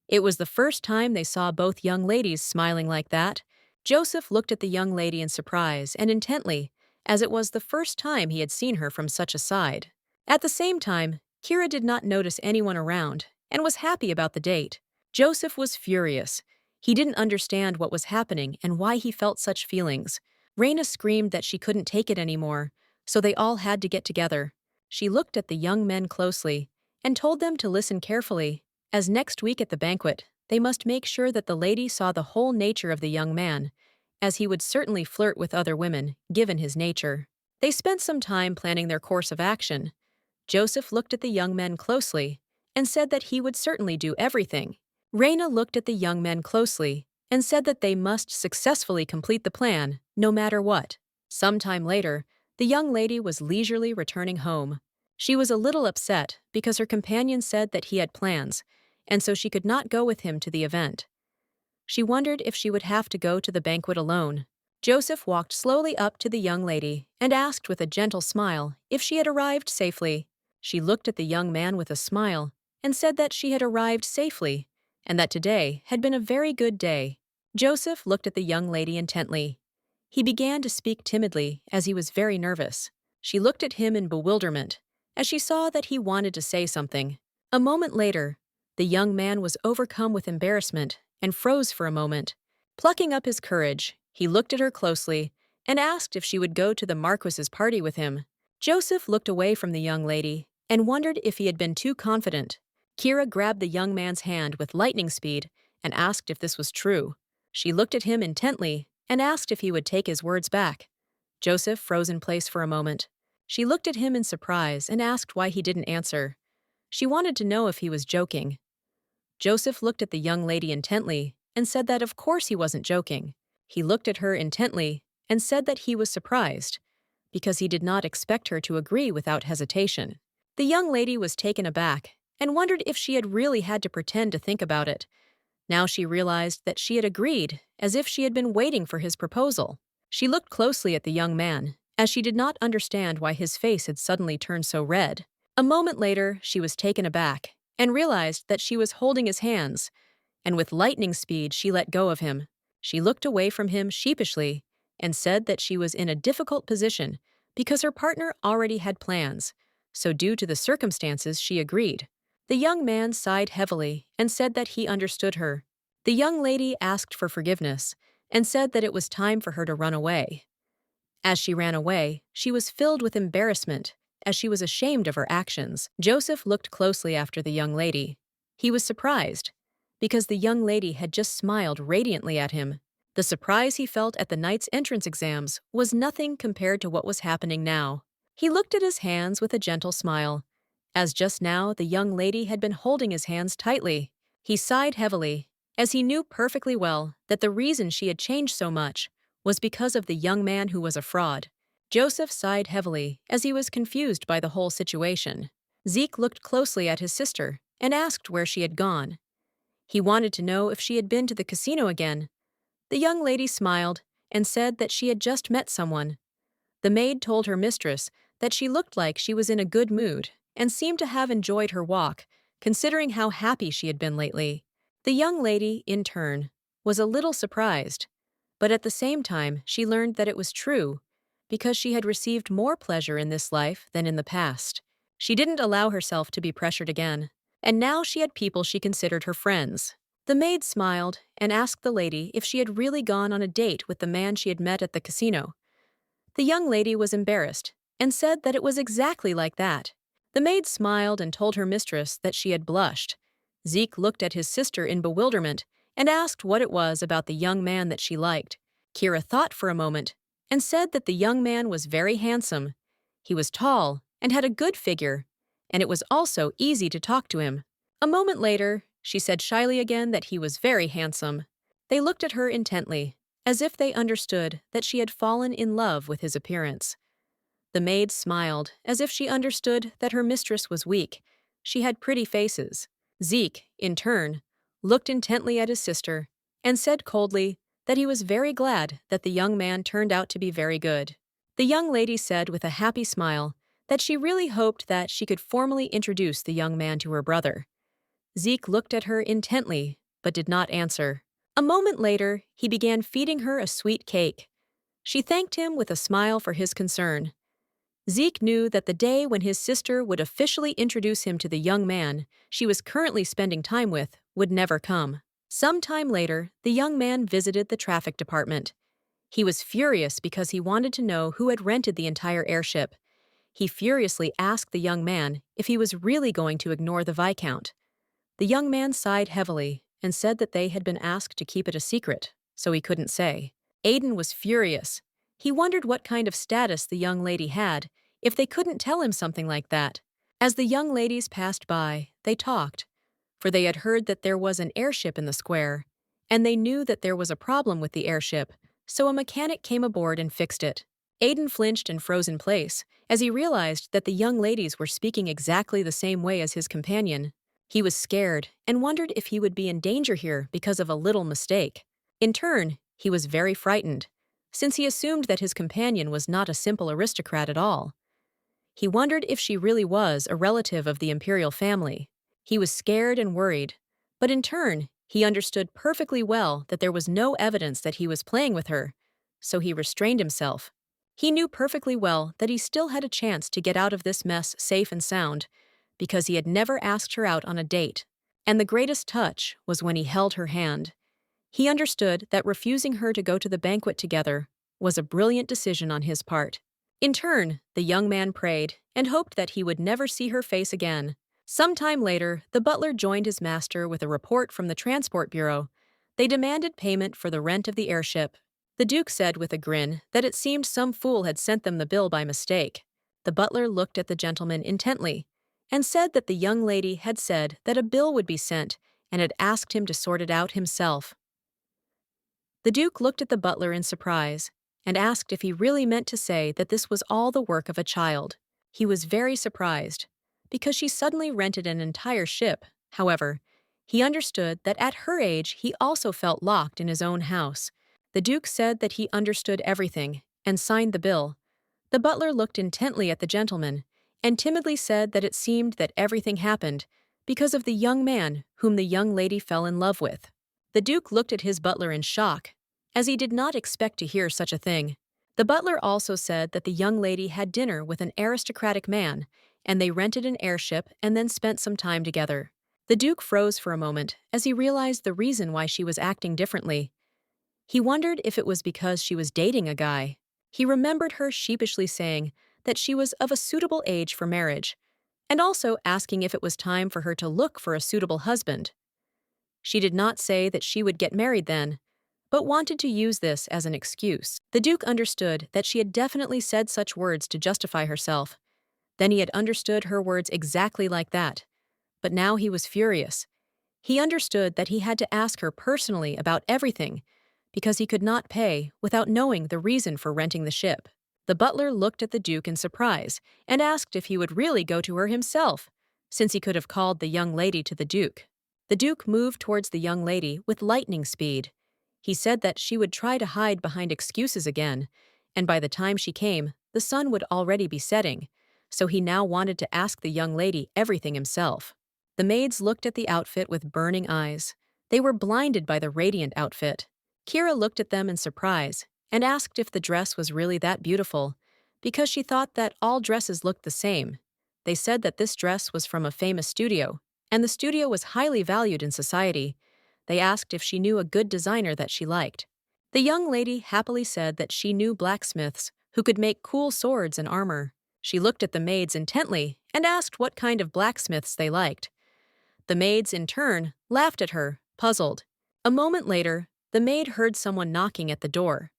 It was the first time they saw both young ladies smiling like that. Joseph looked at the young lady in surprise and intently, as it was the first time he had seen her from such a side. At the same time, Kira did not notice anyone around and was happy about the date. Joseph was furious. He didn't understand what was happening and why he felt such feelings. Raina screamed that she couldn't take it anymore, so they all had to get together. She looked at the young men closely and told them to listen carefully, as next week at the banquet, they must make sure that the lady saw the whole nature of the young man, as he would certainly flirt with other women, given his nature. They spent some time planning their course of action. Joseph looked at the young men closely and said that he would certainly do everything. Raina looked at the young men closely and said that they must successfully complete the plan, no matter what. Sometime later, the young lady was leisurely returning home. She was a little upset because her companion said that he had plans, and so she could not go with him to the event. She wondered if she would have to go to the banquet alone. Joseph walked slowly up to the young lady and asked with a gentle smile if she had arrived safely. She looked at the young man with a smile and said that she had arrived safely and that today had been a very good day. Joseph looked at the young lady intently. He began to speak timidly as he was very nervous. She looked at him in bewilderment as she saw that he wanted to say something. A moment later, the young man was overcome with embarrassment and froze for a moment. Plucking up his courage, he looked at her closely and asked if she would go to the Marquis's party with him. Joseph looked away from the young lady and wondered if he had been too confident. Kira grabbed the young man's hand with lightning speed and asked if this was true. She looked at him intently and asked if he would take his words back. Joseph froze in place for a moment. She looked at him in surprise and asked why he didn't answer. She wanted to know if he was joking. Joseph looked at the young lady intently and said that of course he wasn't joking. He looked at her intently and said that he was surprised, because he did not expect her to agree without hesitation. The young lady was taken aback and wondered if she had really had to pretend to think about it. Now she realized that she had agreed, as if she had been waiting for his proposal. She looked closely at the young man, as she did not understand why his face had suddenly turned so red. A moment later, she was taken aback and realized that she was holding his hands, and with lightning speed she let go of him. She looked away from him sheepishly and said that she was in a difficult position because her partner already had plans, so due to the circumstances she agreed. The young man sighed heavily and said that he understood her. The young lady asked for forgiveness and said that it was time for her to run away. As she ran away, she was filled with embarrassment, as she was ashamed of her actions. Joseph looked closely after the young lady. He was surprised, because the young lady had just smiled radiantly at him. The surprise he felt at the night's entrance exams was nothing compared to what was happening now. He looked at his hands with a gentle smile, as just now the young lady had been holding his hands tightly. He sighed heavily, as he knew perfectly well that the reason she had changed so much was because of the young man who was a fraud. Joseph sighed heavily as he was confused by the whole situation. Zeke looked closely at his sister and asked where she had gone. He wanted to know if she had been to the casino again. The young lady smiled and said that she had just met someone. The maid told her mistress that she looked like she was in a good mood and seemed to have enjoyed her walk, considering how happy she had been lately. The young lady, in turn, was a little surprised, but at the same time she learned that it was true, because she had received more pleasure in this life than in the past. She didn't allow herself to be pressured again, and now she had people she considered her friends. The maid smiled and asked the lady if she had really gone on a date with the man she had met at the casino. The young lady was embarrassed and said that it was exactly like that. The maid smiled and told her mistress that she had blushed. Zeke looked at his sister in bewilderment and asked what it was about the young man that she liked. Kira thought for a moment and said that the young man was very handsome. He was tall and had a good figure, and it was also easy to talk to him. A moment later, she said shyly again that he was very handsome. They looked at her intently, as if they understood that she had fallen in love with his appearance. The maid smiled, as if she understood that her mistress was weak. She had pretty faces. Zeke, in turn, looked intently at his sister and said coldly that he was very glad that the young man turned out to be very good. The young lady said with a happy smile that she really hoped that she could formally introduce the young man to her brother. Zeke looked at her intently, but did not answer. A moment later, he began feeding her a sweet cake. She thanked him with a smile for his concern. Zeke knew that the day when his sister would officially introduce him to the young man she was currently spending time with would never come. Some time later, the young man visited the traffic department. He was furious because he wanted to know who had rented the entire airship. He furiously asked the young man if he was really going to ignore the Viscount. The young man sighed heavily and said that they had been asked to keep it a secret, so he couldn't say. Aiden was furious. He wondered what kind of status the young lady had if they couldn't tell him something like that. As the young ladies passed by, they talked, for they had heard that there was an airship in the square, and they knew that there was a problem with the airship, so a mechanic came aboard and fixed it. Aiden flinched and froze in place as he realized that the young ladies were speaking exactly the same way as his companion. He was scared and wondered if he would be in danger here because of a little mistake. In turn, he was very frightened, since he assumed that his companion was not a simple aristocrat at all. He wondered if she really was a relative of the imperial family. He was scared and worried, but in turn, he understood perfectly well that there was no evidence that he was playing with her, so he restrained himself. He knew perfectly well that he still had a chance to get out of this mess safe and sound, because he had never asked her out on a date, and the greatest touch was when he held her hand. He understood that refusing her to go to the banquet together was a brilliant decision on his part. In turn, the young man prayed and hoped that he would never see her face again. Sometime later, the butler joined his master with a report from the Transport Bureau. They demanded payment for the rent of the airship. The Duke said with a grin that it seemed some fool had sent them the bill by mistake. The butler looked at the gentleman intently and said that the young lady had said that a bill would be sent and had asked him to sort it out himself. The Duke looked at the butler in surprise and asked if he really meant to say that this was all the work of a child. He was very surprised, because she suddenly rented an entire ship. However, he understood that at her age he also felt locked in his own house. The Duke said that he understood everything and signed the bill. The butler looked intently at the gentleman and timidly said that it seemed that everything happened because of the young man whom the young lady fell in love with. The Duke looked at his butler in shock, as he did not expect to hear such a thing. The butler also said that the young lady had dinner with an aristocratic man, and they rented an airship and then spent some time together. The Duke froze for a moment as he realized the reason why she was acting differently. He wondered if it was because she was dating a guy. He remembered her sheepishly saying that she was of a suitable age for marriage, and also asking if it was time for her to look for a suitable husband. She did not say that she would get married then, but wanted to use this as an excuse. The Duke understood that she had definitely said such words to justify herself. Then he had understood her words exactly like that. But now he was furious. He understood that he had to ask her personally about everything, because he could not pay without knowing the reason for renting the ship. The butler looked at the Duke in surprise and asked if he would really go to her himself, since he could have called the young lady to the Duke. The Duke moved towards the young lady with lightning speed. He said that she would try to hide behind excuses again, and by the time she came, the sun would already be setting, so he now wanted to ask the young lady everything himself. The maids looked at the outfit with burning eyes. They were blinded by the radiant outfit. Kira looked at them in surprise and asked if the dress was really that beautiful, because she thought that all dresses looked the same. They said that this dress was from a famous studio, and the studio was highly valued in society. They asked if she knew a good designer that she liked. The young lady happily said that she knew blacksmiths who could make cool swords and armor. She looked at the maids intently and asked what kind of blacksmiths they liked. The maids, in turn, laughed at her, puzzled. A moment later, the maid heard someone knocking at the door.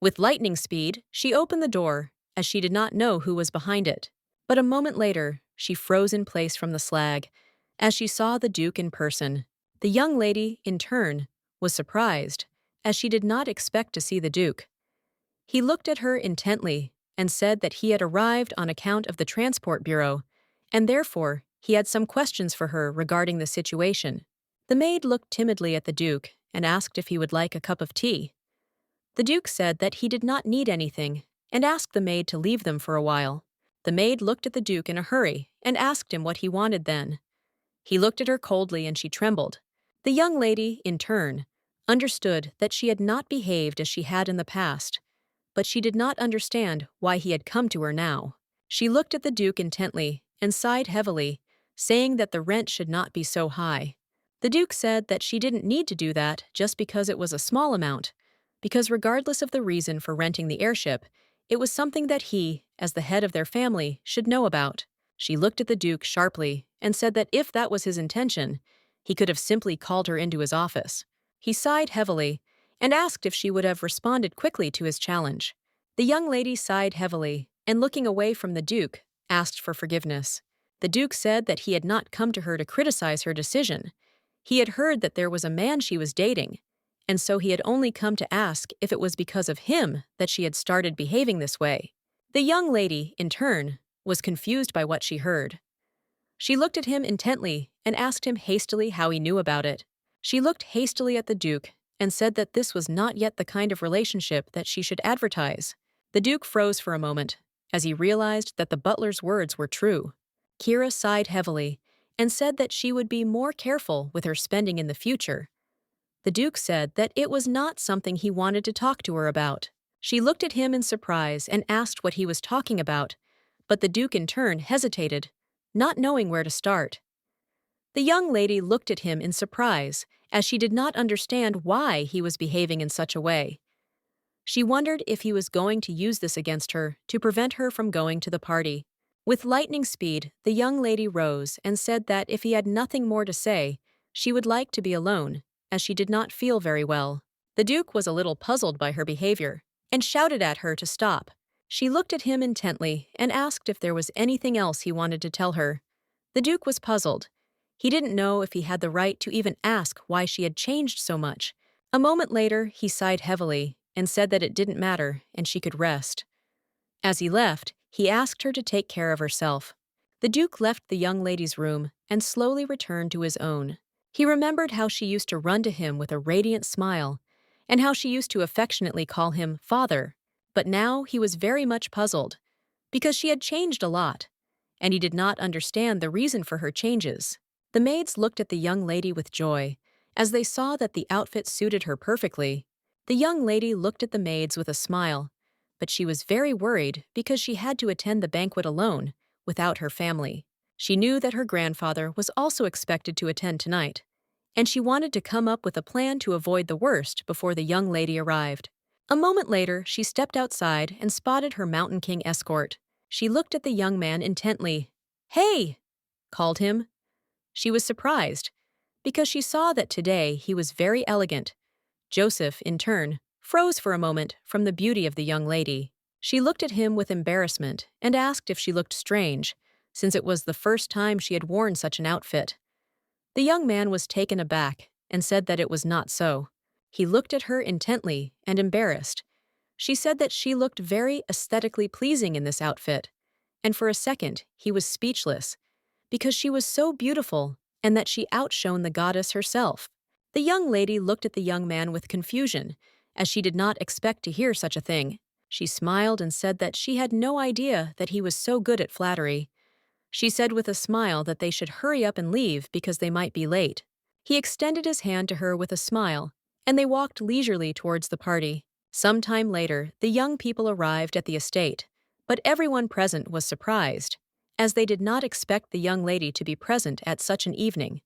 With lightning speed, she opened the door, as she did not know who was behind it. But a moment later, she froze in place from the slag, as she saw the Duke in person. The young lady, in turn, was surprised, as she did not expect to see the Duke. He looked at her intently and said that he had arrived on account of the Transport Bureau, and therefore he had some questions for her regarding the situation. The maid looked timidly at the Duke and asked if he would like a cup of tea. The Duke said that he did not need anything and asked the maid to leave them for a while. The maid looked at the Duke in a hurry and asked him what he wanted then. He looked at her coldly and she trembled. The young lady, in turn, understood that she had not behaved as she had in the past, but she did not understand why he had come to her now. She looked at the Duke intently and sighed heavily, saying that the rent should not be so high. The Duke said that she didn't need to do that just because it was a small amount, because regardless of the reason for renting the airship, it was something that he, as the head of their family, should know about. She looked at the Duke sharply and said that if that was his intention, he could have simply called her into his office. He sighed heavily and asked if she would have responded quickly to his challenge. The young lady sighed heavily and, looking away from the Duke, asked for forgiveness. The Duke said that he had not come to her to criticize her decision. He had heard that there was a man she was dating, and so he had only come to ask if it was because of him that she had started behaving this way. The young lady, in turn, was confused by what she heard. She looked at him intently and asked him hastily how he knew about it. She looked hastily at the Duke and said that this was not yet the kind of relationship that she should advertise. The Duke froze for a moment, as he realized that the butler's words were true. Kira sighed heavily and said that she would be more careful with her spending in the future. The Duke said that it was not something he wanted to talk to her about. She looked at him in surprise and asked what he was talking about, but the Duke in turn hesitated, not knowing where to start. The young lady looked at him in surprise, as she did not understand why he was behaving in such a way. She wondered if he was going to use this against her to prevent her from going to the party. With lightning speed, the young lady rose and said that if he had nothing more to say, she would like to be alone, as she did not feel very well. The Duke was a little puzzled by her behavior and shouted at her to stop. She looked at him intently and asked if there was anything else he wanted to tell her. The Duke was puzzled. He didn't know if he had the right to even ask why she had changed so much. A moment later, he sighed heavily and said that it didn't matter and she could rest. As he left, he asked her to take care of herself. The Duke left the young lady's room and slowly returned to his own. He remembered how she used to run to him with a radiant smile and how she used to affectionately call him father. But now he was very much puzzled, because she had changed a lot, and he did not understand the reason for her changes. The maids looked at the young lady with joy, as they saw that the outfit suited her perfectly. The young lady looked at the maids with a smile, but she was very worried because she had to attend the banquet alone, without her family. She knew that her grandfather was also expected to attend tonight, and she wanted to come up with a plan to avoid the worst before the young lady arrived. A moment later, she stepped outside and spotted her Mountain King escort. She looked at the young man intently. "Hey!" called him. She was surprised, because she saw that today he was very elegant. Joseph, in turn, froze for a moment from the beauty of the young lady. She looked at him with embarrassment and asked if she looked strange, since it was the first time she had worn such an outfit. The young man was taken aback and said that it was not so. He looked at her intently and embarrassed. She said that she looked very aesthetically pleasing in this outfit, and for a second he was speechless, because she was so beautiful and that she outshone the goddess herself. The young lady looked at the young man with confusion, as she did not expect to hear such a thing. She smiled and said that she had no idea that he was so good at flattery. She said with a smile that they should hurry up and leave because they might be late. He extended his hand to her with a smile, and they walked leisurely towards the party. Some time later, the young people arrived at the estate, but everyone present was surprised, as they did not expect the young lady to be present at such an evening.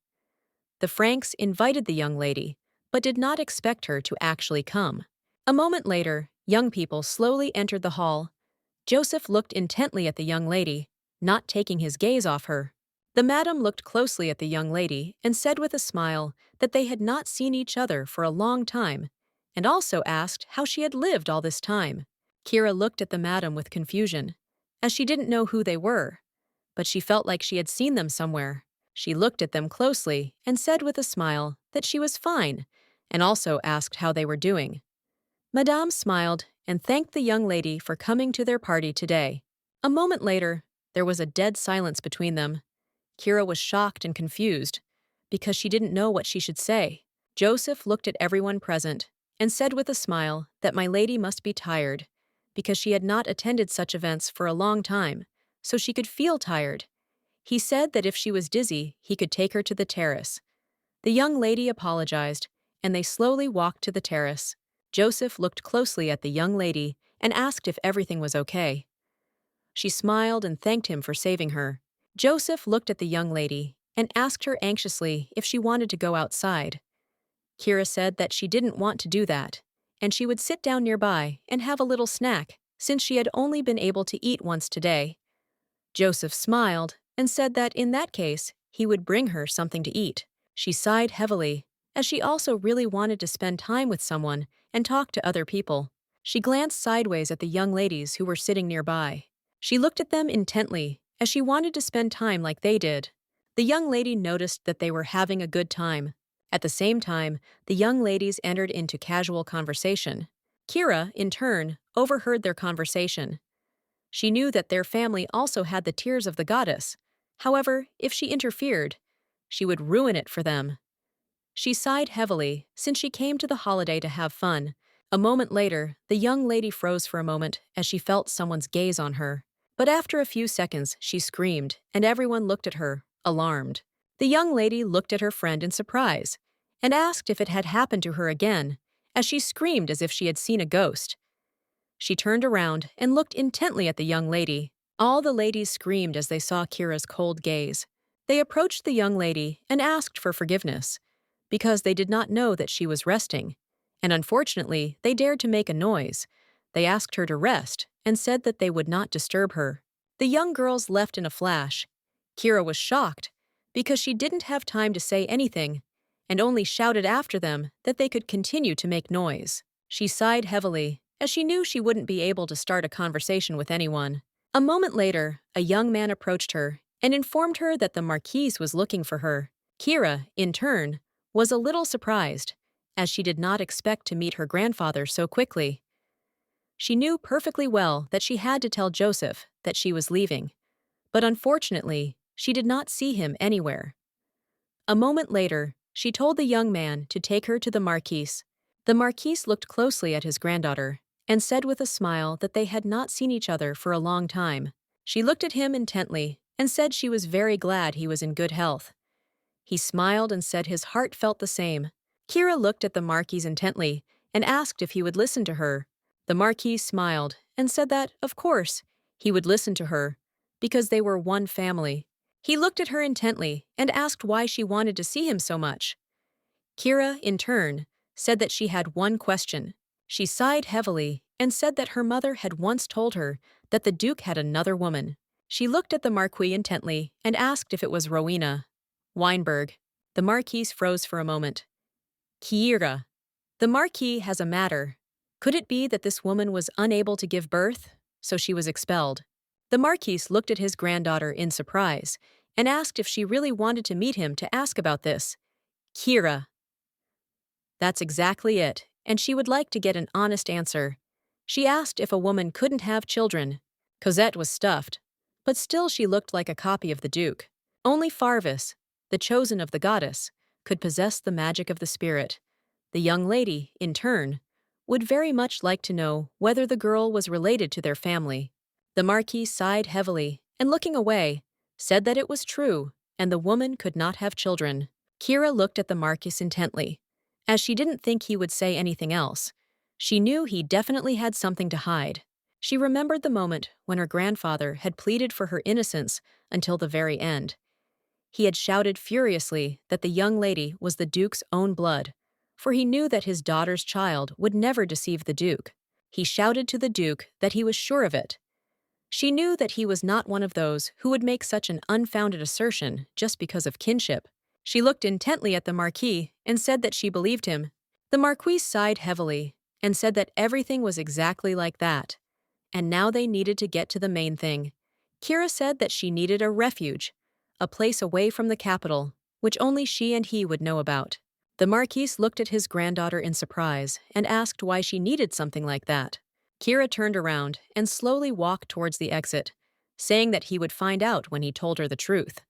The Franks invited the young lady, but did not expect her to actually come. A moment later, Young people slowly entered the hall. Joseph looked intently at the young lady, not taking his gaze off her. The madam looked closely at the young lady and said with a smile that they had not seen each other for a long time, and also asked how she had lived all this time. Kira looked at the madam with confusion, as she didn't know who they were, but she felt like she had seen them somewhere. She looked at them closely and said with a smile that she was fine, and also asked how they were doing. Madame smiled and thanked the young lady for coming to their party today. A moment later, there was a dead silence between them. Kira was shocked and confused, because she didn't know what she should say. Joseph looked at everyone present and said with a smile that my lady must be tired, because she had not attended such events for a long time, so she could feel tired. He said that if she was dizzy, he could take her to the terrace. The young lady apologized, and they slowly walked to the terrace. Joseph looked closely at the young lady and asked if everything was okay. She smiled and thanked him for saving her. Joseph looked at the young lady and asked her anxiously if she wanted to go outside. Kira said that she didn't want to do that, and she would sit down nearby and have a little snack, since she had only been able to eat once today. Joseph smiled and said that in that case, he would bring her something to eat. She sighed heavily, as she also really wanted to spend time with someone and talk to other people. She glanced sideways at the young ladies who were sitting nearby. She looked at them intently, as she wanted to spend time like they did. The young lady noticed that they were having a good time. At the same time, the young ladies entered into casual conversation. Kira, in turn, overheard their conversation. She knew that their family also had the tears of the goddess. However, if she interfered, she would ruin it for them. She sighed heavily, since she came to the holiday to have fun. A moment later, the young lady froze for a moment as she felt someone's gaze on her. But after a few seconds, she screamed, and everyone looked at her, alarmed. The young lady looked at her friend in surprise and asked if it had happened to her again, as she screamed as if she had seen a ghost. She turned around and looked intently at the young lady. All the ladies screamed as they saw Kira's cold gaze. They approached the young lady and asked for forgiveness, because they did not know that she was resting, and unfortunately, they dared to make a noise. They asked her to rest and said that they would not disturb her. The young girls left in a flash. Kira was shocked, because she didn't have time to say anything, and only shouted after them that they could continue to make noise. She sighed heavily, as she knew she wouldn't be able to start a conversation with anyone. A moment later, a young man approached her and informed her that the marquise was looking for her. Kira, in turn, was a little surprised, as she did not expect to meet her grandfather so quickly. She knew perfectly well that she had to tell Joseph that she was leaving, but unfortunately, she did not see him anywhere. A moment later, she told the young man to take her to the marquise. The marquise looked closely at his granddaughter and said with a smile that they had not seen each other for a long time. She looked at him intently and said she was very glad he was in good health. He smiled and said his heart felt the same. Kira looked at the marquise intently and asked if he would listen to her. The marquise smiled and said that, of course, he would listen to her, because they were one family. He looked at her intently and asked why she wanted to see him so much. Kira, in turn, said that she had one question. She sighed heavily and said that her mother had once told her that the Duke had another woman. She looked at the Marquis intently and asked if it was Rowena Weinberg. The Marquise froze for a moment. Kira. The Marquis has a matter. Could it be that this woman was unable to give birth, so she was expelled? The Marquise looked at his granddaughter in surprise and asked if she really wanted to meet him to ask about this. Kira. That's exactly it, and she would like to get an honest answer. She asked if a woman couldn't have children. Cosette was stuffed, but still she looked like a copy of the Duke. Only Farvis, the chosen of the goddess, could possess the magic of the spirit. The young lady, in turn, would very much like to know whether the girl was related to their family. The Marquis sighed heavily and, looking away, said that it was true and the woman could not have children. Kira looked at the Marquis intently, as she didn't think he would say anything else. She knew he definitely had something to hide. She remembered the moment when her grandfather had pleaded for her innocence until the very end. He had shouted furiously that the young lady was the Duke's own blood, for he knew that his daughter's child would never deceive the Duke. He shouted to the Duke that he was sure of it. She knew that he was not one of those who would make such an unfounded assertion just because of kinship. She looked intently at the Marquis and said that she believed him. The Marquis sighed heavily and said that everything was exactly like that. And now they needed to get to the main thing. Kira said that she needed a refuge, a place away from the capital, which only she and he would know about. The Marquis looked at his granddaughter in surprise and asked why she needed something like that. Kira turned around and slowly walked towards the exit, saying that he would find out when he told her the truth.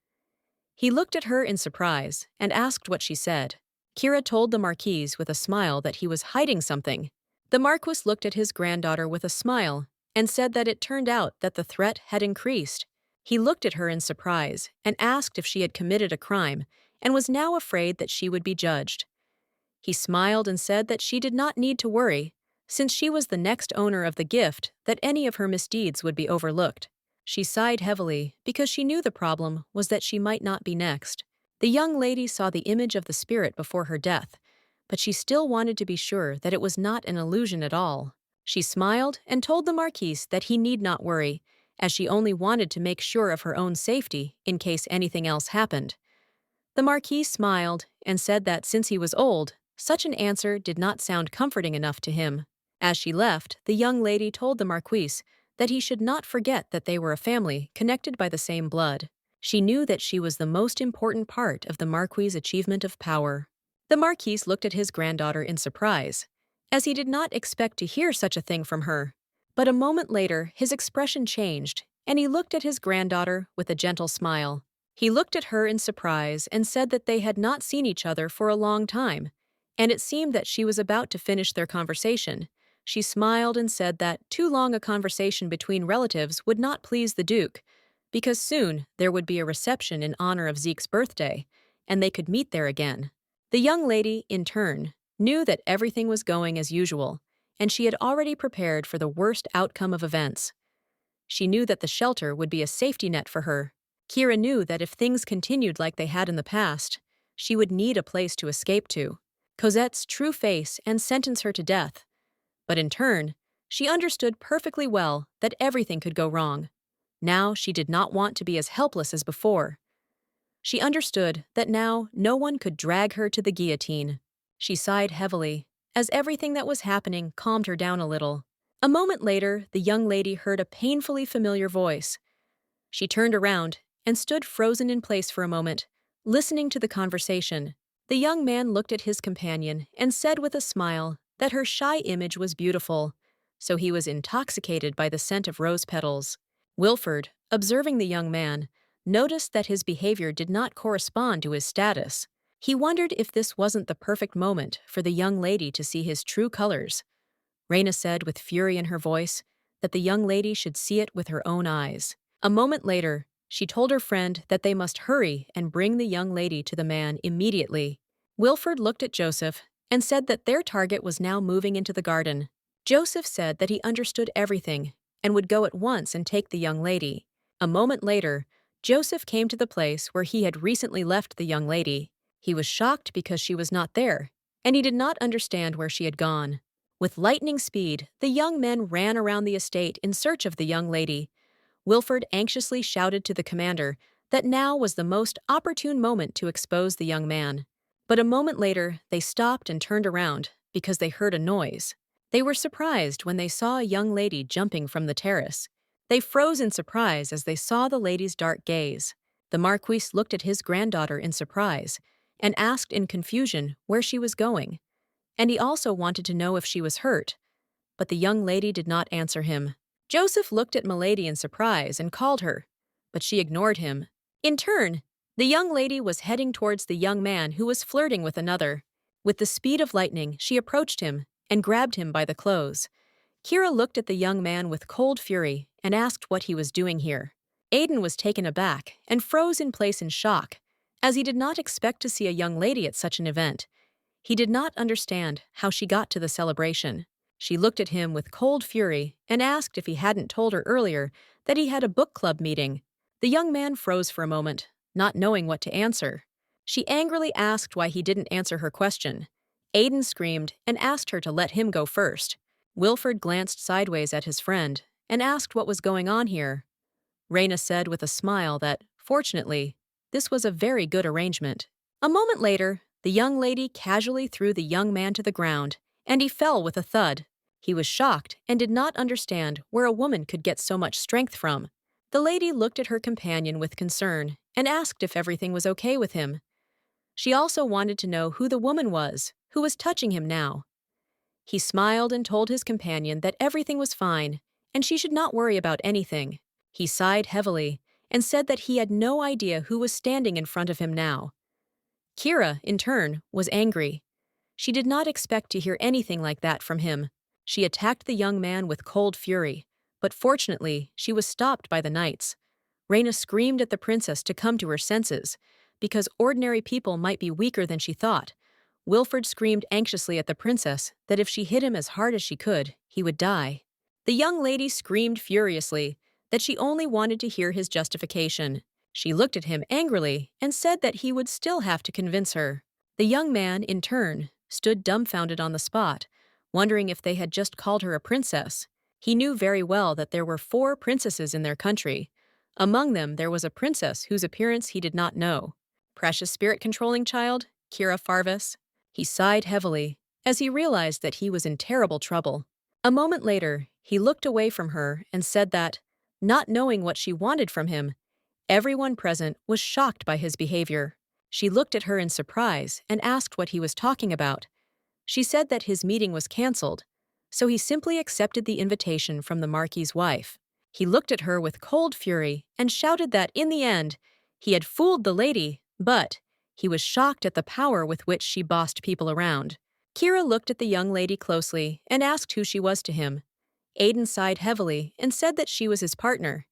He looked at her in surprise and asked what she said. Kira told the Marquis with a smile that he was hiding something. The Marquis looked at his granddaughter with a smile and said that it turned out that the threat had increased. He looked at her in surprise and asked if she had committed a crime and was now afraid that she would be judged. He smiled and said that she did not need to worry, since she was the next owner of the gift, that any of her misdeeds would be overlooked. She sighed heavily because she knew the problem was that she might not be next. The young lady saw the image of the spirit before her death, but she still wanted to be sure that it was not an illusion at all. She smiled and told the Marquis that he need not worry, as she only wanted to make sure of her own safety in case anything else happened. The Marquis smiled and said that since he was old, such an answer did not sound comforting enough to him. As she left, the young lady told the Marquis that he should not forget that they were a family connected by the same blood. She knew that she was the most important part of the Marquis' achievement of power. The Marquis looked at his granddaughter in surprise, as he did not expect to hear such a thing from her. But a moment later, his expression changed, and he looked at his granddaughter with a gentle smile. He looked at her in surprise and said that they had not seen each other for a long time, and it seemed that she was about to finish their conversation. She smiled and said that too long a conversation between relatives would not please the Duke, because soon there would be a reception in honor of Zeke's birthday, and they could meet there again. The young lady, in turn, knew that everything was going as usual, and she had already prepared for the worst outcome of events. She knew that the shelter would be a safety net for her. Kira knew that if things continued like they had in the past, she would need a place to escape to. Cosette's true face and sentence her to death. But in turn, she understood perfectly well that everything could go wrong. Now she did not want to be as helpless as before. She understood that now no one could drag her to the guillotine. She sighed heavily, as everything that was happening calmed her down a little. A moment later, the young lady heard a painfully familiar voice. She turned around and stood frozen in place for a moment, listening to the conversation. The young man looked at his companion and said with a smile that her shy image was beautiful, so he was intoxicated by the scent of rose petals. Wilford, observing the young man, noticed that his behavior did not correspond to his status. He wondered if this wasn't the perfect moment for the young lady to see his true colors. Raina said with fury in her voice that the young lady should see it with her own eyes. A moment later, she told her friend that they must hurry and bring the young lady to the man immediately. Wilford looked at Joseph and said that their target was now moving into the garden. Joseph said that he understood everything and would go at once and take the young lady. A moment later, Joseph came to the place where he had recently left the young lady. He was shocked because she was not there, and he did not understand where she had gone. With lightning speed, the young men ran around the estate in search of the young lady. Wilford anxiously shouted to the commander that now was the most opportune moment to expose the young man. But a moment later, they stopped and turned around because they heard a noise. They were surprised when they saw a young lady jumping from the terrace. They froze in surprise as they saw the lady's dark gaze. The Marquis looked at his granddaughter in surprise and asked in confusion where she was going. And he also wanted to know if she was hurt, but the young lady did not answer him. Joseph looked at Milady in surprise and called her, but she ignored him. In turn, the young lady was heading towards the young man who was flirting with another. With the speed of lightning, she approached him and grabbed him by the clothes. Kira looked at the young man with cold fury and asked what he was doing here. Aiden was taken aback and froze in place in shock, as he did not expect to see a young lady at such an event. He did not understand how she got to the celebration. She looked at him with cold fury and asked if he hadn't told her earlier that he had a book club meeting. The young man froze for a moment, not knowing what to answer. She angrily asked why he didn't answer her question. Aiden screamed and asked her to let him go first. Wilford glanced sideways at his friend and asked what was going on here. Raina said with a smile that, fortunately, this was a very good arrangement. A moment later, the young lady casually threw the young man to the ground, and he fell with a thud. He was shocked and did not understand where a woman could get so much strength from. The lady looked at her companion with concern and asked if everything was okay with him. She also wanted to know who the woman was who was touching him now. He smiled and told his companion that everything was fine and she should not worry about anything. He sighed heavily and said that he had no idea who was standing in front of him now. Kira, in turn, was angry. She did not expect to hear anything like that from him. She attacked the young man with cold fury, but fortunately, she was stopped by the knights. Raina screamed at the princess to come to her senses, because ordinary people might be weaker than she thought. Wilford screamed anxiously at the princess that if she hit him as hard as she could, he would die. The young lady screamed furiously that she only wanted to hear his justification. She looked at him angrily and said that he would still have to convince her. The young man, in turn, stood dumbfounded on the spot, wondering if they had just called her a princess. He knew very well that there were 4 princesses in their country. Among them, there was a princess whose appearance he did not know. Precious spirit-controlling child, Kira Farvis. He sighed heavily as he realized that he was in terrible trouble. A moment later, he looked away from her and said that, not knowing what she wanted from him, everyone present was shocked by his behavior. She looked at her in surprise and asked what he was talking about. She said that his meeting was cancelled, so he simply accepted the invitation from the Marquis's wife. He looked at her with cold fury and shouted that, in the end, he had fooled the lady, but he was shocked at the power with which she bossed people around. Kira looked at the young lady closely and asked who she was to him. Aiden sighed heavily and said that she was his partner.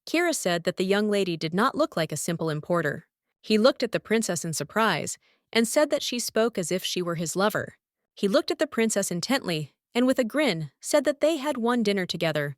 Kira said that the young lady did not look like a simple importer. He looked at the princess in surprise and said that she spoke as if she were his lover. He looked at the princess intently and with a grin said that they had one dinner together.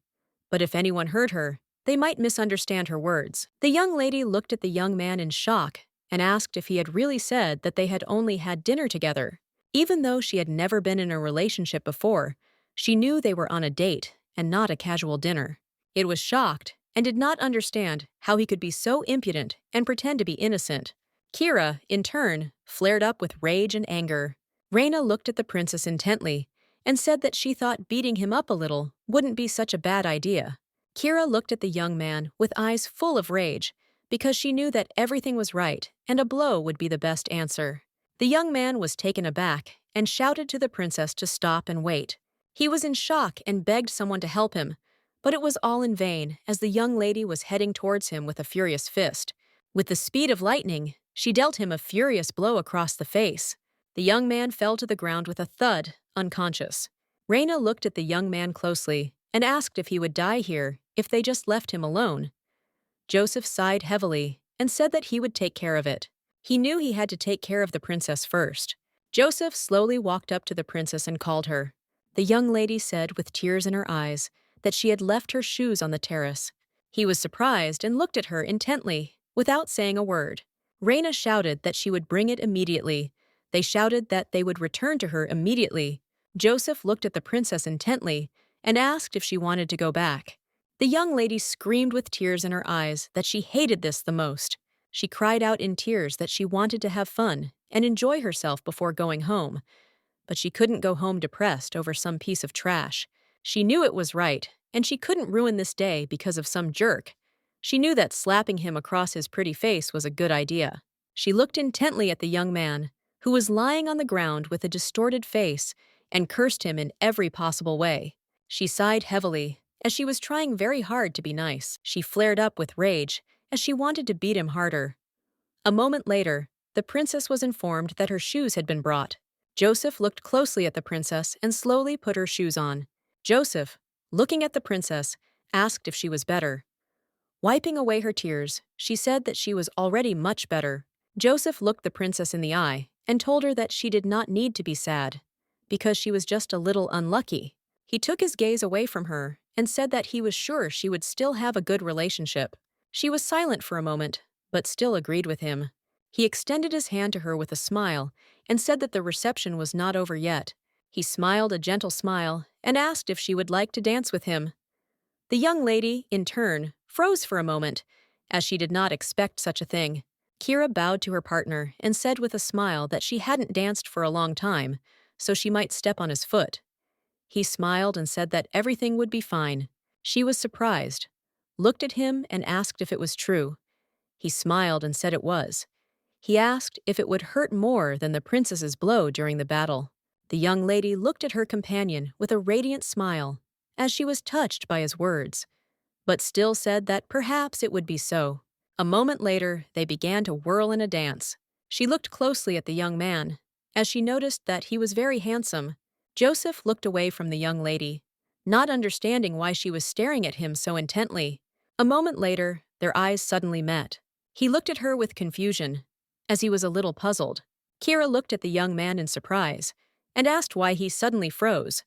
But if anyone heard her, they might misunderstand her words. The young lady looked at the young man in shock and asked if he had really said that they had only had dinner together. Even though she had never been in a relationship before, she knew they were on a date and not a casual dinner. It was shocked and did not understand how he could be so impudent and pretend to be innocent. Kira, in turn, flared up with rage and anger. Raina looked at the princess intently and said that she thought beating him up a little wouldn't be such a bad idea. Kira looked at the young man with eyes full of rage because she knew that everything was right and a blow would be the best answer. The young man was taken aback and shouted to the princess to stop and wait. He was in shock and begged someone to help him, but it was all in vain as the young lady was heading towards him with a furious fist. With the speed of lightning, she dealt him a furious blow across the face. The young man fell to the ground with a thud, unconscious. Raina looked at the young man closely and asked if he would die here if they just left him alone. Joseph sighed heavily and said that he would take care of it. He knew he had to take care of the princess first. Joseph slowly walked up to the princess and called her. The young lady said with tears in her eyes that she had left her shoes on the terrace. He was surprised and looked at her intently, without saying a word. Raina shouted that she would bring it immediately. They shouted that they would return to her immediately. Joseph looked at the princess intently and asked if she wanted to go back. The young lady screamed with tears in her eyes that she hated this the most. She cried out in tears that she wanted to have fun and enjoy herself before going home. But she couldn't go home depressed over some piece of trash. She knew it was right, and she couldn't ruin this day because of some jerk. She knew that slapping him across his pretty face was a good idea. She looked intently at the young man, who was lying on the ground with a distorted face, and cursed him in every possible way. She sighed heavily, as she was trying very hard to be nice. She flared up with rage, as she wanted to beat him harder. A moment later, the princess was informed that her shoes had been brought. Joseph looked closely at the princess and slowly put her shoes on. Joseph, looking at the princess, asked if she was better. Wiping away her tears, she said that she was already much better. Joseph looked the princess in the eye and told her that she did not need to be sad, because she was just a little unlucky. He took his gaze away from her and said that he was sure she would still have a good relationship. She was silent for a moment, but still agreed with him. He extended his hand to her with a smile and said that the reception was not over yet. He smiled a gentle smile and asked if she would like to dance with him. The young lady, in turn, froze for a moment, as she did not expect such a thing. Kira bowed to her partner and said with a smile that she hadn't danced for a long time, so she might step on his foot. He smiled and said that everything would be fine. She was surprised, looked at him and asked if it was true. He smiled and said it was. He asked if it would hurt more than the princess's blow during the battle. The young lady looked at her companion with a radiant smile, as she was touched by his words, but still said that perhaps it would be so. A moment later, they began to whirl in a dance. She looked closely at the young man, as she noticed that he was very handsome. Joseph looked away from the young lady, not understanding why she was staring at him so intently. A moment later, their eyes suddenly met. He looked at her with confusion, as he was a little puzzled. Kira looked at the young man in surprise, and asked why he suddenly froze.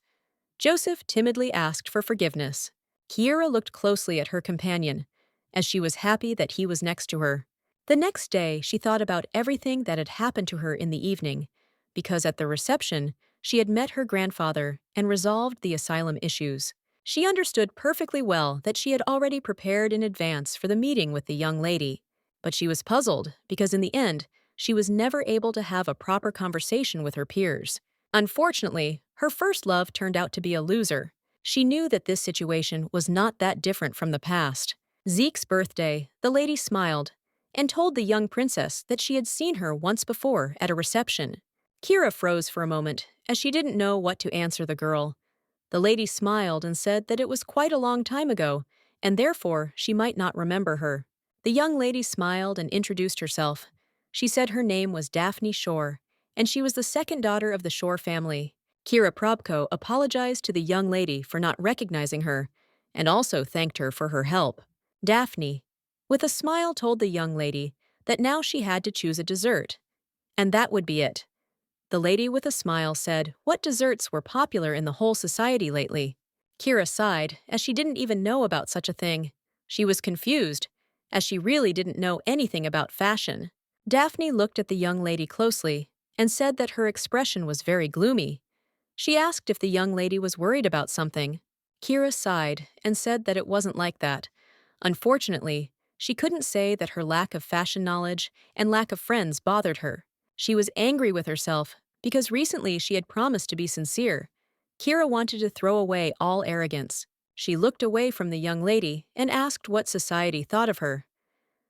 Joseph timidly asked for forgiveness. Kira looked closely at her companion, as she was happy that he was next to her. The next day, she thought about everything that had happened to her in the evening, because at the reception, she had met her grandfather and resolved the asylum issues. She understood perfectly well that she had already prepared in advance for the meeting with the young lady, but she was puzzled because in the end, she was never able to have a proper conversation with her peers. Unfortunately, her first love turned out to be a loser. She knew that this situation was not that different from the past. Zeke's birthday, the lady smiled and told the young princess that she had seen her once before at a reception. Kira froze for a moment, as she didn't know what to answer the girl. The lady smiled and said that it was quite a long time ago, and therefore she might not remember her. The young lady smiled and introduced herself. She said her name was Daphne Shore, and she was the second daughter of the Shore family. Kira Probko apologized to the young lady for not recognizing her, and also thanked her for her help. Daphne, with a smile, told the young lady that now she had to choose a dessert, and that would be it. The lady with a smile said what desserts were popular in the whole society lately. Kira sighed, as she didn't even know about such a thing. She was confused, as she really didn't know anything about fashion. Daphne looked at the young lady closely and said that her expression was very gloomy. She asked if the young lady was worried about something. Kira sighed and said that it wasn't like that. Unfortunately, she couldn't say that her lack of fashion knowledge and lack of friends bothered her. She was angry with herself because recently she had promised to be sincere. Kira wanted to throw away all arrogance. She looked away from the young lady and asked what society thought of her.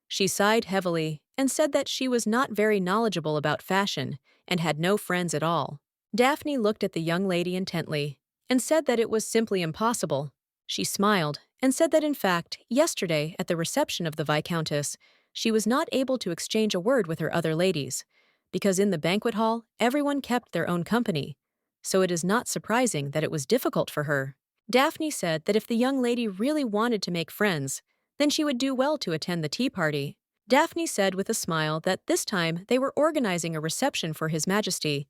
She sighed heavily and said that she was not very knowledgeable about fashion and had no friends at all. Daphne looked at the young lady intently and said that it was simply impossible. She smiled and said that in fact, yesterday at the reception of the Viscountess, she was not able to exchange a word with her other ladies, because in the banquet hall, everyone kept their own company, so it is not surprising that it was difficult for her. Daphne said that if the young lady really wanted to make friends, then she would do well to attend the tea party. Daphne said with a smile that this time they were organizing a reception for His Majesty.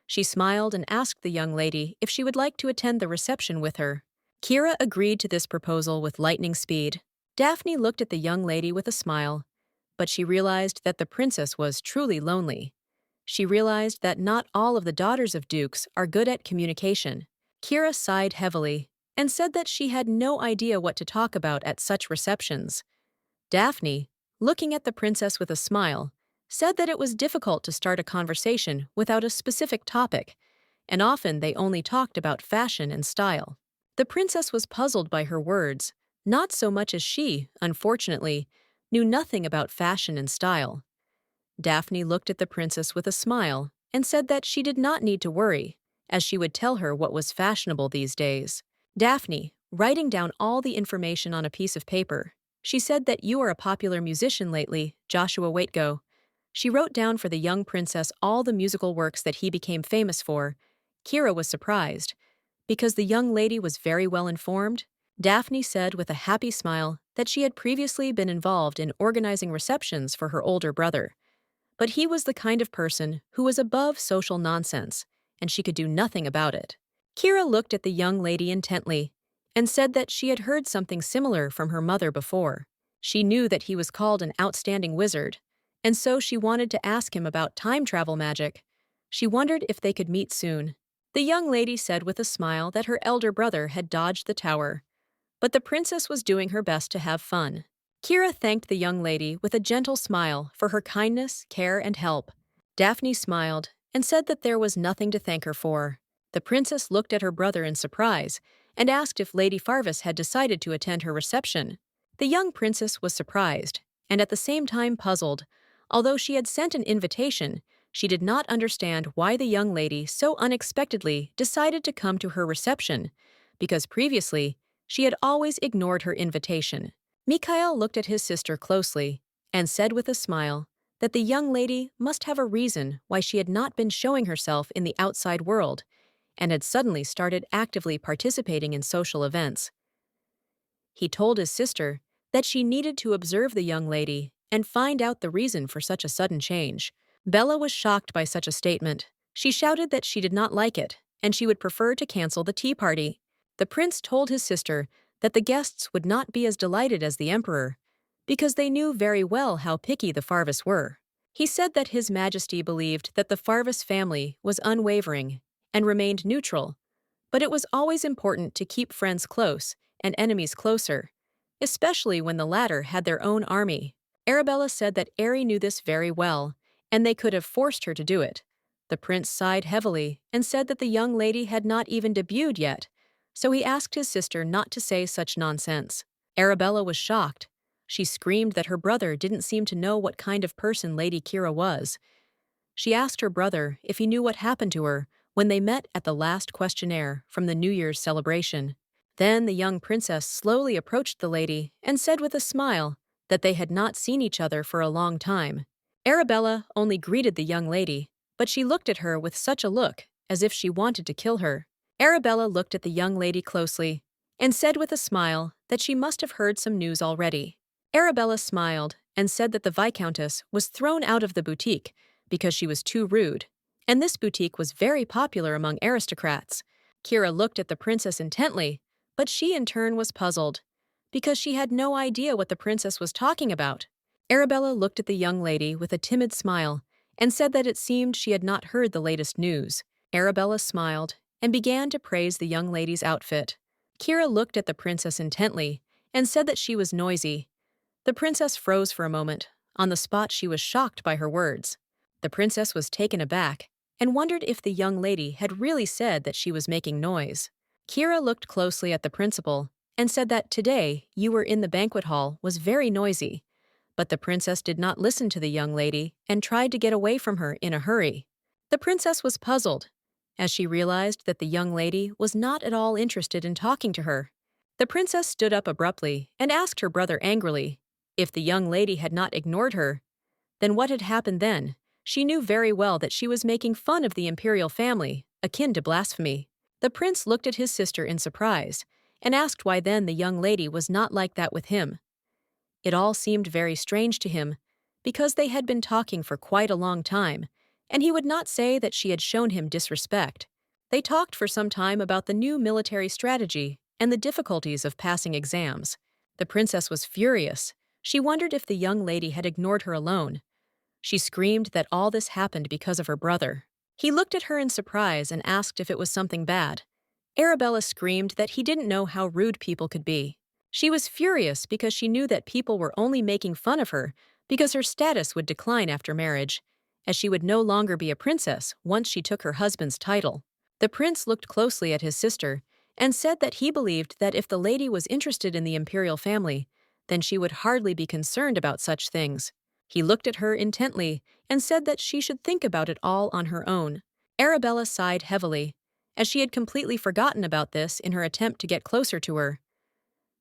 She smiled and asked the young lady if she would like to attend the reception with her. Kira agreed to this proposal with lightning speed. Daphne looked at the young lady with a smile, but she realized that the princess was truly lonely. She realized that not all of the daughters of dukes are good at communication. Kira sighed heavily and said that she had no idea what to talk about at such receptions. Daphne, looking at the princess with a smile, said that it was difficult to start a conversation without a specific topic, and often they only talked about fashion and style. The princess was puzzled by her words, not so much as she, unfortunately, knew nothing about fashion and style. Daphne looked at the princess with a smile and said that she did not need to worry, as she would tell her what was fashionable these days. Daphne, writing down all the information on a piece of paper, she said that you are a popular musician lately, Joshua Waitgo. She wrote down for the young princess all the musical works that he became famous for. Kira was surprised, because the young lady was very well informed. Daphne said with a happy smile that she had previously been involved in organizing receptions for her older brother. But he was the kind of person who was above social nonsense, and she could do nothing about it. Kira looked at the young lady intently and said that she had heard something similar from her mother before. She knew that he was called an outstanding wizard, and so she wanted to ask him about time travel magic. She wondered if they could meet soon. The young lady said with a smile that her elder brother had dodged the tower, but the princess was doing her best to have fun. Kira thanked the young lady with a gentle smile for her kindness, care, and help. Daphne smiled and said that there was nothing to thank her for. The princess looked at her brother in surprise and asked if Lady Farvis had decided to attend her reception. The young princess was surprised and at the same time puzzled. Although she had sent an invitation, she did not understand why the young lady so unexpectedly decided to come to her reception, because previously she had always ignored her invitation. Mikhail looked at his sister closely and said with a smile that the young lady must have a reason why she had not been showing herself in the outside world and had suddenly started actively participating in social events. He told his sister that she needed to observe the young lady and find out the reason for such a sudden change. Bella was shocked by such a statement. She shouted that she did not like it and she would prefer to cancel the tea party. The prince told his sister that the guests would not be as delighted as the emperor, because they knew very well how picky the Farvis were. He said that His Majesty believed that the Farvis family was unwavering and remained neutral, but it was always important to keep friends close and enemies closer, especially when the latter had their own army. Arabella said that Aerie knew this very well, and they could have forced her to do it. The prince sighed heavily and said that the young lady had not even debuted yet, so he asked his sister not to say such nonsense. Arabella was shocked. She screamed that her brother didn't seem to know what kind of person Lady Kira was. She asked her brother if he knew what happened to her when they met at the last questionnaire from the New Year's celebration. Then the young princess slowly approached the lady and said with a smile that they had not seen each other for a long time. Arabella only greeted the young lady, but she looked at her with such a look as if she wanted to kill her. Arabella looked at the young lady closely and said with a smile that she must have heard some news already. Arabella smiled and said that the Viscountess was thrown out of the boutique because she was too rude, and this boutique was very popular among aristocrats. Kira looked at the princess intently, but she in turn was puzzled, because she had no idea what the princess was talking about. Arabella looked at the young lady with a timid smile and said that it seemed she had not heard the latest news. Arabella smiled and began to praise the young lady's outfit. Kira looked at the princess intently and said that she was noisy. The princess froze for a moment. On the spot, she was shocked by her words. The princess was taken aback and wondered if the young lady had really said that she was making noise. Kira looked closely at the principal and said that today you were in the banquet hall was very noisy, but the princess did not listen to the young lady and tried to get away from her in a hurry. The princess was puzzled, as she realized that the young lady was not at all interested in talking to her. The princess stood up abruptly and asked her brother angrily if the young lady had not ignored her. Then what had happened then? She knew very well that she was making fun of the imperial family, akin to blasphemy. The prince looked at his sister in surprise and asked why then the young lady was not like that with him. It all seemed very strange to him, because they had been talking for quite a long time, and he would not say that she had shown him disrespect. They talked for some time about the new military strategy and the difficulties of passing exams. The princess was furious. She wondered if the young lady had ignored her alone. She screamed that all this happened because of her brother. He looked at her in surprise and asked if it was something bad. Arabella screamed that he didn't know how rude people could be. She was furious because she knew that people were only making fun of her because her status would decline after marriage, as she would no longer be a princess once she took her husband's title. The prince looked closely at his sister and said that he believed that if the lady was interested in the imperial family, then she would hardly be concerned about such things. He looked at her intently and said that she should think about it all on her own. Arabella sighed heavily, as she had completely forgotten about this in her attempt to get closer to her.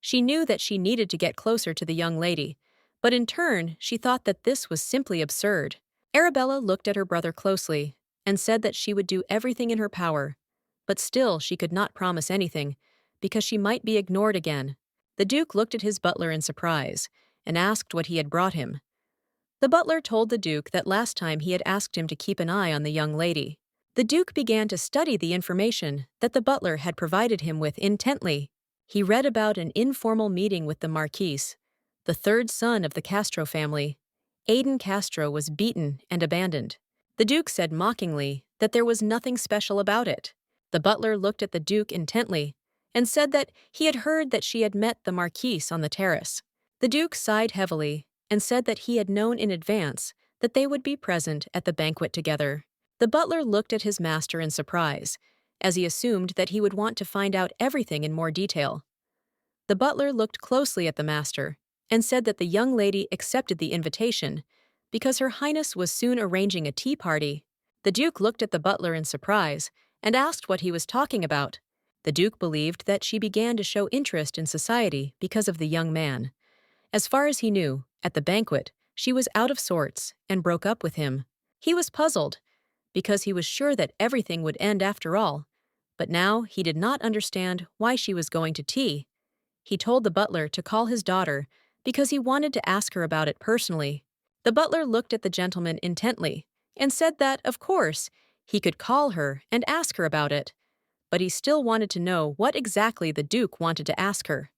She knew that she needed to get closer to the young lady, but in turn she thought that this was simply absurd. Arabella looked at her brother closely and said that she would do everything in her power, but still she could not promise anything, because she might be ignored again. The Duke looked at his butler in surprise and asked what he had brought him. The butler told the Duke that last time he had asked him to keep an eye on the young lady. The Duke began to study the information that the butler had provided him with intently. He read about an informal meeting with the Marquise, the third son of the Castro family. Aiden Castro was beaten and abandoned. The Duke said mockingly that there was nothing special about it. The butler looked at the Duke intently and said that he had heard that she had met the Marquise on the terrace. The Duke sighed heavily and said that he had known in advance that they would be present at the banquet together. The butler looked at his master in surprise, as he assumed that he would want to find out everything in more detail. The butler looked closely at the master and said that the young lady accepted the invitation because Her Highness was soon arranging a tea party. The Duke looked at the butler in surprise and asked what he was talking about. The Duke believed that she began to show interest in society because of the young man. As far as he knew, at the banquet, she was out of sorts and broke up with him. He was puzzled, because he was sure that everything would end after all, but now he did not understand why she was going to tea. He told the butler to call his daughter because he wanted to ask her about it personally. The butler looked at the gentleman intently and said that, of course, he could call her and ask her about it, but he still wanted to know what exactly the Duke wanted to ask her.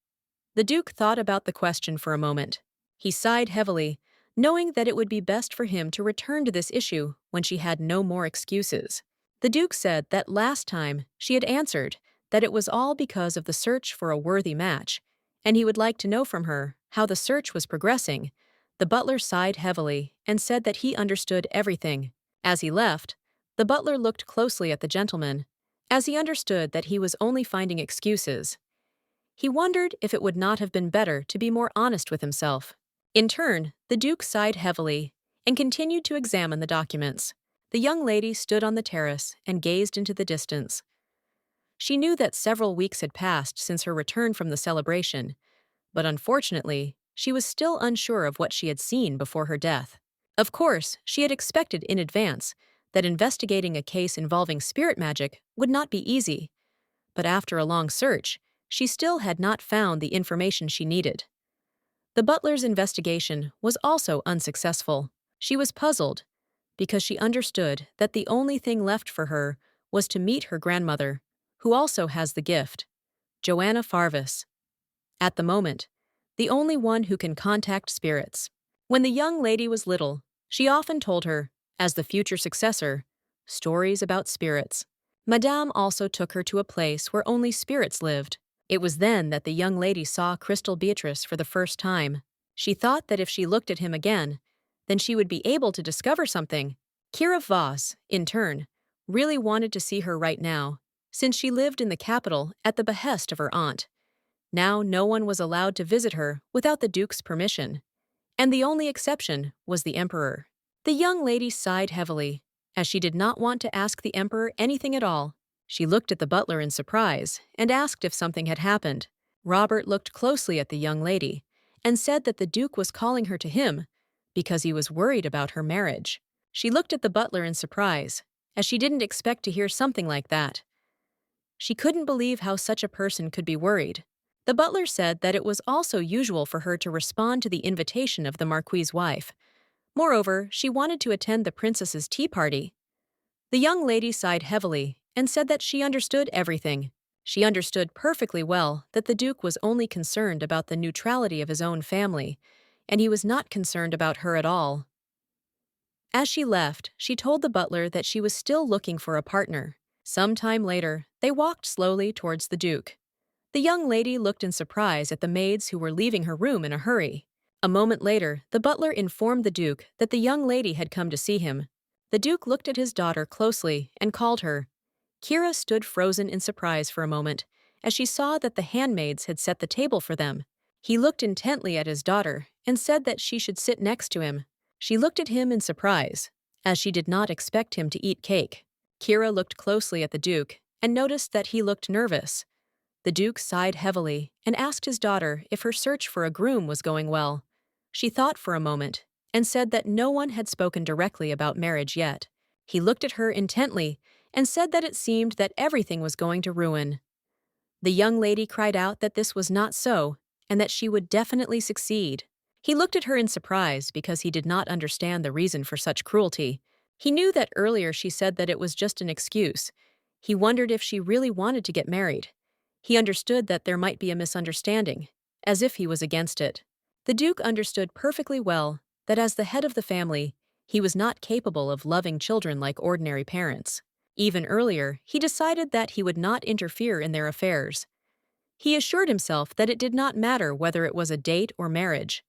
The Duke thought about the question for a moment. He sighed heavily, knowing that it would be best for him to return to this issue when she had no more excuses. The Duke said that last time she had answered that it was all because of the search for a worthy match, and he would like to know from her how the search was progressing. The butler sighed heavily and said that he understood everything. As he left, the butler looked closely at the gentleman, as he understood that he was only finding excuses. He wondered if it would not have been better to be more honest with himself. In turn, the Duke sighed heavily and continued to examine the documents. The young lady stood on the terrace and gazed into the distance. She knew that several weeks had passed since her return from the celebration, but unfortunately, she was still unsure of what she had seen before her death. Of course, she had expected in advance that investigating a case involving spirit magic would not be easy, but after a long search, she still had not found the information she needed. The butler's investigation was also unsuccessful. She was puzzled because she understood that the only thing left for her was to meet her grandmother, who also has the gift, Joanna Farvis. At the moment, the only one who can contact spirits. When the young lady was little, she often told her, as the future successor, stories about spirits. Madame also took her to a place where only spirits lived. It was then that the young lady saw Crystal Beatrice for the first time. She thought that if she looked at him again, then she would be able to discover something. Kira Voss, in turn, really wanted to see her right now, since she lived in the capital at the behest of her aunt. Now no one was allowed to visit her without the Duke's permission, and the only exception was the Emperor. The young lady sighed heavily, as she did not want to ask the Emperor anything at all. She looked at the butler in surprise and asked if something had happened. Robert looked closely at the young lady and said that the Duke was calling her to him because he was worried about her marriage. She looked at the butler in surprise, as she didn't expect to hear something like that. She couldn't believe how such a person could be worried. The butler said that it was also usual for her to respond to the invitation of the Marquis's wife. Moreover, she wanted to attend the princess's tea party. The young lady sighed heavily and said that she understood everything. She understood perfectly well that the Duke was only concerned about the neutrality of his own family, and he was not concerned about her at all. As she left, she told the butler that she was still looking for a partner. Some time later, they walked slowly towards the Duke. The young lady looked in surprise at the maids who were leaving her room in a hurry. A moment later, the butler informed the Duke that the young lady had come to see him. The Duke looked at his daughter closely and called her. Kira stood frozen in surprise for a moment, as she saw that the handmaids had set the table for them. He looked intently at his daughter and said that she should sit next to him. She looked at him in surprise, as she did not expect him to eat cake. Kira looked closely at the Duke and noticed that he looked nervous. The Duke sighed heavily and asked his daughter if her search for a groom was going well. She thought for a moment and said that no one had spoken directly about marriage yet. He looked at her intently and said that it seemed that everything was going to ruin. The young lady cried out that this was not so and that she would definitely succeed. He looked at her in surprise because he did not understand the reason for such cruelty. He knew that earlier she said that it was just an excuse. He wondered if she really wanted to get married. He understood that there might be a misunderstanding, as if he was against it. The Duke understood perfectly well that as the head of the family, he was not capable of loving children like ordinary parents. Even earlier, he decided that he would not interfere in their affairs. He assured himself that it did not matter whether it was a date or marriage.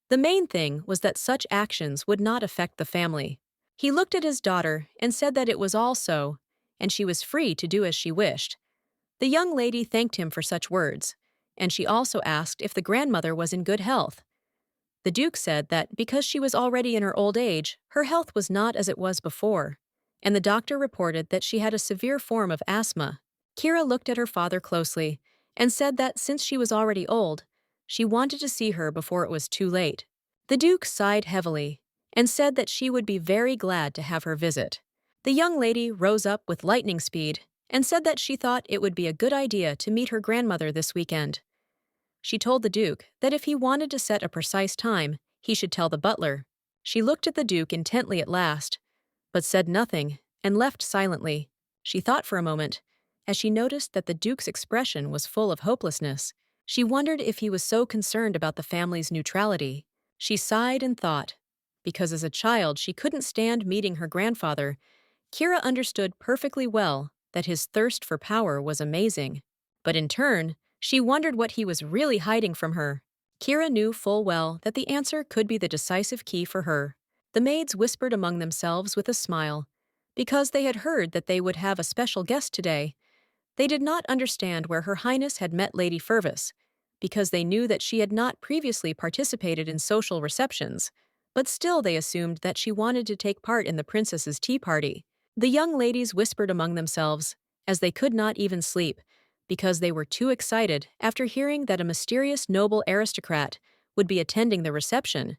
The main thing was that such actions would not affect the family. He looked at his daughter and said that it was all so, and she was free to do as she wished. The young lady thanked him for such words, and she also asked if the grandmother was in good health. The Duke said that because she was already in her old age, her health was not as it was before, and the doctor reported that she had a severe form of asthma. Kira looked at her father closely and said that since she was already old, she wanted to see her before it was too late. The Duke sighed heavily and said that she would be very glad to have her visit. The young lady rose up with lightning speed and said that she thought it would be a good idea to meet her grandmother this weekend. She told the Duke that if he wanted to set a precise time, he should tell the butler. She looked at the Duke intently at last, but said nothing and left silently. She thought for a moment, as she noticed that the Duke's expression was full of hopelessness. She wondered if he was so concerned about the family's neutrality. She sighed and thought, because as a child she couldn't stand meeting her grandfather. Kira understood perfectly well that his thirst for power was amazing. But in turn, she wondered what he was really hiding from her. Kira knew full well that the answer could be the decisive key for her. The maids whispered among themselves with a smile, because they had heard that they would have a special guest today. They did not understand where Her Highness had met Lady Fervis, because they knew that she had not previously participated in social receptions, but still they assumed that she wanted to take part in the princess's tea party. The young ladies whispered among themselves, as they could not even sleep, because they were too excited after hearing that a mysterious noble aristocrat would be attending the reception.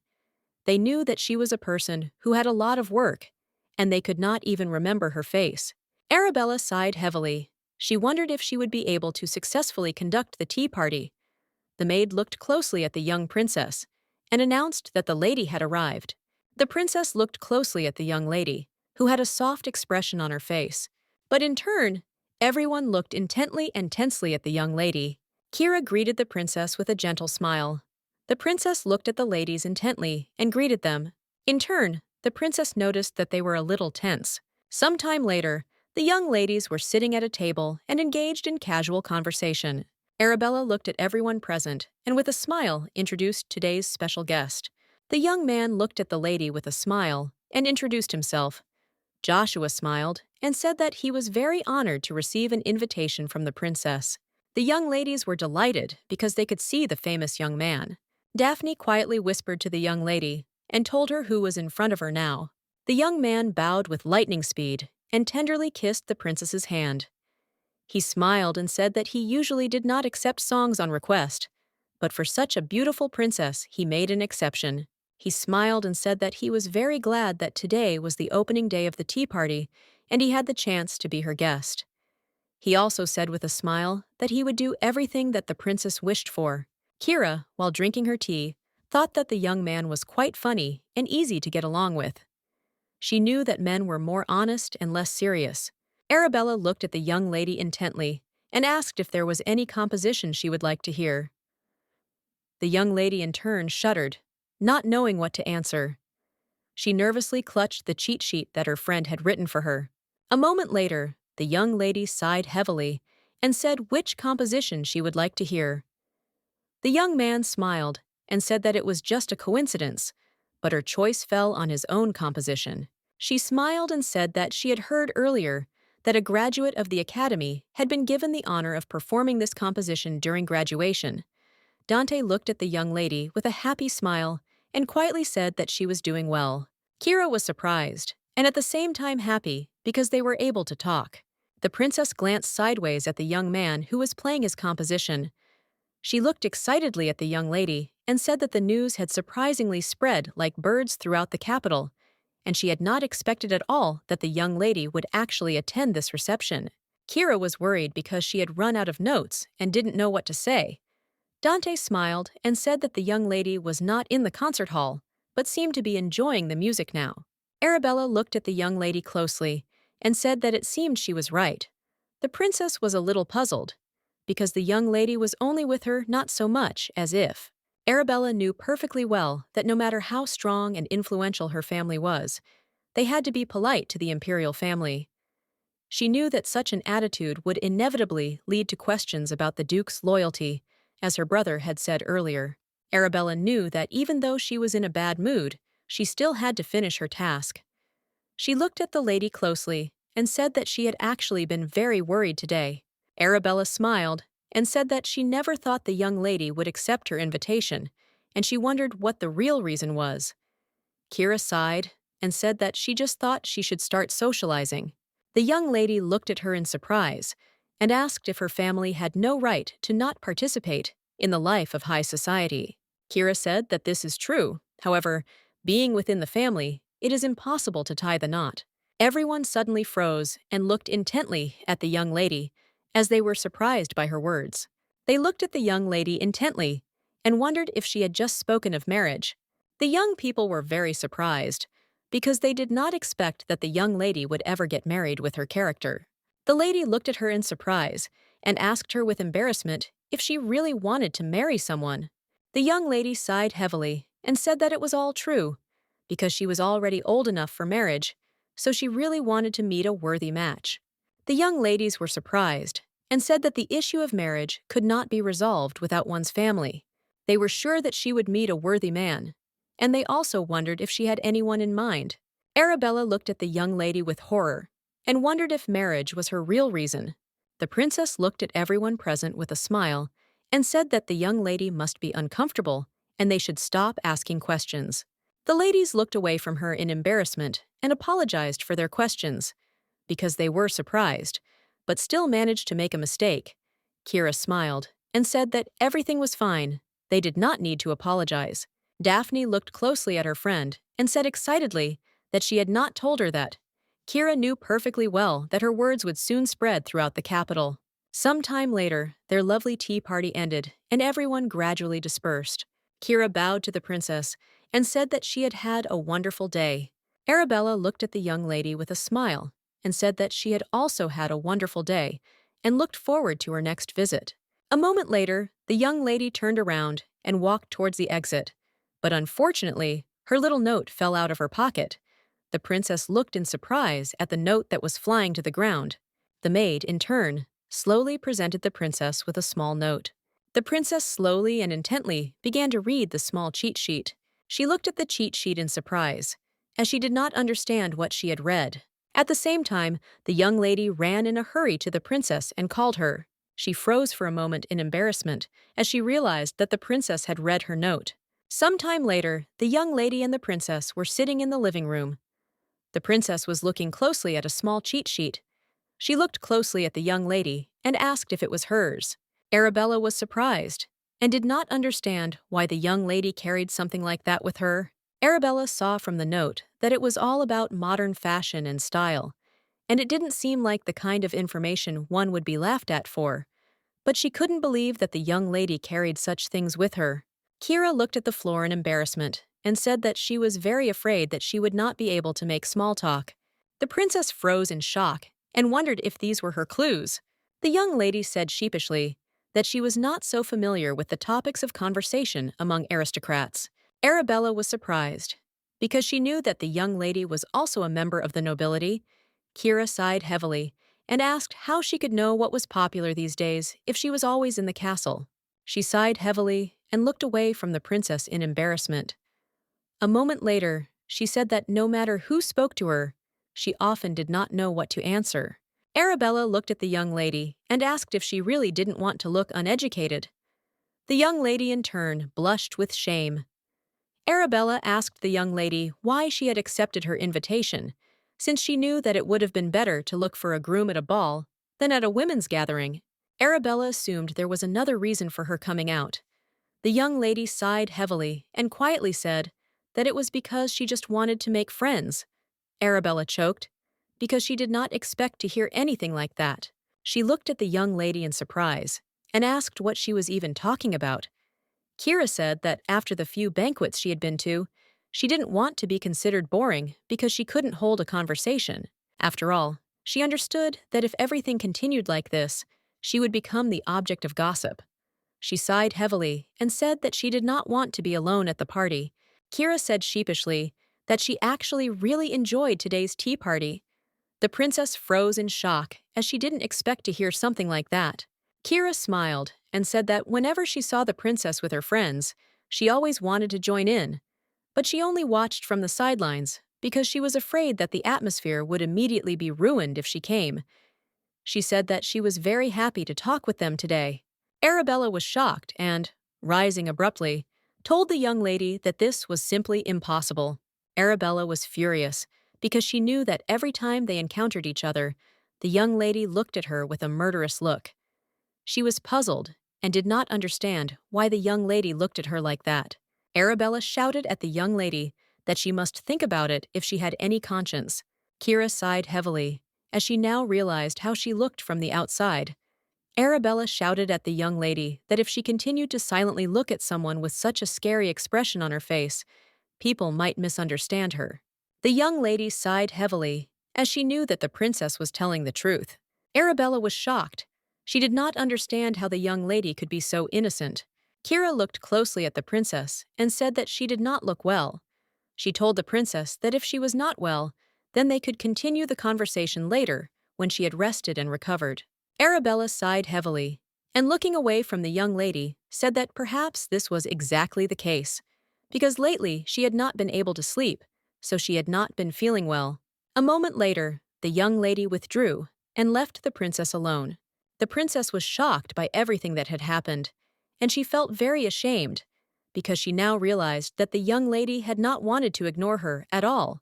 They knew that she was a person who had a lot of work, and they could not even remember her face. Arabella sighed heavily. She wondered if she would be able to successfully conduct the tea party. The maid looked closely at the young princess and announced that the lady had arrived. The princess looked closely at the young lady, who had a soft expression on her face. But in turn, everyone looked intently and tensely at the young lady. Kira greeted the princess with a gentle smile. The princess looked at the ladies intently and greeted them. In turn, the princess noticed that they were a little tense. Some time later, the young ladies were sitting at a table and engaged in casual conversation. Arabella looked at everyone present and with a smile introduced today's special guest. The young man looked at the lady with a smile and introduced himself. Joshua smiled and said that he was very honored to receive an invitation from the princess. The young ladies were delighted because they could see the famous young man. Daphne quietly whispered to the young lady and told her who was in front of her now. The young man bowed with lightning speed and tenderly kissed the princess's hand. He smiled and said that he usually did not accept songs on request, but for such a beautiful princess he made an exception. He smiled and said that he was very glad that today was the opening day of the tea party and he had the chance to be her guest. He also said with a smile that he would do everything that the princess wished for. Kira, while drinking her tea, thought that the young man was quite funny and easy to get along with. She knew that men were more honest and less serious. Arabella looked at the young lady intently and asked if there was any composition she would like to hear. The young lady in turn shuddered, not knowing what to answer. She nervously clutched the cheat sheet that her friend had written for her. A moment later, the young lady sighed heavily and said which composition she would like to hear. The young man smiled and said that it was just a coincidence, but her choice fell on his own composition. She smiled and said that she had heard earlier that a graduate of the academy had been given the honor of performing this composition during graduation. Dante looked at the young lady with a happy smile and quietly said that she was doing well. Kira was surprised, and at the same time happy, because they were able to talk. The princess glanced sideways at the young man who was playing his composition. She looked excitedly at the young lady and said that the news had surprisingly spread like birds throughout the capital, and she had not expected at all that the young lady would actually attend this reception. Kira was worried because she had run out of notes and didn't know what to say. Dante smiled and said that the young lady was not in the concert hall, but seemed to be enjoying the music now. Arabella looked at the young lady closely and said that it seemed she was right. The princess was a little puzzled, because the young lady was only with her not so much as if. Arabella knew perfectly well that no matter how strong and influential her family was, they had to be polite to the imperial family. She knew that such an attitude would inevitably lead to questions about the Duke's loyalty, as her brother had said earlier. Arabella knew that even though she was in a bad mood, she still had to finish her task. She looked at the lady closely and said that she had actually been very worried today. Arabella smiled and said that she never thought the young lady would accept her invitation, and she wondered what the real reason was. Kira sighed and said that she just thought she should start socializing. The young lady looked at her in surprise and asked if her family had no right to not participate in the life of high society. Kira said that this is true. However, being within the family, it is impossible to tie the knot. Everyone suddenly froze and looked intently at the young lady, as they were surprised by her words. They looked at the young lady intently and wondered if she had just spoken of marriage. The young people were very surprised, because they did not expect that the young lady would ever get married with her character. The lady looked at her in surprise and asked her with embarrassment if she really wanted to marry someone. The young lady sighed heavily and said that it was all true, because she was already old enough for marriage, so she really wanted to meet a worthy match. The young ladies were surprised and said that the issue of marriage could not be resolved without one's family. They were sure that she would meet a worthy man, and they also wondered if she had anyone in mind. Arabella looked at the young lady with horror and wondered if marriage was her real reason. The princess looked at everyone present with a smile and said that the young lady must be uncomfortable and they should stop asking questions. The ladies looked away from her in embarrassment and apologized for their questions, because they were surprised, but still managed to make a mistake. Kira smiled and said that everything was fine. They did not need to apologize. Daphne looked closely at her friend and said excitedly that she had not told her that. Kira knew perfectly well that her words would soon spread throughout the capital. Some time later, their lovely tea party ended and everyone gradually dispersed. Kira bowed to the princess and said that she had had a wonderful day. Arabella looked at the young lady with a smile and said that she had also had a wonderful day and looked forward to her next visit. A moment later, the young lady turned around and walked towards the exit, but unfortunately, her little note fell out of her pocket. The princess looked in surprise at the note that was flying to the ground. The maid, in turn, slowly presented the princess with a small note. The princess slowly and intently began to read the small cheat sheet. She looked at the cheat sheet in surprise, as she did not understand what she had read. At the same time, the young lady ran in a hurry to the princess and called her. She froze for a moment in embarrassment as she realized that the princess had read her note. Some time later, the young lady and the princess were sitting in the living room. The princess was looking closely at a small cheat sheet. She looked closely at the young lady and asked if it was hers. Arabella was surprised and did not understand why the young lady carried something like that with her. Arabella saw from the note that it was all about modern fashion and style, and it didn't seem like the kind of information one would be laughed at for. But she couldn't believe that the young lady carried such things with her. Kira looked at the floor in embarrassment and said that she was very afraid that she would not be able to make small talk. The princess froze in shock and wondered if these were her clues. The young lady said sheepishly that she was not so familiar with the topics of conversation among aristocrats. Arabella was surprised, because she knew that the young lady was also a member of the nobility. Kira sighed heavily and asked how she could know what was popular these days if she was always in the castle. She sighed heavily and looked away from the princess in embarrassment. A moment later, she said that no matter who spoke to her, she often did not know what to answer. Arabella looked at the young lady and asked if she really didn't want to look uneducated. The young lady in turn blushed with shame. Arabella asked the young lady why she had accepted her invitation, since she knew that it would have been better to look for a groom at a ball than at a women's gathering. Arabella assumed there was another reason for her coming out. The young lady sighed heavily and quietly said that it was because she just wanted to make friends. Arabella choked, because she did not expect to hear anything like that. She looked at the young lady in surprise and asked what she was even talking about. Kira said that after the few banquets she had been to, she didn't want to be considered boring because she couldn't hold a conversation. After all, she understood that if everything continued like this, she would become the object of gossip. She sighed heavily and said that she did not want to be alone at the party. Kira said sheepishly that she actually really enjoyed today's tea party. The princess froze in shock, as she didn't expect to hear something like that. Kira smiled and said that whenever she saw the princess with her friends, she always wanted to join in, but she only watched from the sidelines because she was afraid that the atmosphere would immediately be ruined if she came. She said that she was very happy to talk with them today. Arabella was shocked and, rising abruptly, told the young lady that this was simply impossible. Arabella was furious because she knew that every time they encountered each other, the young lady looked at her with a murderous look. She was puzzled and did not understand why the young lady looked at her like that. Arabella shouted at the young lady that she must think about it if she had any conscience. Kira sighed heavily, as she now realized how she looked from the outside. Arabella shouted at the young lady that if she continued to silently look at someone with such a scary expression on her face, people might misunderstand her. The young lady sighed heavily, as she knew that the princess was telling the truth. Arabella was shocked. She did not understand how the young lady could be so innocent. Kira looked closely at the princess and said that she did not look well. She told the princess that if she was not well, then they could continue the conversation later, when she had rested and recovered. Arabella sighed heavily, and looking away from the young lady, said that perhaps this was exactly the case, because lately she had not been able to sleep, so she had not been feeling well. A moment later, the young lady withdrew and left the princess alone. The princess was shocked by everything that had happened, and she felt very ashamed, because she now realized that the young lady had not wanted to ignore her at all.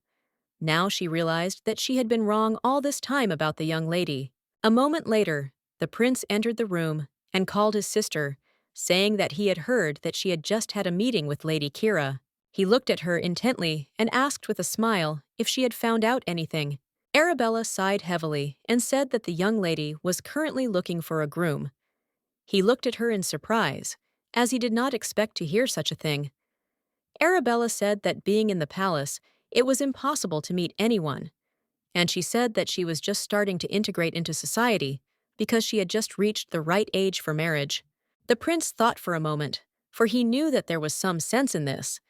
Now she realized that she had been wrong all this time about the young lady. A moment later, the prince entered the room and called his sister, saying that he had heard that she had just had a meeting with Lady Kira. He looked at her intently and asked with a smile if she had found out anything. Arabella sighed heavily and said that the young lady was currently looking for a groom. He looked at her in surprise, as he did not expect to hear such a thing. Arabella said that being in the palace, it was impossible to meet anyone, and she said that she was just starting to integrate into society because she had just reached the right age for marriage. The prince thought for a moment, for he knew that there was some sense in this,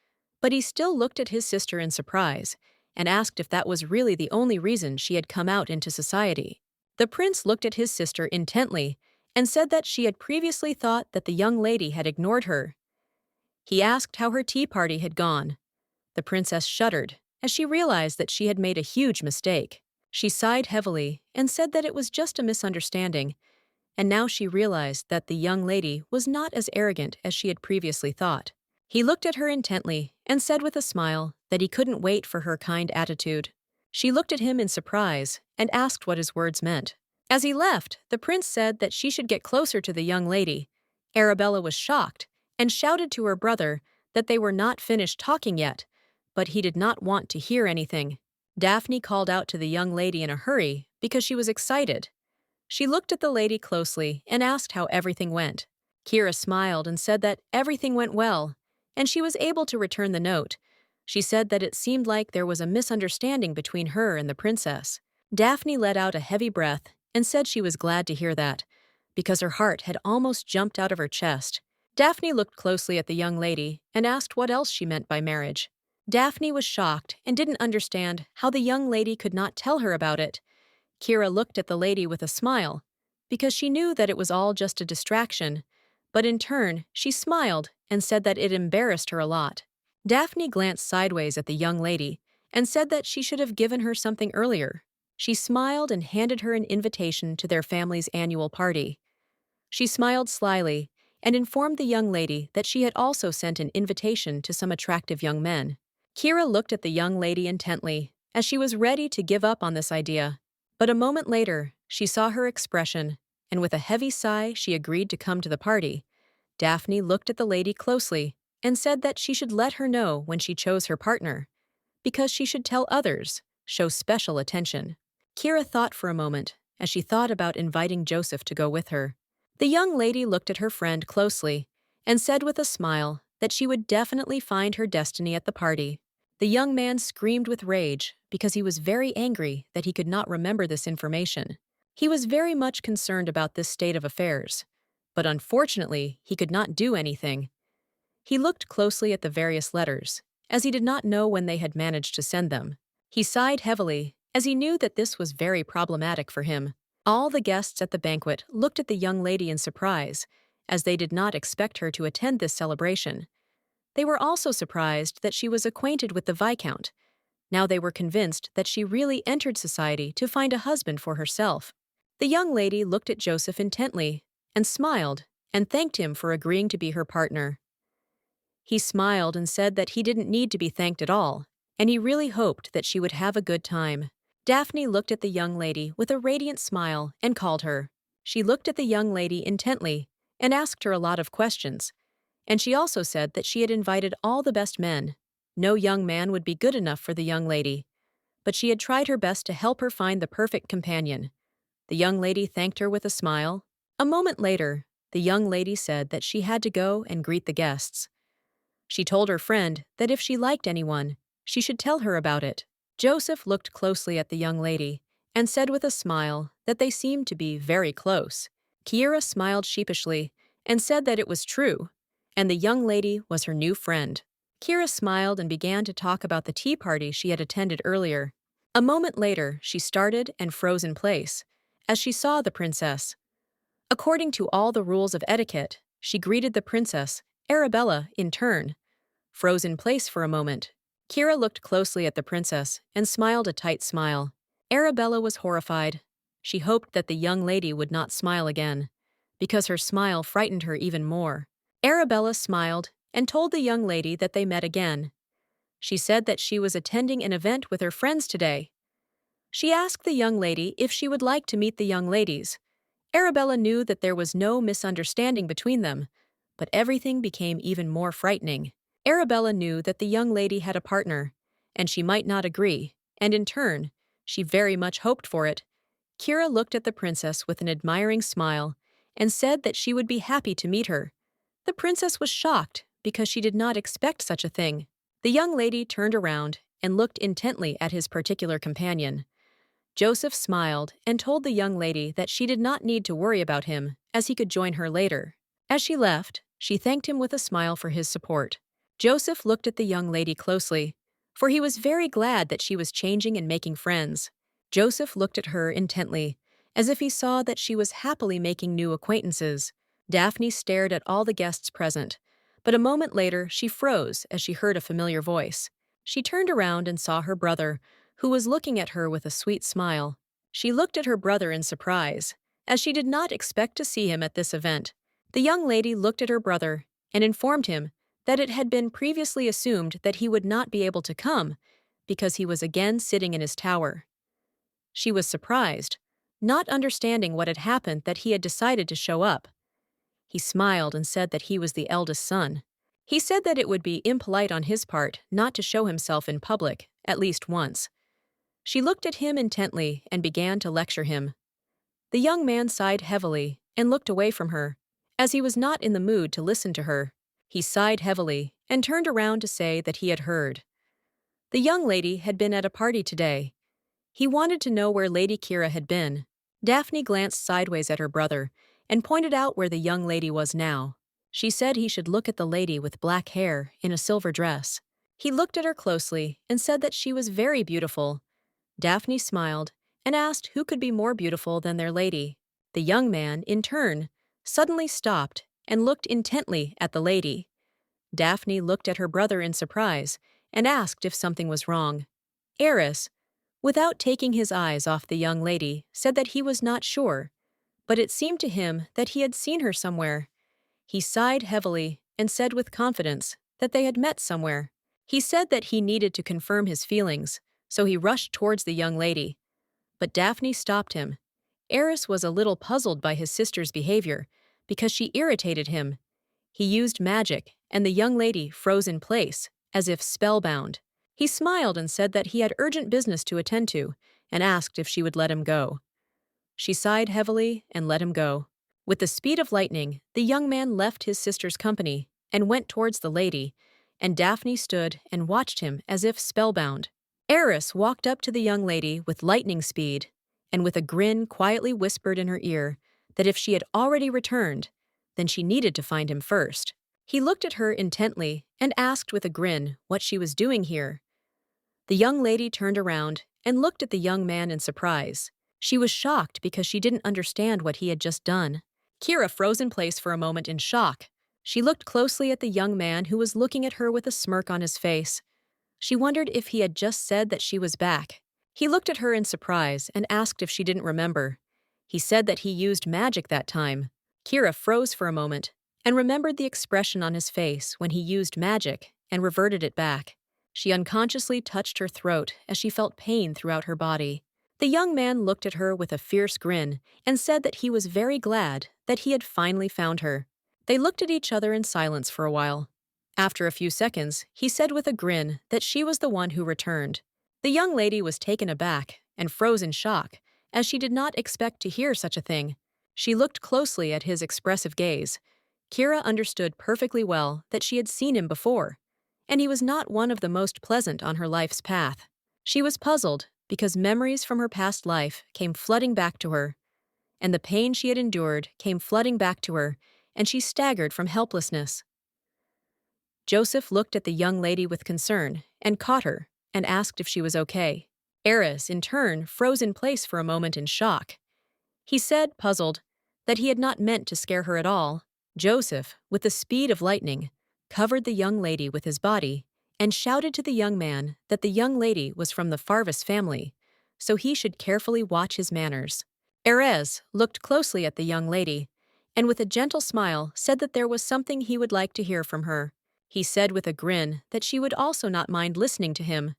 but he still looked at his sister in surprise and asked if that was really the only reason she had come out into society. The prince looked at his sister intently and said that she had previously thought that the young lady had ignored her. He asked how her tea party had gone. The princess shuddered as she realized that she had made a huge mistake. She sighed heavily and said that it was just a misunderstanding, and now she realized that the young lady was not as arrogant as she had previously thought. He looked at her intently and said with a smile that he couldn't wait for her kind attitude. She looked at him in surprise and asked what his words meant. As he left, the prince said that she should get closer to the young lady. Arabella was shocked and shouted to her brother that they were not finished talking yet, but he did not want to hear anything. Daphne called out to the young lady in a hurry because she was excited. She looked at the lady closely and asked how everything went. Kira smiled and said that everything went well, and she was able to return the note. She said that it seemed like there was a misunderstanding between her and the princess. Daphne let out a heavy breath and said she was glad to hear that, because her heart had almost jumped out of her chest. Daphne looked closely at the young lady and asked what else she meant by marriage. Daphne was shocked and didn't understand how the young lady could not tell her about it. Kira looked at the lady with a smile, because she knew that it was all just a distraction, but in turn, she smiled and said that it embarrassed her a lot. Daphne glanced sideways at the young lady and said that she should have given her something earlier. She smiled and handed her an invitation to their family's annual party. She smiled slyly and informed the young lady that she had also sent an invitation to some attractive young men. Kira looked at the young lady intently, as she was ready to give up on this idea. But a moment later, she saw her expression, and with a heavy sigh, she agreed to come to the party. Daphne looked at the lady closely and said that she should let her know when she chose her partner, because she should tell others, show special attention. Kira thought for a moment, as she thought about inviting Joseph to go with her. The young lady looked at her friend closely and said with a smile that she would definitely find her destiny at the party. The young man screamed with rage because he was very angry that he could not remember this information. He was very much concerned about this state of affairs, but unfortunately, he could not do anything. He looked closely at the various letters, as he did not know when they had managed to send them. He sighed heavily as he knew that this was very problematic for him. All the guests at the banquet looked at the young lady in surprise, as they did not expect her to attend this celebration. They were also surprised that she was acquainted with the Viscount. Now they were convinced that she really entered society to find a husband for herself. The young lady looked at Joseph intently and smiled and thanked him for agreeing to be her partner. He smiled and said that he didn't need to be thanked at all, and he really hoped that she would have a good time. Daphne looked at the young lady with a radiant smile and called her. She looked at the young lady intently and asked her a lot of questions, and she also said that she had invited all the best men. No young man would be good enough for the young lady, but she had tried her best to help her find the perfect companion. The young lady thanked her with a smile. A moment later, the young lady said that she had to go and greet the guests. She told her friend that if she liked anyone, she should tell her about it. Joseph looked closely at the young lady and said with a smile that they seemed to be very close. Kiera smiled sheepishly and said that it was true, and the young lady was her new friend. Kiera smiled and began to talk about the tea party she had attended earlier. A moment later, she started and froze in place as she saw the princess. According to all the rules of etiquette, she greeted the princess, Arabella, in turn. Froze in place for a moment, Kiera looked closely at the princess and smiled a tight smile. Arabella was horrified. She hoped that the young lady would not smile again, because her smile frightened her even more. Arabella smiled and told the young lady that they met again. She said that she was attending an event with her friends today. She asked the young lady if she would like to meet the young ladies. Arabella knew that there was no misunderstanding between them, but everything became even more frightening. Arabella knew that the young lady had a partner, and she might not agree, and in turn, she very much hoped for it. Kiera looked at the princess with an admiring smile and said that she would be happy to meet her. The princess was shocked because she did not expect such a thing. The young lady turned around and looked intently at his particular companion. Joseph smiled and told the young lady that she did not need to worry about him, as he could join her later. As she left, she thanked him with a smile for his support. Joseph looked at the young lady closely, for he was very glad that she was changing and making friends. Joseph looked at her intently, as if he saw that she was happily making new acquaintances. Daphne stared at all the guests present, but a moment later she froze as she heard a familiar voice. She turned around and saw her brother, who was looking at her with a sweet smile. She looked at her brother in surprise, as she did not expect to see him at this event. The young lady looked at her brother and informed him that it had been previously assumed that he would not be able to come because he was again sitting in his tower. She was surprised, not understanding what had happened that he had decided to show up. He smiled and said that he was the eldest son. He said that it would be impolite on his part not to show himself in public, at least once. She looked at him intently and began to lecture him. The young man sighed heavily and looked away from her, as he was not in the mood to listen to her. He sighed heavily and turned around to say that he had heard. The young lady had been at a party today. He wanted to know where Lady Kiera had been. Daphne glanced sideways at her brother and pointed out where the young lady was now. She said he should look at the lady with black hair in a silver dress. He looked at her closely and said that she was very beautiful. Daphne smiled and asked who could be more beautiful than their lady. The young man, in turn, suddenly stopped and looked intently at the lady. Daphne looked at her brother in surprise and asked if something was wrong. Eris, without taking his eyes off the young lady, said that he was not sure, but it seemed to him that he had seen her somewhere. He sighed heavily and said with confidence that they had met somewhere. He said that he needed to confirm his feelings, so he rushed towards the young lady. But Daphne stopped him. Eris was a little puzzled by his sister's behavior, because she irritated him. He used magic, and the young lady froze in place, as if spellbound. He smiled and said that he had urgent business to attend to, and asked if she would let him go. She sighed heavily and let him go. With the speed of lightning, the young man left his sister's company and went towards the lady, and Daphne stood and watched him as if spellbound. Eris walked up to the young lady with lightning speed, and with a grin quietly whispered in her ear that if she had already returned, then she needed to find him first. He looked at her intently and asked with a grin what she was doing here. The young lady turned around and looked at the young man in surprise. She was shocked because she didn't understand what he had just done. Kira froze in place for a moment in shock. She looked closely at the young man who was looking at her with a smirk on his face. She wondered if he had just said that she was back. He looked at her in surprise and asked if she didn't remember. He said that he used magic that time. Kira froze for a moment and remembered the expression on his face when he used magic and reverted it back. She unconsciously touched her throat as she felt pain throughout her body. The young man looked at her with a fierce grin and said that he was very glad that he had finally found her. They looked at each other in silence for a while. After a few seconds, he said with a grin that she was the one who returned. The young lady was taken aback and froze in shock, as she did not expect to hear such a thing. She looked closely at his expressive gaze. Kira understood perfectly well that she had seen him before, and he was not one of the most pleasant on her life's path. She was puzzled because memories from her past life came flooding back to her, and the pain she had endured came flooding back to her, and she staggered from helplessness. Joseph looked at the young lady with concern and caught her and asked if she was okay. Eris, in turn, froze in place for a moment in shock. He said, puzzled, that he had not meant to scare her at all. Joseph, with the speed of lightning, covered the young lady with his body and shouted to the young man that the young lady was from the Farvis family, so he should carefully watch his manners. Erez looked closely at the young lady and with a gentle smile said that there was something he would like to hear from her. He said with a grin that she would also not mind listening to him.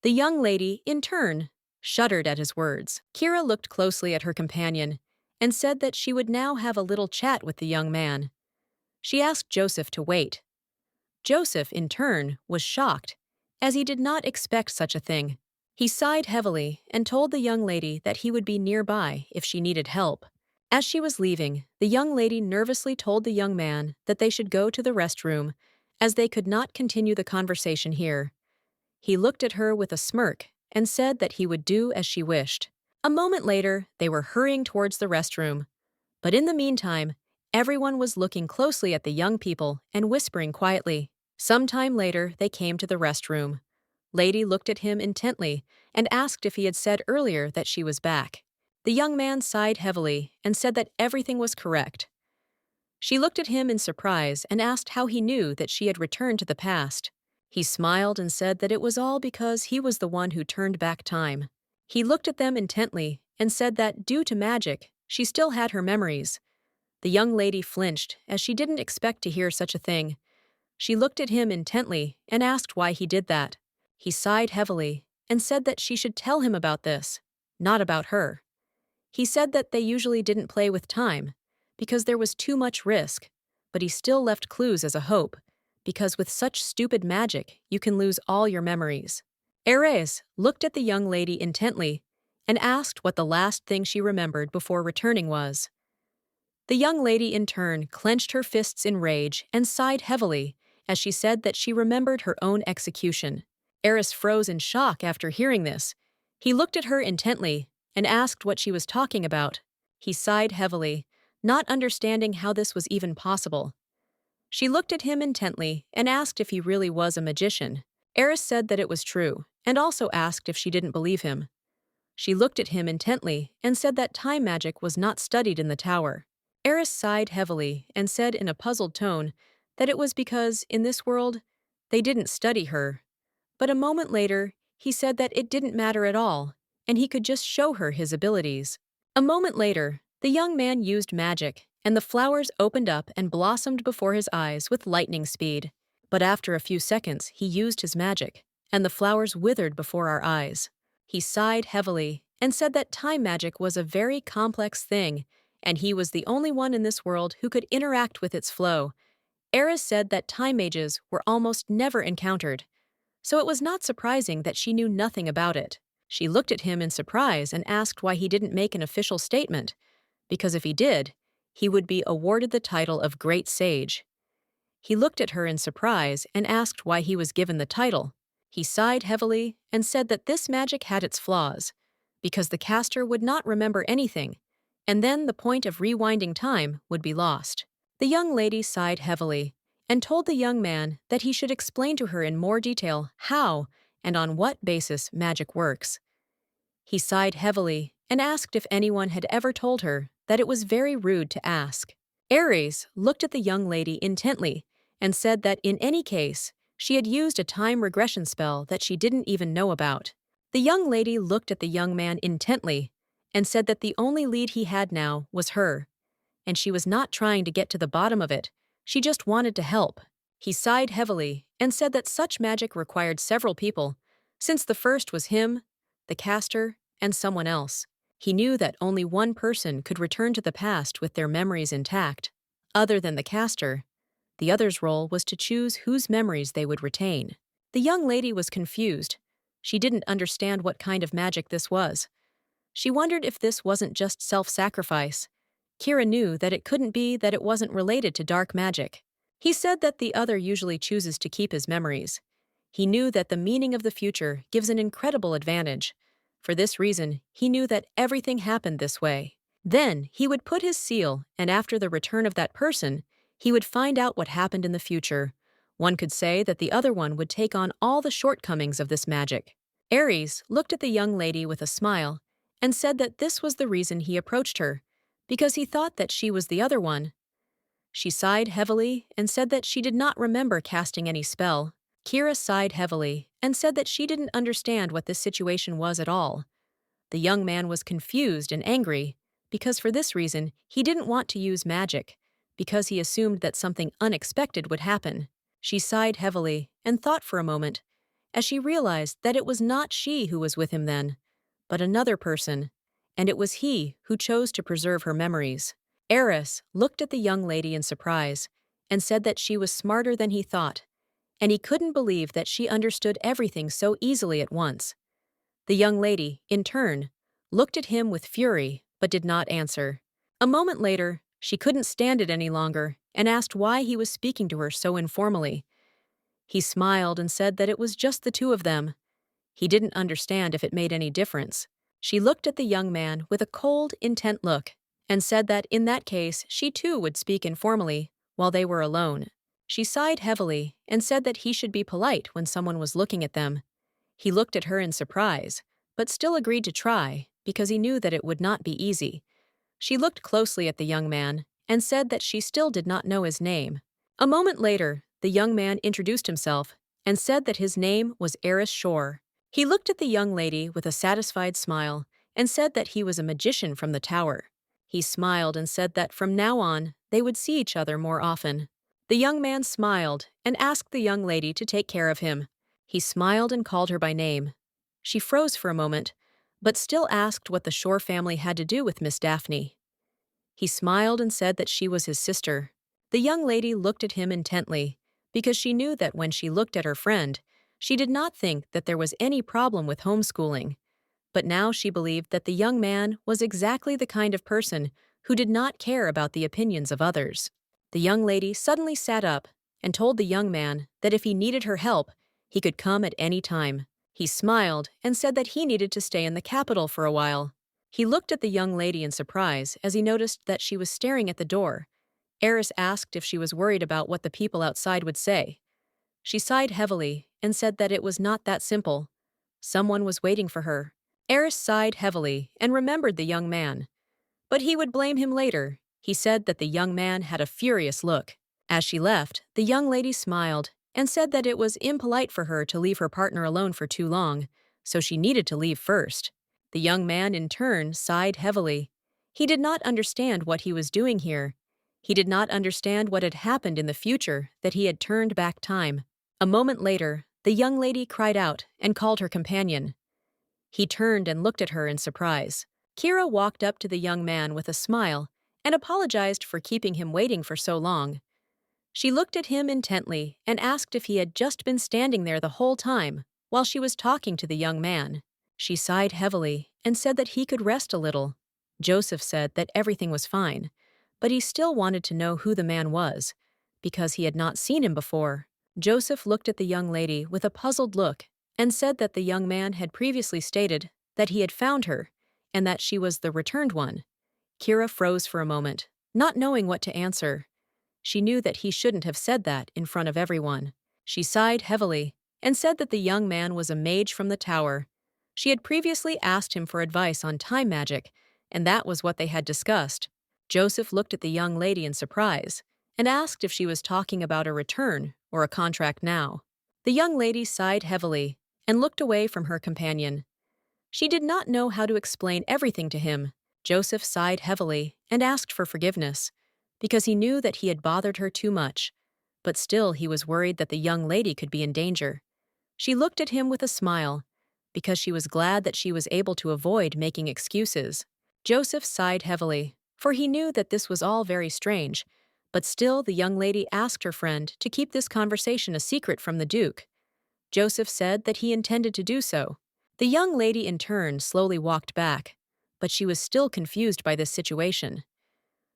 The young lady, in turn, shuddered at his words. Kira looked closely at her companion and said that she would now have a little chat with the young man. She asked Joseph to wait. Joseph, in turn, was shocked, as he did not expect such a thing. He sighed heavily and told the young lady that he would be nearby if she needed help. As she was leaving, the young lady nervously told the young man that they should go to the restroom, as they could not continue the conversation here. He looked at her with a smirk and said that he would do as she wished. A moment later, they were hurrying towards the restroom. But in the meantime, everyone was looking closely at the young people and whispering quietly. Some time later, they came to the restroom. Lady looked at him intently and asked if he had said earlier that she was back. The young man sighed heavily and said that everything was correct. She looked at him in surprise and asked how he knew that she had returned to the past. He smiled and said that it was all because he was the one who turned back time. He looked at them intently and said that, due to magic, she still had her memories. The young lady flinched, as she didn't expect to hear such a thing. She looked at him intently and asked why he did that. He sighed heavily and said that she should tell him about this, not about her. He said that they usually didn't play with time, because there was too much risk, but he still left clues as a hope, because with such stupid magic, you can lose all your memories. Erez looked at the young lady intently and asked what the last thing she remembered before returning was. The young lady in turn clenched her fists in rage and sighed heavily as she said that she remembered her own execution. Eris froze in shock after hearing this. He looked at her intently and asked what she was talking about. He sighed heavily, not understanding how this was even possible. She looked at him intently and asked if he really was a magician. Eris said that it was true, and also asked if she didn't believe him. She looked at him intently and said that time magic was not studied in the tower. Eris sighed heavily and said in a puzzled tone that it was because, in this world, they didn't study her. But a moment later, he said that it didn't matter at all, and he could just show her his abilities. A moment later, the young man used magic, and the flowers opened up and blossomed before his eyes with lightning speed. But after a few seconds, he used his magic, and the flowers withered before our eyes. He sighed heavily and said that time magic was a very complex thing, and he was the only one in this world who could interact with its flow. Eris said that time mages were almost never encountered, so it was not surprising that she knew nothing about it. She looked at him in surprise and asked why he didn't make an official statement, because if he did, he would be awarded the title of Great Sage. He looked at her in surprise and asked why he was given the title. He sighed heavily and said that this magic had its flaws, because the caster would not remember anything, and then the point of rewinding time would be lost. The young lady sighed heavily and told the young man that he should explain to her in more detail how and on what basis magic works. He sighed heavily and asked if anyone had ever told her that it was very rude to ask. Aries looked at the young lady intently and said that in any case, she had used a time regression spell that she didn't even know about. The young lady looked at the young man intently and said that the only lead he had now was her, and she was not trying to get to the bottom of it, she just wanted to help. He sighed heavily and said that such magic required several people, since the first was him, the caster, and someone else. He knew that only one person could return to the past with their memories intact. Other than the caster, the other's role was to choose whose memories they would retain. The young lady was confused. She didn't understand what kind of magic this was. She wondered if this wasn't just self-sacrifice. Kira knew that it couldn't be that it wasn't related to dark magic. He said that the other usually chooses to keep his memories. He knew that the meaning of the future gives an incredible advantage. For this reason, he knew that everything happened this way. Then, he would put his seal, and after the return of that person, he would find out what happened in the future. One could say that the other one would take on all the shortcomings of this magic. Aries looked at the young lady with a smile and said that this was the reason he approached her, because he thought that she was the other one. She sighed heavily and said that she did not remember casting any spell. Kira sighed heavily and said that she didn't understand what this situation was at all. The young man was confused and angry, because for this reason he didn't want to use magic, because he assumed that something unexpected would happen. She sighed heavily and thought for a moment, as she realized that it was not she who was with him then, but another person, and it was he who chose to preserve her memories. Eris looked at the young lady in surprise and said that she was smarter than he thought, and he couldn't believe that she understood everything so easily at once. The young lady, in turn, looked at him with fury but did not answer. A moment later, she couldn't stand it any longer and asked why he was speaking to her so informally. He smiled and said that it was just the two of them. He didn't understand if it made any difference. She looked at the young man with a cold, intent look and said that in that case she too would speak informally while they were alone. She sighed heavily and said that he should be polite when someone was looking at them. He looked at her in surprise, but still agreed to try because he knew that it would not be easy. She looked closely at the young man and said that she still did not know his name. A moment later, the young man introduced himself and said that his name was Eris Shore. He looked at the young lady with a satisfied smile and said that he was a magician from the tower. He smiled and said that from now on, they would see each other more often. The young man smiled and asked the young lady to take care of him. He smiled and called her by name. She froze for a moment, but still asked what the Shore family had to do with Miss Daphne. He smiled and said that she was his sister. The young lady looked at him intently, because she knew that when she looked at her friend, she did not think that there was any problem with homeschooling. But now she believed that the young man was exactly the kind of person who did not care about the opinions of others. The young lady suddenly sat up and told the young man that if he needed her help, he could come at any time. He smiled and said that he needed to stay in the capital for a while. He looked at the young lady in surprise as he noticed that she was staring at the door. Eris asked if she was worried about what the people outside would say. She sighed heavily and said that it was not that simple. Someone was waiting for her. Eris sighed heavily and remembered the young man. But he would blame him later. He said that the young man had a furious look. As she left, the young lady smiled and said that it was impolite for her to leave her partner alone for too long, so she needed to leave first. The young man, in turn, sighed heavily. He did not understand what he was doing here. He did not understand what had happened in the future, that he had turned back time. A moment later, the young lady cried out and called her companion. He turned and looked at her in surprise. Kira walked up to the young man with a smile and apologized for keeping him waiting for so long. She looked at him intently and asked if he had just been standing there the whole time while she was talking to the young man. She sighed heavily and said that he could rest a little. Joseph said that everything was fine, but he still wanted to know who the man was, because he had not seen him before. Joseph looked at the young lady with a puzzled look and said that the young man had previously stated that he had found her and that she was the returned one. Kira froze for a moment, not knowing what to answer. She knew that he shouldn't have said that in front of everyone. She sighed heavily and said that the young man was a mage from the tower. She had previously asked him for advice on time magic, and that was what they had discussed. Joseph looked at the young lady in surprise and asked if she was talking about a return or a contract now. The young lady sighed heavily and looked away from her companion. She did not know how to explain everything to him. Joseph sighed heavily and asked for forgiveness, because he knew that he had bothered her too much, but still he was worried that the young lady could be in danger. She looked at him with a smile, because she was glad that she was able to avoid making excuses. Joseph sighed heavily, for he knew that this was all very strange, but still the young lady asked her friend to keep this conversation a secret from the Duke. Joseph said that he intended to do so. The young lady in turn slowly walked back, but she was still confused by this situation.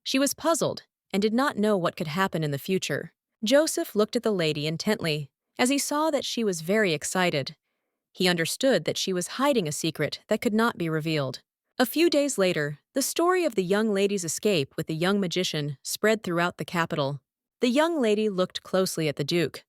She was puzzled and did not know what could happen in the future. Joseph looked at the lady intently, as he saw that she was very excited. He understood that she was hiding a secret that could not be revealed. A few days later, the story of the young lady's escape with the young magician spread throughout the capital. The young lady looked closely at the Duke,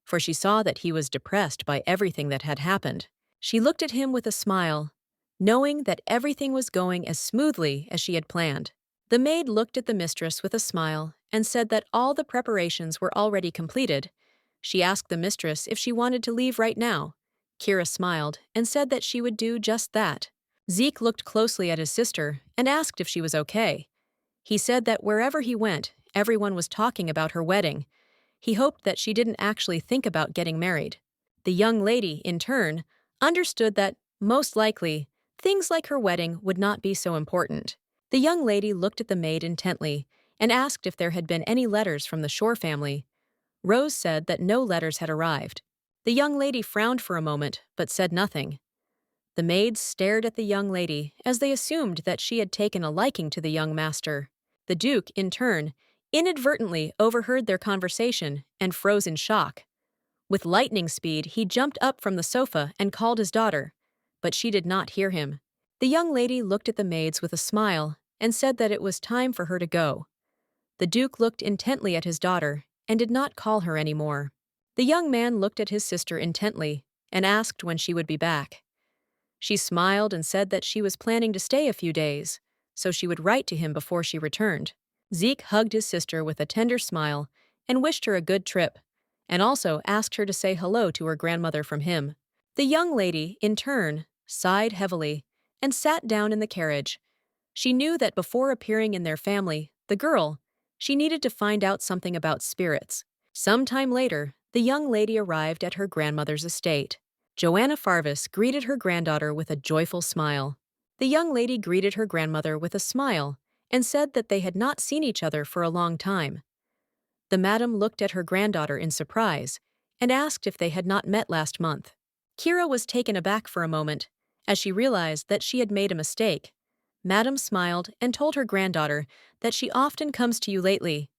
for she saw that he was depressed by everything that had happened. She looked at him with a smile, knowing that everything was going as smoothly as she had planned. The maid looked at the mistress with a smile and said that all the preparations were already completed. She asked the mistress if she wanted to leave right now. Kira smiled and said that she would do just that. Zeke looked closely at his sister and asked if she was okay. He said that wherever he went, everyone was talking about her wedding. He hoped that she didn't actually think about getting married. The young lady, in turn, understood that, most likely, things like her wedding would not be so important. The young lady looked at the maid intently and asked if there had been any letters from the Shore family. Rose said that no letters had arrived. The young lady frowned for a moment, but said nothing. The maids stared at the young lady as they assumed that she had taken a liking to the young master. The Duke, in turn, inadvertently overheard their conversation and froze in shock. With lightning speed, he jumped up from the sofa and called his daughter, but she did not hear him. The young lady looked at the maids with a smile and said that it was time for her to go. The Duke looked intently at his daughter and did not call her any more. The young man looked at his sister intently and asked when she would be back. She smiled and said that she was planning to stay a few days, so she would write to him before she returned. Zeke hugged his sister with a tender smile and wished her a good trip, and also asked her to say hello to her grandmother from him. The young lady, in turn, sighed heavily and sat down in the carriage. She knew that before appearing in their family, the girl, she needed to find out something about spirits. Some time later, the young lady arrived at her grandmother's estate. Joanna Farvis greeted her granddaughter with a joyful smile. The young lady greeted her grandmother with a smile and said that they had not seen each other for a long time. The madam looked at her granddaughter in surprise and asked if they had not met last month. Kira was taken aback for a moment as she realized that she had made a mistake. Madam smiled and told her granddaughter that she often comes to you lately